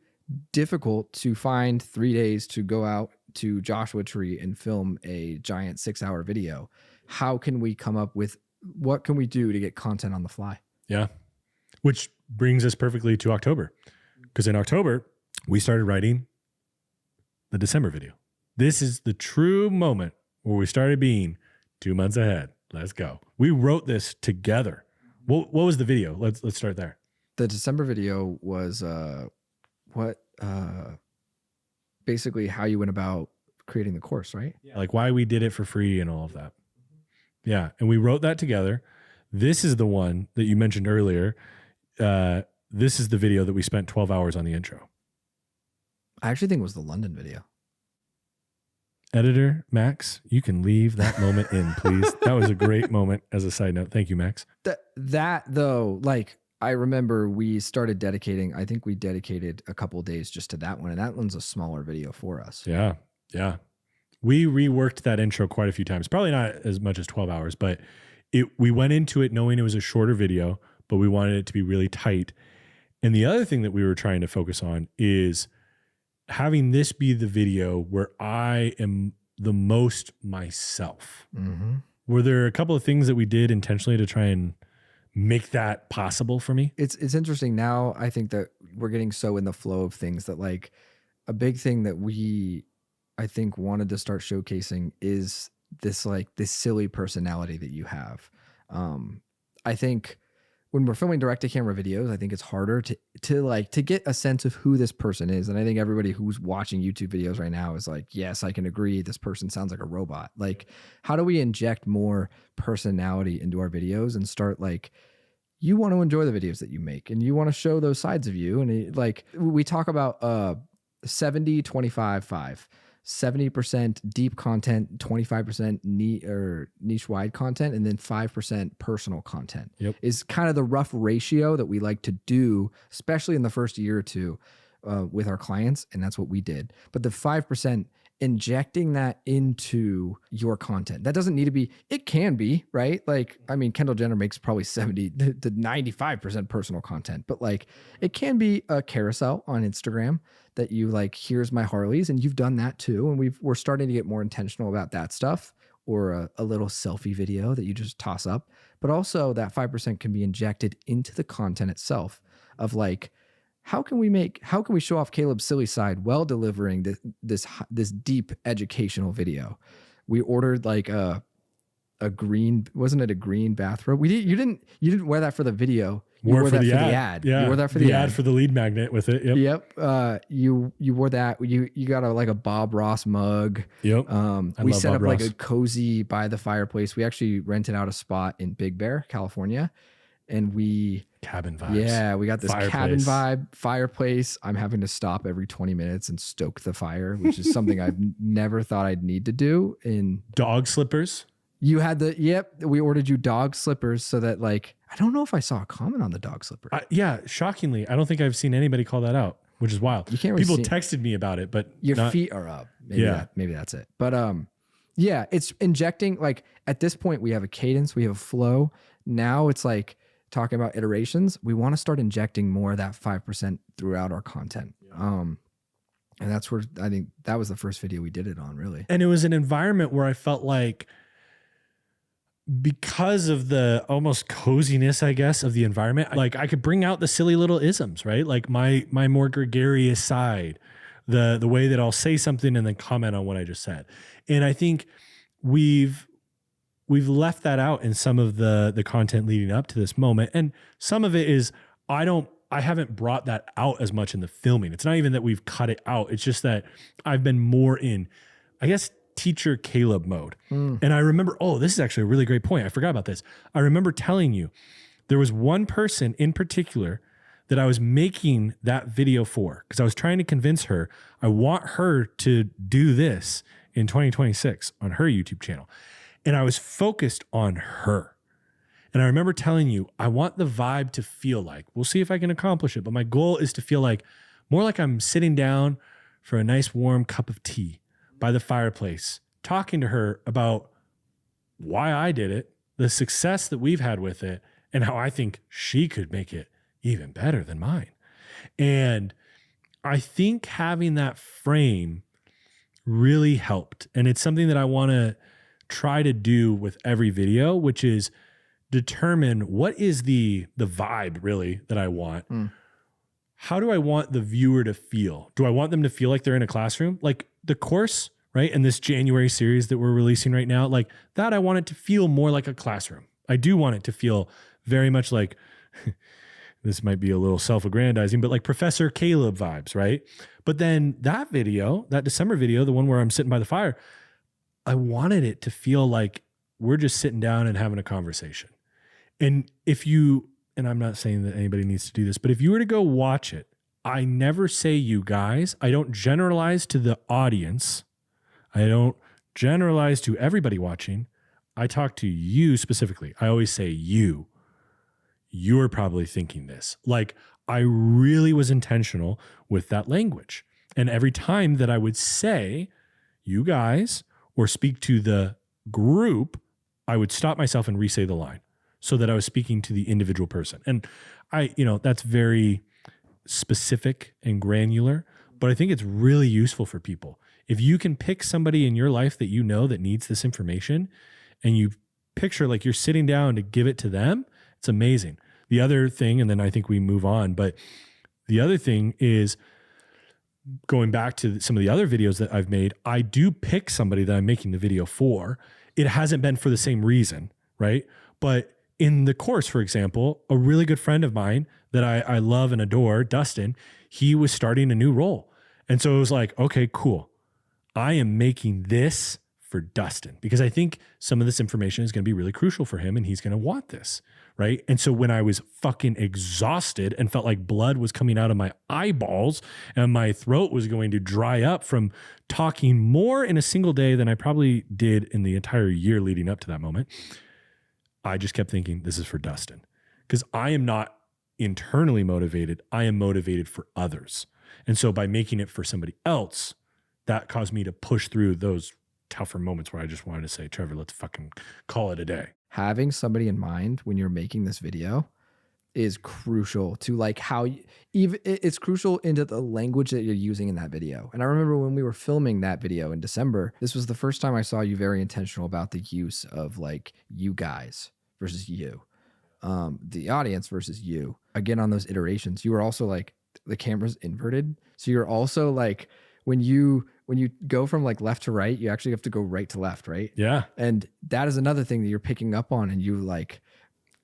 S2: difficult to find 3 days to go out to Joshua Tree and film a giant 6-hour video. How can we come up with, what can we do to get content on the fly?
S3: Yeah. Which brings us perfectly to October. Because in October, we started writing the December video. This is the true moment where we started being 2 months ahead. Let's go. We wrote this together. What was the video? Let's start there.
S2: The December video was basically how you went about creating the course, right?
S3: Yeah. Like why we did it for free and all of that. Yeah. And we wrote that together. This is the one that you mentioned earlier. This is the video that we spent 12 hours on the intro.
S2: I actually think it was the London video.
S3: Editor, Max, you can leave that moment in, please. That was a great moment as a side note. Thank you, Max.
S2: That though, like I remember we started dedicating, I think we dedicated a couple of days just to that one. And that one's a smaller video for us.
S3: Yeah. Yeah. We reworked that intro quite a few times, probably not as much as 12 hours, but we went into it knowing it was a shorter video, but we wanted it to be really tight. And the other thing that we were trying to focus on is having this be the video where I am the most myself.
S2: Mm-hmm.
S3: Were there a couple of things that we did intentionally to try and make that possible for me?
S2: It's interesting now. I think that we're getting so in the flow of things that like a big thing that I think wanted to start showcasing is this silly personality that you have. I think when we're filming direct to camera videos, I think it's harder to get a sense of who this person is. And I think everybody who's watching YouTube videos right now is like, yes, I can agree. This person sounds like a robot. Like, how do we inject more personality into our videos and start like, you want to enjoy the videos that you make and you want to show those sides of you. And like we talk about 70, 25, 5. 70% deep content, 25% niche wide content, and then 5% personal content.
S3: Yep.
S2: Is kind of the rough ratio that we like to do, especially in the first year or two with our clients. And that's what we did. But the 5%, injecting that into your content. That doesn't need to be, it can be, right? Like, I mean, Kendall Jenner makes probably 70 to 95% personal content, but like it can be a carousel on Instagram that you like, here's my Harleys, and you've done that too. And we're starting to get more intentional about that stuff. or a little selfie video that you just toss up. But also that 5% can be injected into the content itself of like, how can we show off Caleb's silly side while delivering this deep educational video? We ordered like a green, wasn't it a green bathrobe? You didn't wear that for the video. You wore that for the ad.
S3: Yeah.
S2: You wore that for the ad
S3: for the lead magnet with it. Yep.
S2: You wore that. You got like a Bob Ross mug.
S3: Yep.
S2: We set up like a cozy by the fireplace. We actually rented out a spot in Big Bear, California, and
S3: cabin vibes.
S2: Yeah, we got this
S3: Fireplace.
S2: cabin vibe fireplace. I'm having to stop every 20 minutes and stoke the fire, which is something I've never thought I'd need to do. In
S3: dog slippers.
S2: You had we ordered you dog slippers so that like, I don't know if I saw a comment on the dog slipper.
S3: Yeah, shockingly, I don't think I've seen anybody call that out, which is wild.
S2: You can't really
S3: People texted me about it, but
S2: your feet are up. Maybe that's it. But yeah, it's injecting, like at this point we have a cadence, we have a flow. Now it's like talking about iterations. We want to start injecting more of that 5% throughout our content. And that's where I think that was the first video we did it on, really.
S3: And it was an environment where I felt like, because of the almost coziness, I guess, of the environment, like I could bring out the silly little isms, right? Like my more gregarious side, the way that I'll say something and then comment on what I just said. And I think we've left that out in some of the content leading up to this moment. And some of it is I haven't brought that out as much in the filming. It's not even that we've cut it out. It's just that I've been more in, I guess, teacher Caleb mode. And I remember, this is actually a really great point. I forgot about this. I remember telling you there was one person in particular that I was making that video for, because I was trying to convince her, I want her to do this in 2026 on her YouTube channel. And I was focused on her. And I remember telling you, I want the vibe to feel like, we'll see if I can accomplish it, but my goal is to feel like more like I'm sitting down for a nice warm cup of tea by the fireplace, talking to her about why I did it, the success that we've had with it, and how I think she could make it even better than mine. And I think having that frame really helped. And it's something that I want to try to do with every video, which is determine what is the vibe really that I want. How do I want the viewer to feel? Do I want them to feel like they're in a classroom? Like the course, right? And this January series that we're releasing right now, like that, I want it to feel more like a classroom. I do want it to feel very much like, this might be a little self-aggrandizing, but like Professor Caleb vibes, right? But then that video, that December video, the one where I'm sitting by the fire, I wanted it to feel like we're just sitting down and having a conversation. And and I'm not saying that anybody needs to do this, but if you were to go watch it, I never say you guys. I don't generalize to the audience. I don't generalize to everybody watching. I talk to you specifically. I always say you. You're probably thinking this. Like I really was intentional with that language. And every time that I would say you guys or speak to the group, I would stop myself and re-say the line so that I was speaking to the individual person. And that's very specific and granular, but I think it's really useful for people. If you can pick somebody in your life that you know that needs this information and you picture like you're sitting down to give it to them, it's amazing. The other thing, and then I think we move on, but the other thing is going back to some of the other videos that I've made, I do pick somebody that I'm making the video for. It hasn't been for the same reason, right? But in the course, for example, a really good friend of mine that I love and adore, Dustin, he was starting a new role. And so it was like, okay, cool. I am making this for Dustin because I think some of this information is going to be really crucial for him and he's going to want this, right? And so when I was fucking exhausted and felt like blood was coming out of my eyeballs and my throat was going to dry up from talking more in a single day than I probably did in the entire year leading up to that moment, I just kept thinking, this is for Dustin. Because I am not internally motivated. I am motivated for others. And so by making it for somebody else, that caused me to push through those tougher moments where I just wanted to say, Trevor, let's fucking call it a day.
S2: Having somebody in mind when you're making this video is crucial to like how it's crucial into the language that you're using in that video. And I remember when we were filming that video in December, this was the first time I saw you very intentional about the use of like you guys versus you, the audience versus you. Again, on those iterations, you were also like the camera's inverted. So you're also like, when you go from like left to right, you actually have to go right to left, right?
S3: Yeah.
S2: And that is another thing that you're picking up on, and you like,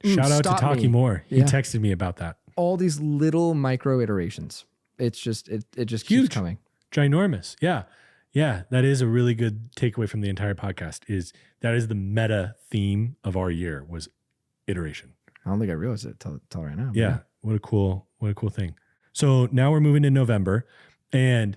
S3: shout out to Taki Moore. He
S2: Yeah.
S3: texted me about that.
S2: All these little micro iterations. It's just, it just
S3: Huge.
S2: keeps coming.
S3: Ginormous. Yeah. Yeah. That is a really good takeaway from the entire podcast is that is the meta theme of our year was iteration.
S2: I don't think I realized it till right now.
S3: Yeah. What a cool thing. So now we're moving to November, and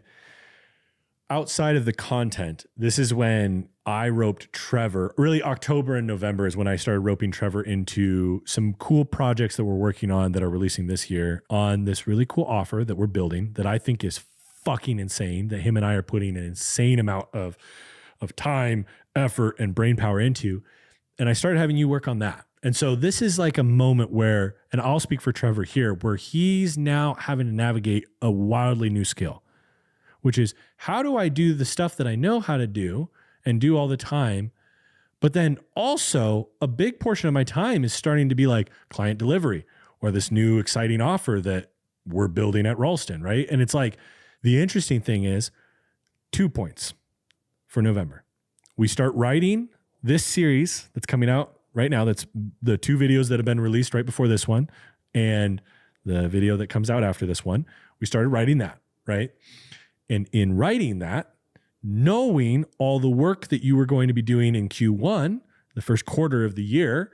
S3: outside of the content, this is when I roped Trevor. Really, October and November is when I started roping Trevor into some cool projects that we're working on that are releasing this year on this really cool offer that we're building that I think is fucking insane, that him and I are putting an insane amount of time, effort, and brain power into. And I started having you work on that. And so this is like a moment where, and I'll speak for Trevor here, where he's now having to navigate a wildly new skill, which is how do I do the stuff that I know how to do and do all the time? But then also a big portion of my time is starting to be like client delivery or this new exciting offer that we're building at Ralston, right? And it's like, the interesting thing is 2 points for November. We start writing this series that's coming out right now. That's the 2 videos that have been released right before this one and the video that comes out after this one. We started writing that, right? And in writing that, knowing all the work that you were going to be doing in Q1, the first quarter of the year,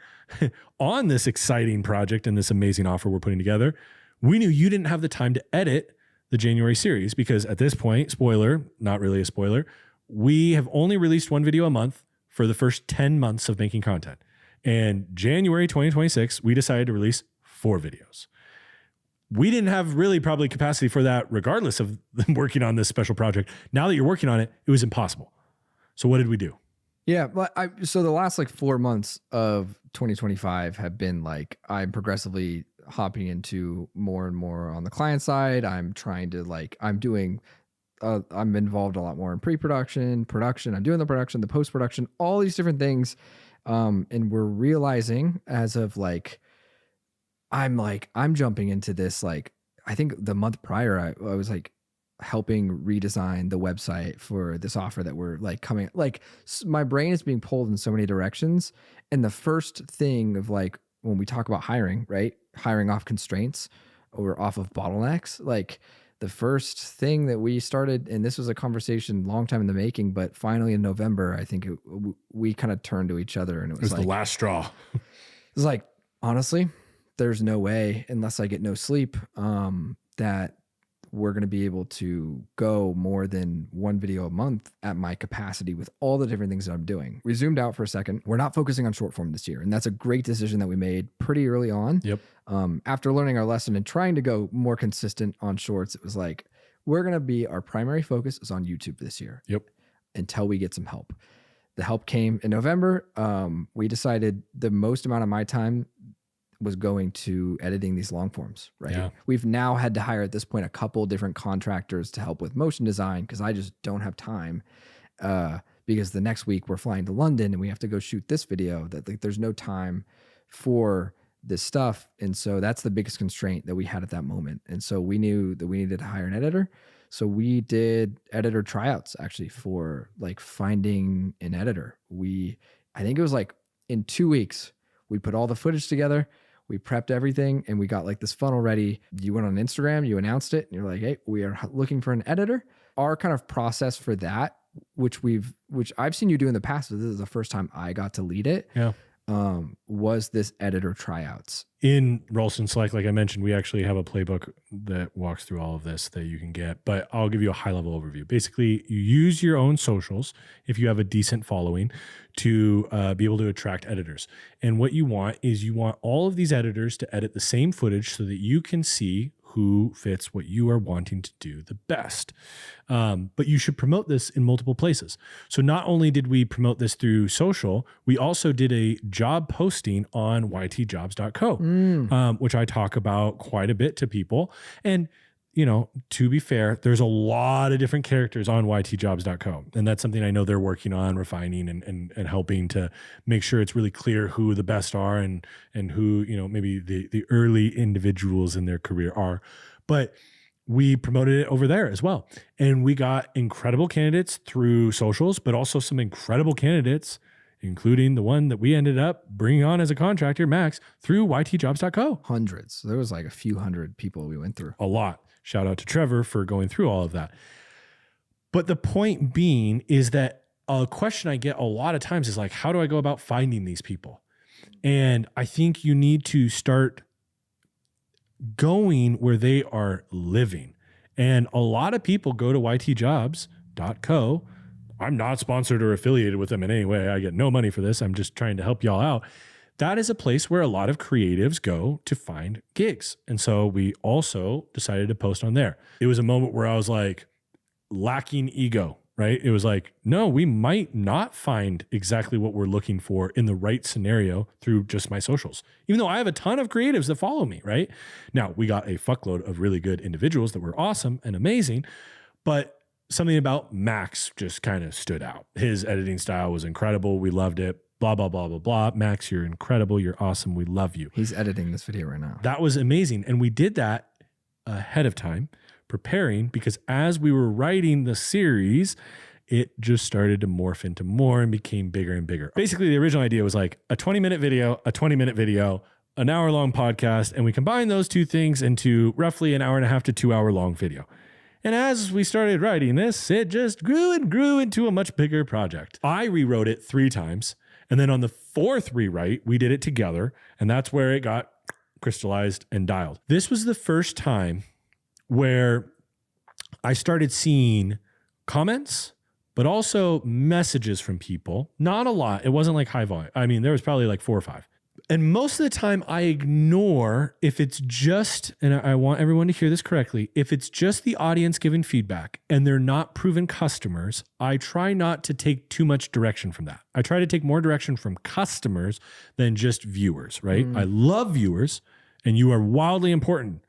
S3: on this exciting project and this amazing offer we're putting together, we knew you didn't have the time to edit the January series because at this point, spoiler, not really a spoiler, we have only released 1 video a month for the first 10 months of making content. And January 2026, we decided to release 4 videos. We didn't have really probably capacity for that regardless of them working on this special project. Now that you're working on it, it was impossible. So what did we do?
S2: Yeah, but so the last like 4 months of 2025 have been like I'm progressively hopping into more and more on the client side. I'm trying to like I'm involved a lot more in pre-production, production. I'm doing the production, the post-production, all these different things. And we're realizing as of like I'm jumping into this, like, I think the month prior, I was like helping redesign the website for this offer that we're like coming, like my brain is being pulled in so many directions. And the first thing of like, when we talk about hiring, right? Hiring off constraints or off of bottlenecks, like the first thing that we started, and this was a conversation long time in the making, but finally in November, I think we kind of turned to each other and it was like
S3: the last straw.
S2: It was like, honestly, there's no way, unless I get no sleep, that we're going to be able to go more than 1 video a month at my capacity with all the different things that I'm doing. We zoomed out for a second. We're not focusing on short form this year. And that's a great decision that we made pretty early on.
S3: Yep.
S2: After learning our lesson and trying to go more consistent on shorts, it was like, our primary focus is on YouTube this year.
S3: Yep.
S2: Until we get some help. The help came in November. We decided the most amount of my time was going to editing these long forms, right?
S3: Yeah.
S2: We've now had to hire at this point a couple different contractors to help with motion design because I just don't have time. Because the next week we're flying to London and we have to go shoot this video that like there's no time for this stuff. And so that's the biggest constraint that we had at that moment. And so we knew that we needed to hire an editor. So we did editor tryouts actually for like finding an editor. I think it was like in 2 weeks, we put all the footage together. We prepped everything and we got like this funnel ready. You went on Instagram, you announced it, and you're like, hey, we are looking for an editor. Our kind of process for that, which I've seen you do in the past, but this is the first time I got to lead it.
S3: Yeah.
S2: Was this editor tryouts.
S3: In Ralston Select, like I mentioned, we actually have a playbook that walks through all of this that you can get, but I'll give you a high level overview. Basically, you use your own socials if you have a decent following to be able to attract editors. And what you want is you want all of these editors to edit the same footage so that you can see who fits what you are wanting to do the best. But you should promote this in multiple places. So not only did we promote this through social, we also did a job posting on ytjobs.co, which I talk about quite a bit to people. And to be fair, there's a lot of different characters on ytjobs.co. And that's something I know they're working on refining and helping to make sure it's really clear who the best are and who, maybe the early individuals in their career are. But we promoted it over there as well. And we got incredible candidates through socials, but also some incredible candidates, including the one that we ended up bringing on as a contractor, Max, through ytjobs.co.
S2: Hundreds. There was like a few hundred people we went through.
S3: A lot. Shout out to Trevor for going through all of that. But the point being is that a question I get a lot of times is like, how do I go about finding these people? And I think you need to start going where they are living. And a lot of people go to ytjobs.co. I'm not sponsored or affiliated with them in any way. I get no money for this. I'm just trying to help y'all out. That is a place where a lot of creatives go to find gigs. And so we also decided to post on there. It was a moment where I was like lacking ego, right? It was like, no, we might not find exactly what we're looking for in the right scenario through just my socials, even though I have a ton of creatives that follow me, right? Now, we got a fuckload of really good individuals that were awesome and amazing, but something about Max just kind of stood out. His editing style was incredible. We loved it. Blah, blah, blah, blah, blah. Max, you're incredible. You're awesome. We love you.
S2: He's editing this video right now.
S3: That was amazing. And we did that ahead of time, preparing, because as we were writing the series, it just started to morph into more and became bigger and bigger. Basically, the original idea was like a 20-minute video, a 20-minute video, an hour-long podcast, and we combined those two things into roughly an hour and a half to 2 hour long video. And as we started writing this, it just grew and grew into a much bigger project. I rewrote it 3 times. And then on the 4th rewrite, we did it together. And that's where it got crystallized and dialed. This was the first time where I started seeing comments, but also messages from people. Not a lot. It wasn't like high volume. I mean, there was probably like 4 or 5. And most of the time I ignore if it's just, and I want everyone to hear this correctly, if it's just the audience giving feedback and they're not proven customers, I try not to take too much direction from that. I try to take more direction from customers than just viewers, right? I love viewers and you are wildly important,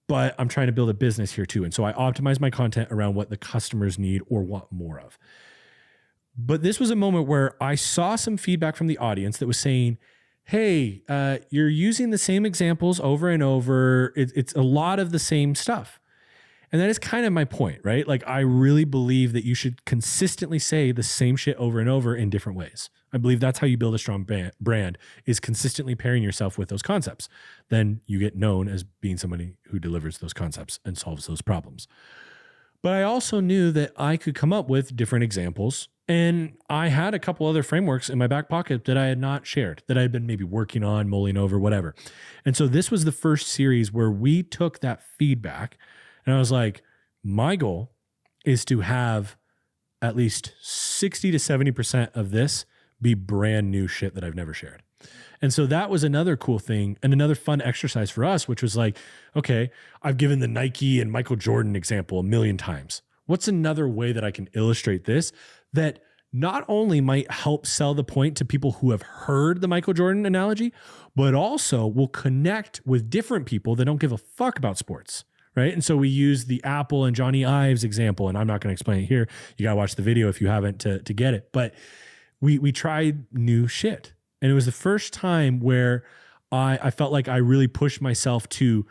S3: but I'm trying to build a business here too. And so I optimize my content around what the customers need or want more of. But this was a moment where I saw some feedback from the audience that was saying, hey, you're using the same examples over and over. It's a lot of the same stuff. And that is kind of my point, right? Like, I really believe that you should consistently say the same shit over and over in different ways. I believe that's how you build a strong brand, is consistently pairing yourself with those concepts. Then you get known as being somebody who delivers those concepts and solves those problems. But I also knew that I could come up with different examples. And I had a couple other frameworks in my back pocket that I had not shared, that I had been maybe working on, mulling over, whatever. And so this was the first series where we took that feedback and I was like, my goal is to have at least 60 to 70% of this be brand new shit that I've never shared. And so that was another cool thing and another fun exercise for us, which was like, okay, I've given the Nike and Michael Jordan example 1,000,000 times. What's another way that I can illustrate this that not only might help sell the point to people who have heard the Michael Jordan analogy, but also will connect with different people that don't give a fuck about sports, right? And so we use the Apple and Johnny Ives example, and I'm not going to explain it here. You got to watch the video if you haven't to get it. But we tried new shit. And it was the first time where I felt like I really pushed myself to,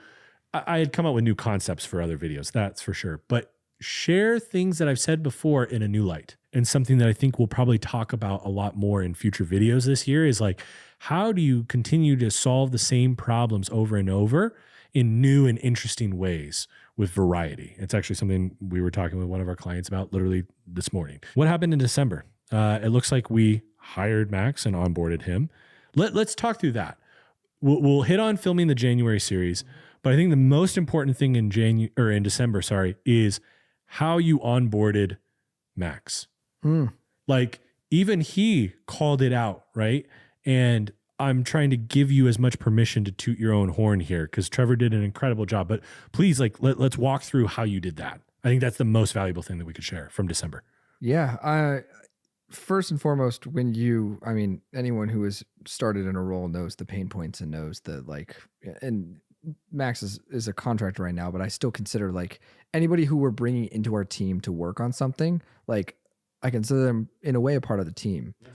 S3: I had come up with new concepts for other videos, that's for sure. But share things that I've said before in a new light. And something that I think we'll probably talk about a lot more in future videos this year is like, how do you continue to solve the same problems over and over in new and interesting ways with variety? It's actually something we were talking with one of our clients about literally this morning. What happened in December? It looks like we hired Max and onboarded him. Let's talk through that. We'll hit on filming the January series, but I think the most important thing in December, is how you onboarded Max. Like, even he called it out, right? And I'm trying to give you as much permission to toot your own horn here because Trevor did an incredible job. But please, like, let's walk through how you did that. I think that's the most valuable thing that we could share from December.
S2: Yeah. First and foremost, anyone who has started in a role knows the pain points and knows the and Max is a contractor right now, but I still consider like anybody who we're bringing into our team to work on something, like I consider them in a way a part of the team. Yes.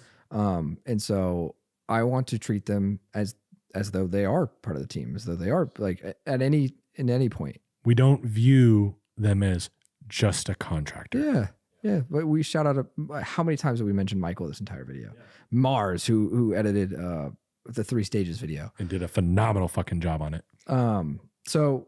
S2: And so I want to treat them as though they are part of the team, as though they are like in any point.
S3: We don't view them as just a contractor.
S2: Yeah. Yeah. But we shout out how many times have we mentioned Michael this entire video? Yeah. Mars, who edited the 3 stages video.
S3: And did a phenomenal fucking job on it.
S2: So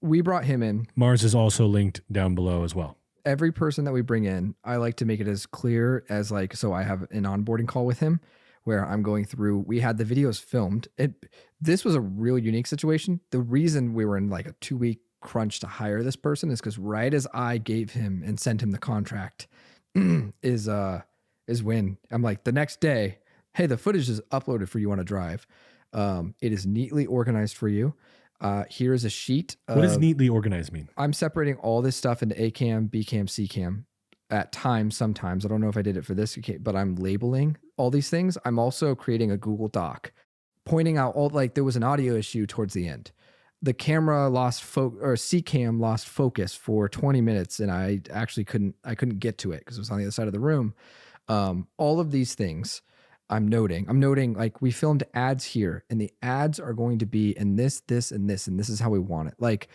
S2: we brought him in.
S3: Mars is also linked down below as well.
S2: Every person that we bring in, I like to make it as clear as so I have an onboarding call with him where I'm going through, we had the videos filmed. This was a real unique situation. The reason we were in like a 2-week crunch to hire this person is because right as I gave him and sent him the contract is when I'm like, the next day, hey, the footage is uploaded for you on a drive. It is neatly organized for you. Here is a sheet.
S3: What does neatly organized mean?
S2: I'm separating all this stuff into A cam, B cam, C cam at times, sometimes. I don't know if I did it for this, but I'm labeling all these things. I'm also creating a Google Doc pointing out there was an audio issue towards the end. The camera lost C cam lost focus for 20 minutes and I actually couldn't get to it because it was on the other side of the room. All of these things I'm noting like we filmed ads here and the ads are going to be in this, and this is how we want it. Like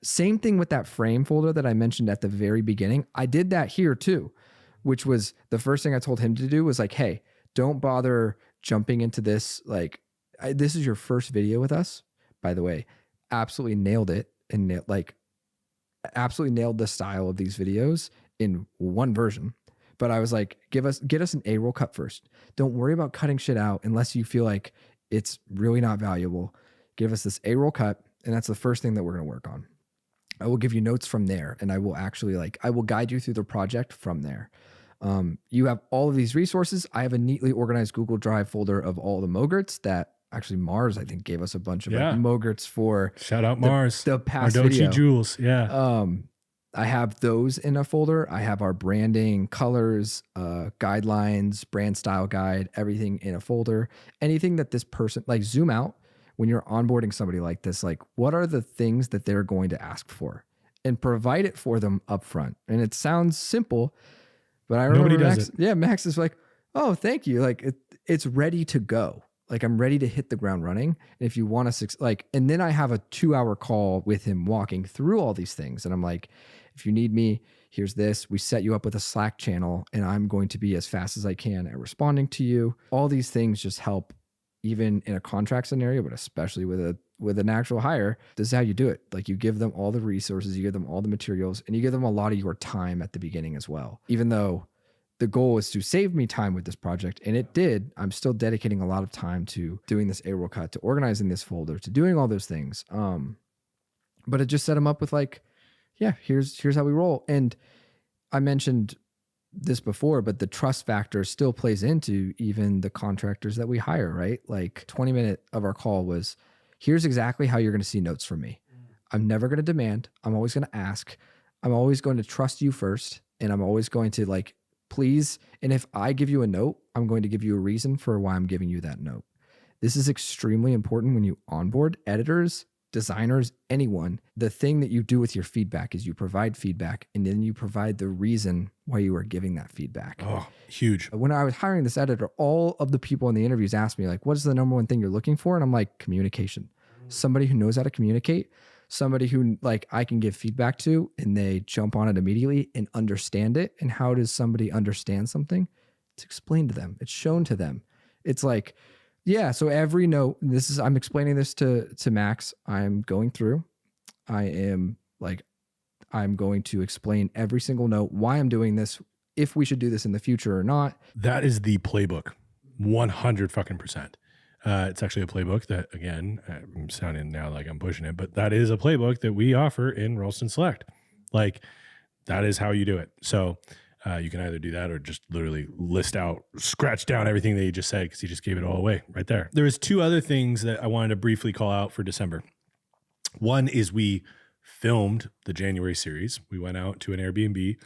S2: same thing with that frame folder that I mentioned at the very beginning. I did that here too, which was the first thing I told him to do was like, hey, don't bother jumping into this. This is your first video with us, by the way. Absolutely nailed it and absolutely nailed the style of these videos in one version. But I was like, get us an A-roll cut first. Don't worry about cutting shit out unless you feel like it's really not valuable. Give us this A-roll cut. And that's the first thing that we're going to work on. I will give you notes from there. And I will actually I will guide you through the project from there. You have all of these resources. I have a neatly organized Google Drive folder of all the Mogerts that actually Mars, I think, gave us a bunch of Mogerts for.
S3: Shout out Mars.
S2: The past
S3: Ardochi
S2: video.
S3: Jewels. Yeah.
S2: I have those in a folder. I have our branding, colors, guidelines, brand style guide, everything in a folder. Anything that this person, zoom out when you're onboarding somebody like this, what are the things that they're going to ask for and provide it for them up front. And it sounds simple, but I remember Max is like, oh, thank you. It's ready to go. I'm ready to hit the ground running. And if you want to and then I have a 2-hour call with him walking through all these things. And I'm like, if you need me, here's this. We set you up with a Slack channel and I'm going to be as fast as I can at responding to you. All these things just help even in a contract scenario, but especially with an actual hire. This is how you do it. You give them all the resources, you give them all the materials, and you give them a lot of your time at the beginning as well. Even though the goal is to save me time with this project, and it did, I'm still dedicating a lot of time to doing this A-roll cut, to organizing this folder, to doing all those things. But it just set them up with here's how we roll. And I mentioned this before, but the trust factor still plays into even the contractors that we hire, right? 20-minute of our call was, here's exactly how you're going to see notes from me. I'm never going to demand. I'm always going to ask. I'm always going to trust you first. And I'm always going to please. And if I give you a note, I'm going to give you a reason for why I'm giving you that note. This is extremely important when you onboard editors, designers, anyone. The thing that you do with your feedback is you provide feedback and then you provide the reason why you are giving that feedback.
S3: Oh, huge.
S2: When I was hiring this editor, all of the people in the interviews asked me what is the number one thing you're looking for? And I'm like, communication. Somebody who knows how to communicate, somebody who I can give feedback to and they jump on it immediately and understand it. And how does somebody understand something? It's explained to them. It's shown to them. It's so every note, I'm explaining this to Max. I'm going through, I'm going to explain every single note, why I'm doing this, if we should do this in the future or not.
S3: That is the playbook. 100%. It's actually a playbook that, again, I'm sounding now like I'm pushing it, but that is a playbook that we offer in Ralston Select. That is how you do it. So You can either do that or just literally scratch down everything that he just said, because he just gave it all away right there. There was two other things that I wanted to briefly call out for December. One is we filmed the January series. We went out to an Airbnb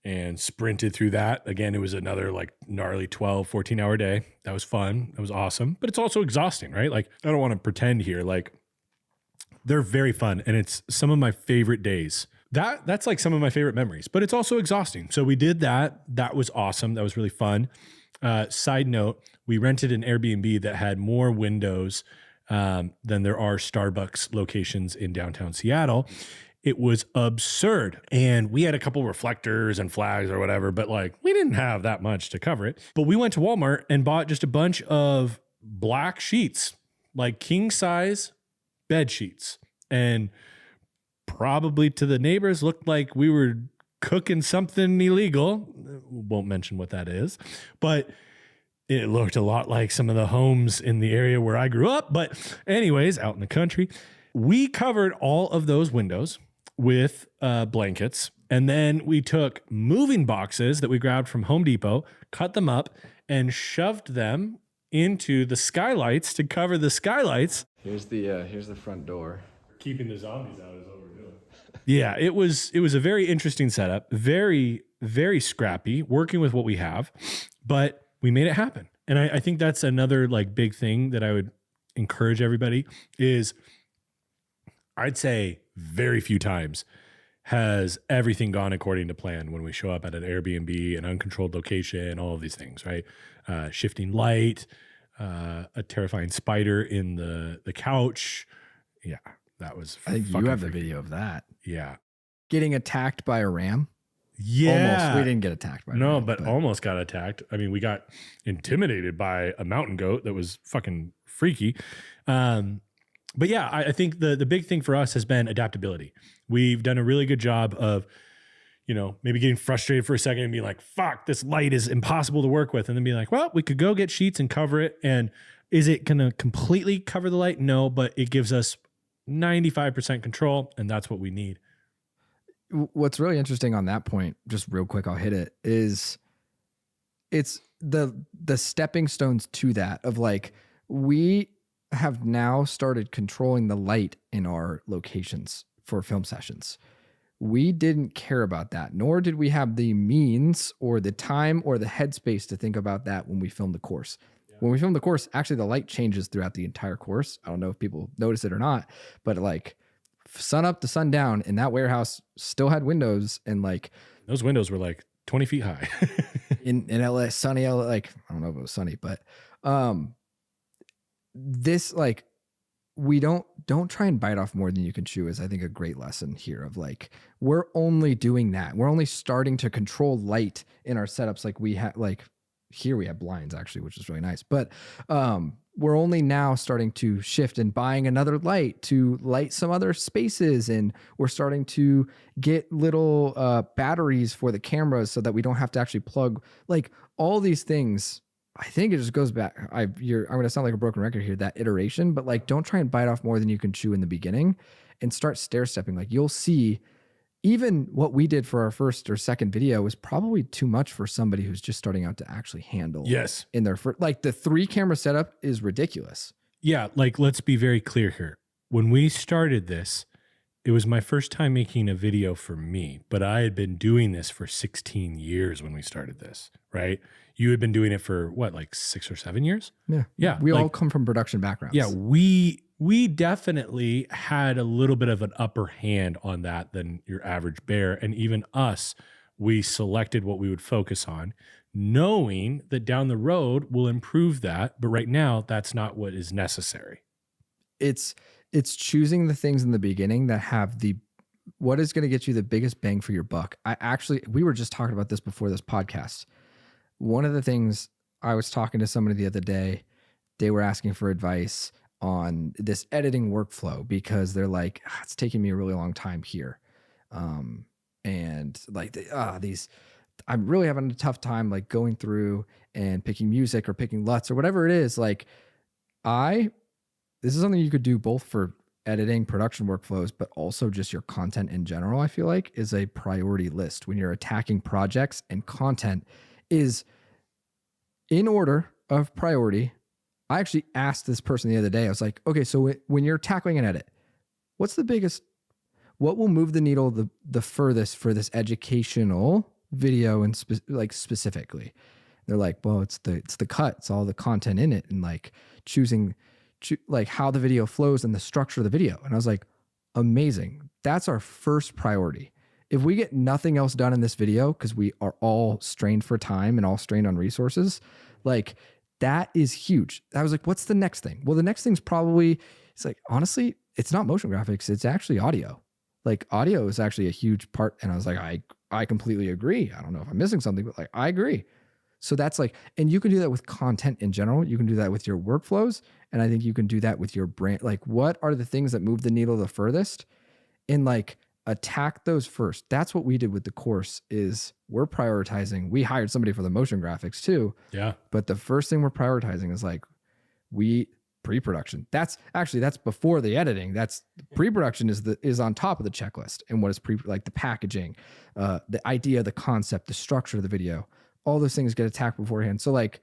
S3: and sprinted through that. Again, it was another like gnarly 12, 14-hour day. That was fun. That was awesome. But it's also exhausting, right? Like, I don't want to pretend here. Like, they're very fun, and it's some of my favorite days. That's like some of my favorite memories, but it's also exhausting. So we did that. That was awesome. That was really fun. Side note, we rented an Airbnb that had more windows than there are Starbucks locations in downtown Seattle. It was absurd. And we had a couple reflectors and flags or whatever, but like, we didn't have that much to cover it. But we went to Walmart and bought just a bunch of black sheets, like king size bed sheets. And probably to the neighbors looked like we were cooking something illegal. Won't mention what that is, but it looked a lot like some of the homes in the area where I grew up. But anyways, out in the country, we covered all of those windows with blankets. And then we took moving boxes that we grabbed from Home Depot, cut them up, and shoved them into the skylights to cover the skylights.
S2: Here's the front door.
S3: Keeping the zombies out is what we're doing. Yeah, it was a very interesting setup, very, very scrappy, working with what we have, but we made it happen. And I think that's another like big thing that I would encourage everybody is, I'd say very few times has everything gone according to plan when we show up at an Airbnb, an uncontrolled location, all of these things, right? Shifting light, a terrifying spider in the couch. Yeah, that was
S2: I think you have the video of that.
S3: Yeah.
S2: Getting attacked by a ram.
S3: Yeah.
S2: Almost. We didn't get attacked by a ram.
S3: But almost got attacked. I mean, we got intimidated by a mountain goat that was fucking freaky. But yeah, I think the big thing for us has been adaptability. We've done a really good job of, maybe getting frustrated for a second and being like, fuck, this light is impossible to work with. And then being like, well, we could go get sheets and cover it. And is it going to completely cover the light? No, but it gives us 95% control. And that's what we need.
S2: What's really interesting on that point, just real quick, I'll hit it, is it's the stepping stones to that of like, we have now started controlling the light in our locations for film sessions. We didn't care about that, nor did we have the means or the time or the headspace to think about that when we filmed the course. Yeah. When we filmed the course, actually the light changes throughout the entire course. I don't know if people notice it or not, but like sun up to sundown, and that warehouse still had windows, and like
S3: those windows were like 20 feet high.
S2: in LA, sunny LA, like I don't know if it was sunny, but this like we don't try and bite off more than you can chew is I think a great lesson here of like, we're only doing that. We're only starting to control light in our setups. Like we have, like here we have blinds actually, which is really nice, but we're only now starting to shift and buying another light to light some other spaces. And we're starting to get little batteries for the cameras so that we don't have to actually plug like all these things. I think it just goes back. I'm going to sound like a broken record here, that iteration, but like, don't try and bite off more than you can chew in the beginning and start stair stepping. Like you'll see even what we did for our first or second video was probably too much for somebody who's just starting out to actually handle.
S3: Yes.
S2: In their first, like the 3 camera setup is ridiculous.
S3: Yeah. Like, let's be very clear here. When we started this, it was my first time making a video for me, but I had been doing this for 16 years when we started this, right? You had been doing it for what, like 6 or 7 years?
S2: Yeah.
S3: Yeah.
S2: We all come from production backgrounds.
S3: Yeah. We definitely had a little bit of an upper hand on that than your average bear. And even us, we selected what we would focus on, knowing that down the road we'll improve that. But right now, that's not what is necessary.
S2: It's choosing the things in the beginning that have what is going to get you the biggest bang for your buck. We were just talking about this before this podcast. One of the things, I was talking to somebody the other day, they were asking for advice on this editing workflow because they're like, it's taking me a really long time here. And like, I'm really having a tough time like going through and picking music or picking LUTs or whatever it is. Like this is something you could do both for editing, production workflows, but also just your content in general, I feel like is a priority list when you're attacking projects, and content is in order of priority. I actually asked this person the other day, I was like, okay, so when you're tackling an edit, what will move the needle the furthest for this educational video and specifically? They're like, well, it's the cut, it's all the content in it, and like choosing like how the video flows and the structure of the video. And I was like, amazing. That's our first priority. If we get nothing else done in this video, because we are all strained for time and all strained on resources, like that is huge. I was like, what's the next thing? Well, the next thing's probably, it's like, honestly, it's not motion graphics. It's actually audio. Like audio is actually a huge part. And I was like, I completely agree. I don't know if I'm missing something, but like, I agree. So that's like, and you can do that with content in general. You can do that with your workflows. And I think you can do that with your brand. Like, what are the things that move the needle the furthest? And like, attack those first. That's what we did with the course is we're prioritizing. We hired somebody for the motion graphics too.
S3: Yeah.
S2: But the first thing we're prioritizing is like pre-production. That's before the editing. That's pre-production is on top of the checklist. And what is like the packaging, the idea, the concept, the structure of the video, all those things get attacked beforehand. So like,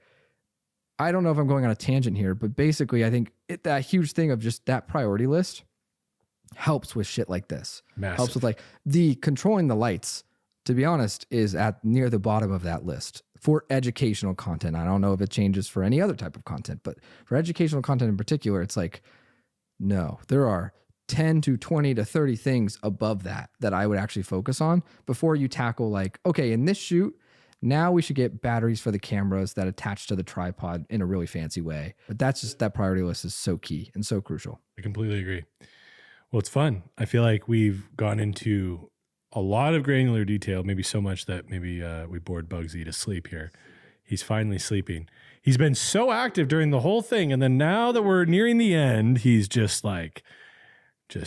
S2: I don't know if I'm going on a tangent here, but basically I think that huge thing of just that priority list helps with shit like this.
S3: Massive.
S2: Helps with like the controlling the lights, to be honest, is at near the bottom of that list for educational content. I don't know if it changes for any other type of content, but for educational content in particular, it's like, no, there are 10 to 20 to 30 things above that I would actually focus on before you tackle like, okay, in this shoot, now we should get batteries for the cameras that attach to the tripod in a really fancy way. But that's just, that priority list is so key and so crucial.
S3: I completely agree. Well, it's fun. I feel like we've gone into a lot of granular detail, maybe so much that maybe we bored Bugsy to sleep here. He's finally sleeping. He's been so active during the whole thing. And then now that we're nearing the end, he's just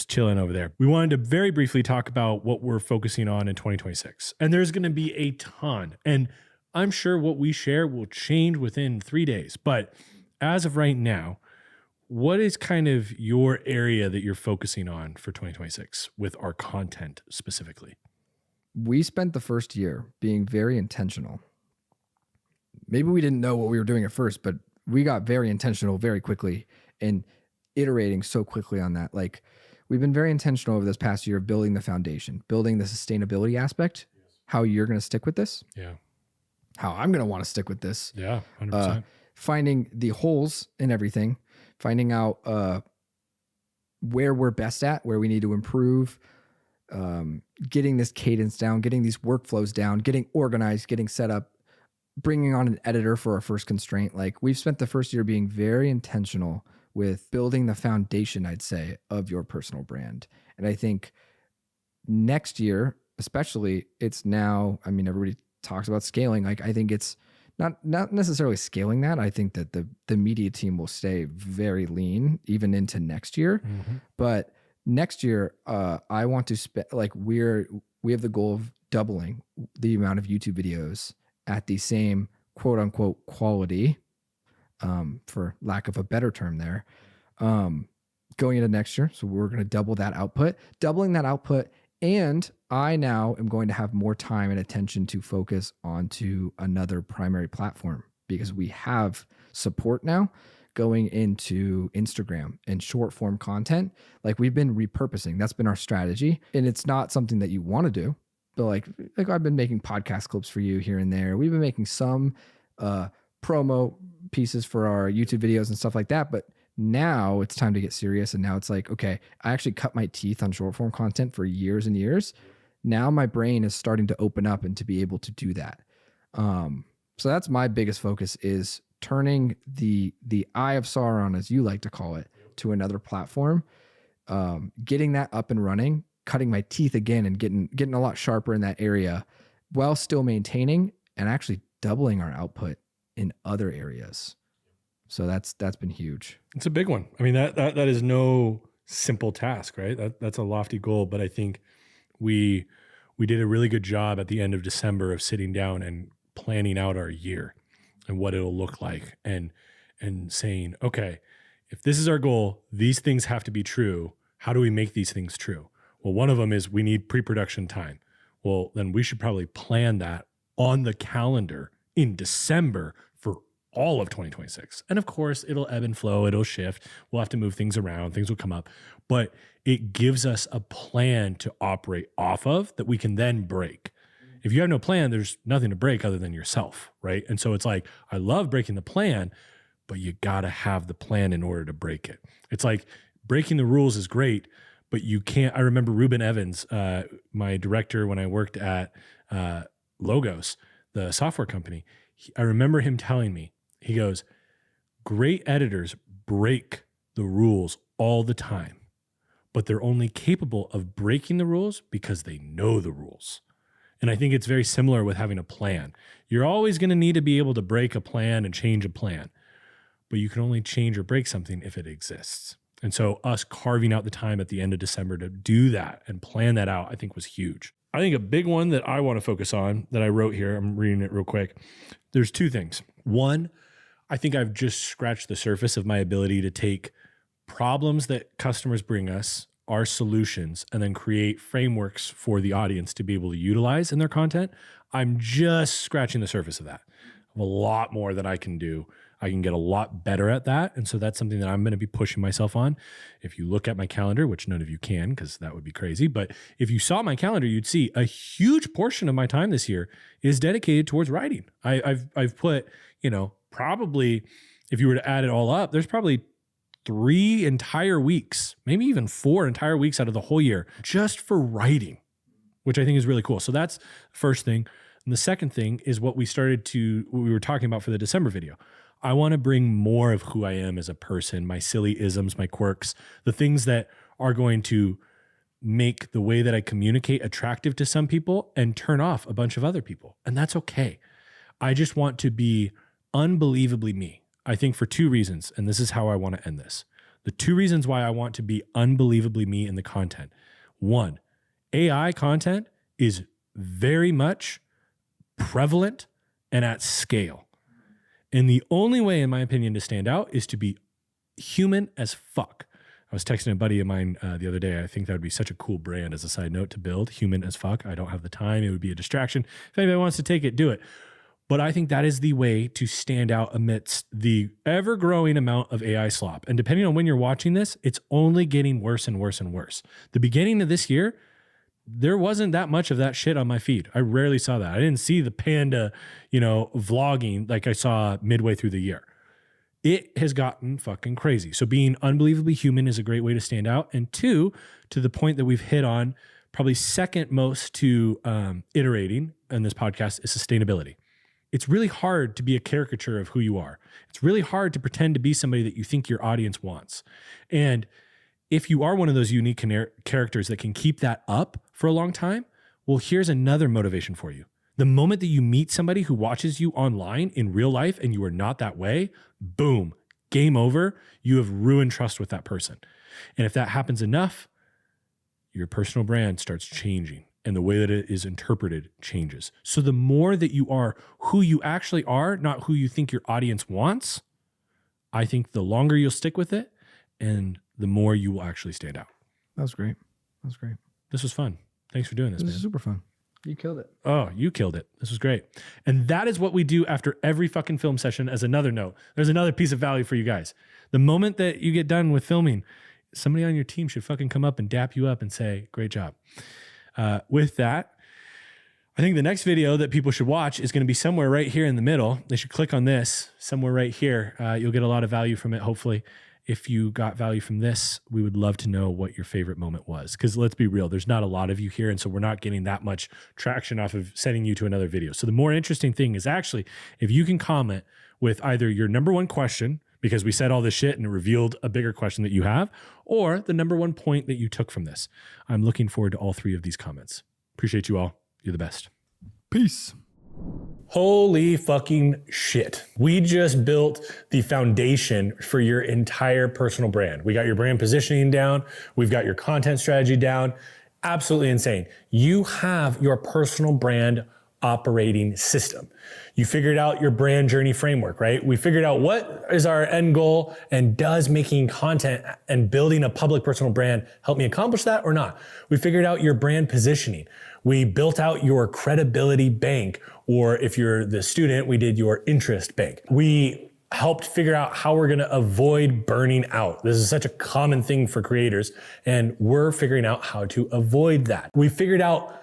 S3: chilling over there. We wanted to very briefly talk about what we're focusing on in 2026. And there's going to be a ton. And I'm sure what we share will change within 3 days. But as of right now, what is kind of your area that you're focusing on for 2026 with our content specifically?
S2: We spent the first year being very intentional. Maybe we didn't know what we were doing at first, but we got very intentional very quickly and iterating so quickly on that. Like, we've been very intentional over this past year of building the foundation, building the sustainability aspect, how you're going to stick with this.
S3: Yeah.
S2: How I'm going to want to stick with this.
S3: Yeah, 100%.
S2: Finding the holes in everything, finding out where we're best at, where we need to improve, getting this cadence down, getting these workflows down, getting organized, getting set up, bringing on an editor for our first constraint. Like, we've spent the first year being very intentional with building the foundation, I'd say, of your personal brand. And I think next year, especially, it's now, I mean, everybody talks about scaling. Like, I think it's not necessarily scaling that. I think that the media team will stay very lean even into next year. Mm-hmm. But next year, I want to spend, like, we have the goal of doubling the amount of YouTube videos at the same quote unquote quality, for lack of a better term there, going into next year. So we're going to doubling that output. And I now am going to have more time and attention to focus onto another primary platform, because we have support now going into Instagram and short form content. Like, we've been repurposing. That's been our strategy. And it's not something that you want to do, but like I've been making podcast clips for you here and there. We've been making some promo pieces for our YouTube videos and stuff like that. But now it's time to get serious. And now it's like, okay, I actually cut my teeth on short form content for years and years. Now my brain is starting to open up and to be able to do that. So that's my biggest focus, is turning the Eye of Sauron, as you like to call it, to another platform, getting that up and running, cutting my teeth again and getting a lot sharper in that area while still maintaining and actually doubling our output in other areas. So that's been huge.
S3: It's a big one. I mean, that is no simple task, right? That's a lofty goal, but I think we did a really good job at the end of December of sitting down and planning out our year and what it'll look like, and saying, okay, if this is our goal, these things have to be true. how do we make these things true? Well, one of them is we need pre-production time. Well, then we should probably plan that on the calendar in December for all of 2026. And of course, it'll ebb and flow, it'll shift. We'll have to move things around, things will come up, but it gives us a plan to operate off of that we can then break. If you have no plan, there's nothing to break other than yourself, right? And so it's like, I love breaking the plan, but you got to have the plan in order to break it. It's like breaking the rules is great, but you can't. I remember Ruben Evans, my director when I worked at Logos, the software company. I remember him telling me, he goes, great editors break the rules all the time, but they're only capable of breaking the rules because they know the rules. And I think it's very similar with having a plan. You're always going to need to be able to break a plan and change a plan, but you can only change or break something if it exists. And so us carving out the time at the end of December to do that and plan that out, I think was huge. I think a big one that I want to focus on that I wrote here, I'm reading it real quick. There's two things. One, I think I've just scratched the surface of my ability to take problems that customers bring us, our solutions, and then create frameworks for the audience to be able to utilize in their content. I'm just scratching the surface of that. I have a lot more that I can do. I can get a lot better at that. And so that's something that I'm going to be pushing myself on. If you look at my calendar, which none of you can because that would be crazy, but if you saw my calendar, you'd see a huge portion of my time this year is dedicated towards writing. I've put, probably if you were to add it all up, there's probably 3 entire weeks, maybe even 4 entire weeks out of the whole year just for writing, which I think is really cool. So that's the first thing. And the second thing is what we were talking about for the December video. I want to bring more of who I am as a person, my silly isms, my quirks, the things that are going to make the way that I communicate attractive to some people and turn off a bunch of other people. And that's okay. I just want to be unbelievably me. I think for 2 reasons, and this is how I want to end this. The 2 reasons why I want to be unbelievably me in the content. 1, AI content is very much prevalent and at scale. And the only way, in my opinion, to stand out is to be human as fuck. I was texting a buddy of mine the other day. I think that would be such a cool brand as a side note to build, human as fuck. I don't have the time. It would be a distraction. If anybody wants to take it, do it. But I think that is the way to stand out amidst the ever-growing amount of AI slop. And depending on when you're watching this, it's only getting worse and worse and worse. The beginning of this year, there wasn't that much of that shit on my feed. I rarely saw that. I didn't see the panda, vlogging like I saw midway through the year. It has gotten fucking crazy. So being unbelievably human is a great way to stand out. And 2, to the point that we've hit on, probably second most to iterating in this podcast is sustainability. It's really hard to be a caricature of who you are. It's really hard to pretend to be somebody that you think your audience wants. And if you are one of those unique characters that can keep that up for a long time, well, here's another motivation for you. The moment that you meet somebody who watches you online in real life and you are not that way, boom, game over. You have ruined trust with that person. And if that happens enough, your personal brand starts changing and the way that it is interpreted changes. So the more that you are who you actually are, not who you think your audience wants, I think the longer you'll stick with it and the more you will actually stand out.
S2: That was great.
S3: This was fun. Thanks for doing this, man.
S2: This is super fun. You killed it.
S3: Oh, you killed it. This was great. And that is what we do after every fucking film session. As another note, there's another piece of value for you guys. The moment that you get done with filming, somebody on your team should fucking come up and dap you up and say, great job. With that, I think the next video that people should watch is going to be somewhere right here in the middle. They should click on this somewhere right here. You'll get a lot of value from it, hopefully. If you got value from this, we would love to know what your favorite moment was. Because let's be real, there's not a lot of you here. And so we're not getting that much traction off of sending you to another video. So the more interesting thing is actually, if you can comment with either your number 1 question, because we said all this shit and it revealed a bigger question that you have, or the number 1 point that you took from this. I'm looking forward to all 3 of these comments. Appreciate you all. You're the best.
S2: Peace.
S1: Holy fucking shit. We just built the foundation for your entire personal brand. We got your brand positioning down. We've got your content strategy down. Absolutely insane. You have your personal brand operating system. You figured out your brand journey framework, right? We figured out what is our end goal, and does making content and building a public personal brand help me accomplish that or not? We figured out your brand positioning. We built out your credibility bank, or if you're the student, we did your interest bank. We helped figure out how we're going to avoid burning out. This is such a common thing for creators, and we're figuring out how to avoid that. We figured out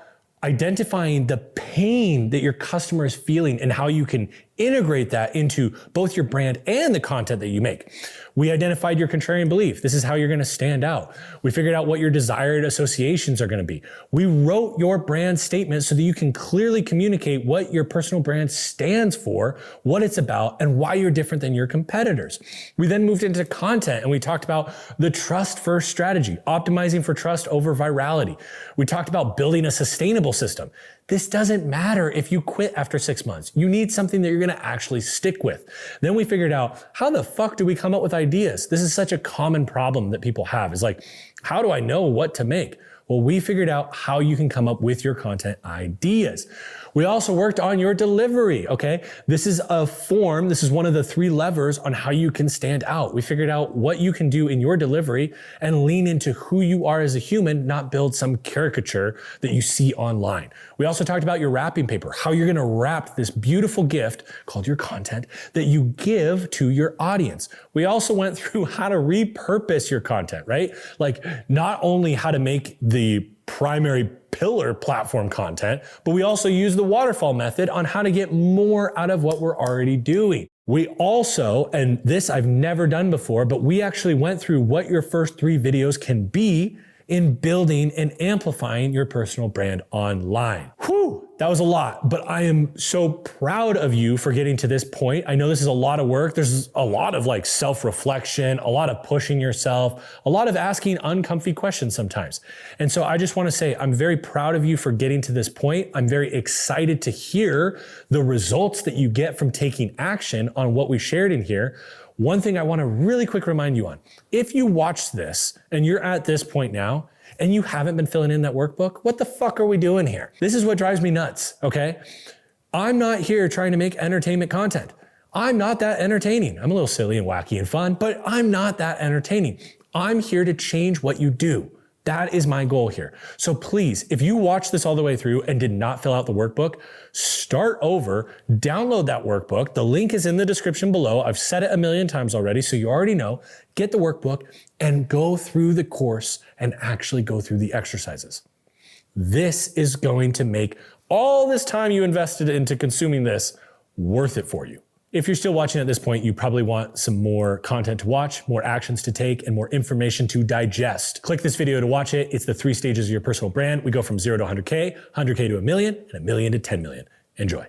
S1: identifying the pain that your customer is feeling and how you can integrate that into both your brand and the content that you make. We identified your contrarian belief. This is how you're going to stand out. We figured out what your desired associations are going to be. We wrote your brand statement so that you can clearly communicate what your personal brand stands for, what it's about, and why you're different than your competitors. We then moved into content, and we talked about the trust first strategy, optimizing for trust over virality. We talked about building a sustainable system. This doesn't matter if you quit after 6 months. You need something that you're going to actually stick with. Then we figured out, how the fuck do we come up with ideas? This is such a common problem that people have, is like, how do I know what to make? Well, we figured out how you can come up with your content ideas. We also worked on your delivery, okay? This is a form. This is one of the 3 levers on how you can stand out. We figured out what you can do in your delivery and lean into who you are as a human, not build some caricature that you see online. We also talked about your wrapping paper, how you're gonna wrap this beautiful gift called your content that you give to your audience. We also went through how to repurpose your content, right? Like, not only how to make the primary pillar platform content, but we also use the waterfall method on how to get more out of what we're already doing. We also, and this I've never done before, but we actually went through what your first 3 videos can be in building and amplifying your personal brand online. Whew, that was a lot, but I am so proud of you for getting to this point. I know this is a lot of work. There's a lot of like self-reflection, a lot of pushing yourself, a lot of asking uncomfy questions sometimes. And so I just want to say, I'm very proud of you for getting to this point. I'm very excited to hear the results that you get from taking action on what we shared in here. One thing I want to really quick remind you on, if you watch this and you're at this point now and you haven't been filling in that workbook, what the fuck are we doing here? This is what drives me nuts, okay? I'm not here trying to make entertainment content. I'm not that entertaining. I'm a little silly and wacky and fun, but I'm not that entertaining. I'm here to change what you do. That is my goal here. So please, if you watched this all the way through and did not fill out the workbook, start over, download that workbook. The link is in the description below. I've said it a million times already, so you already know. Get the workbook and go through the course and actually go through the exercises. This is going to make all this time you invested into consuming this worth it for you. If you're still watching at this point, you probably want some more content to watch, more actions to take, and more information to digest. Click this video to watch it. It's the 3 stages of your personal brand. We go from 0 to 100K, 100K to $1 million, and $1 million to $10 million. Enjoy.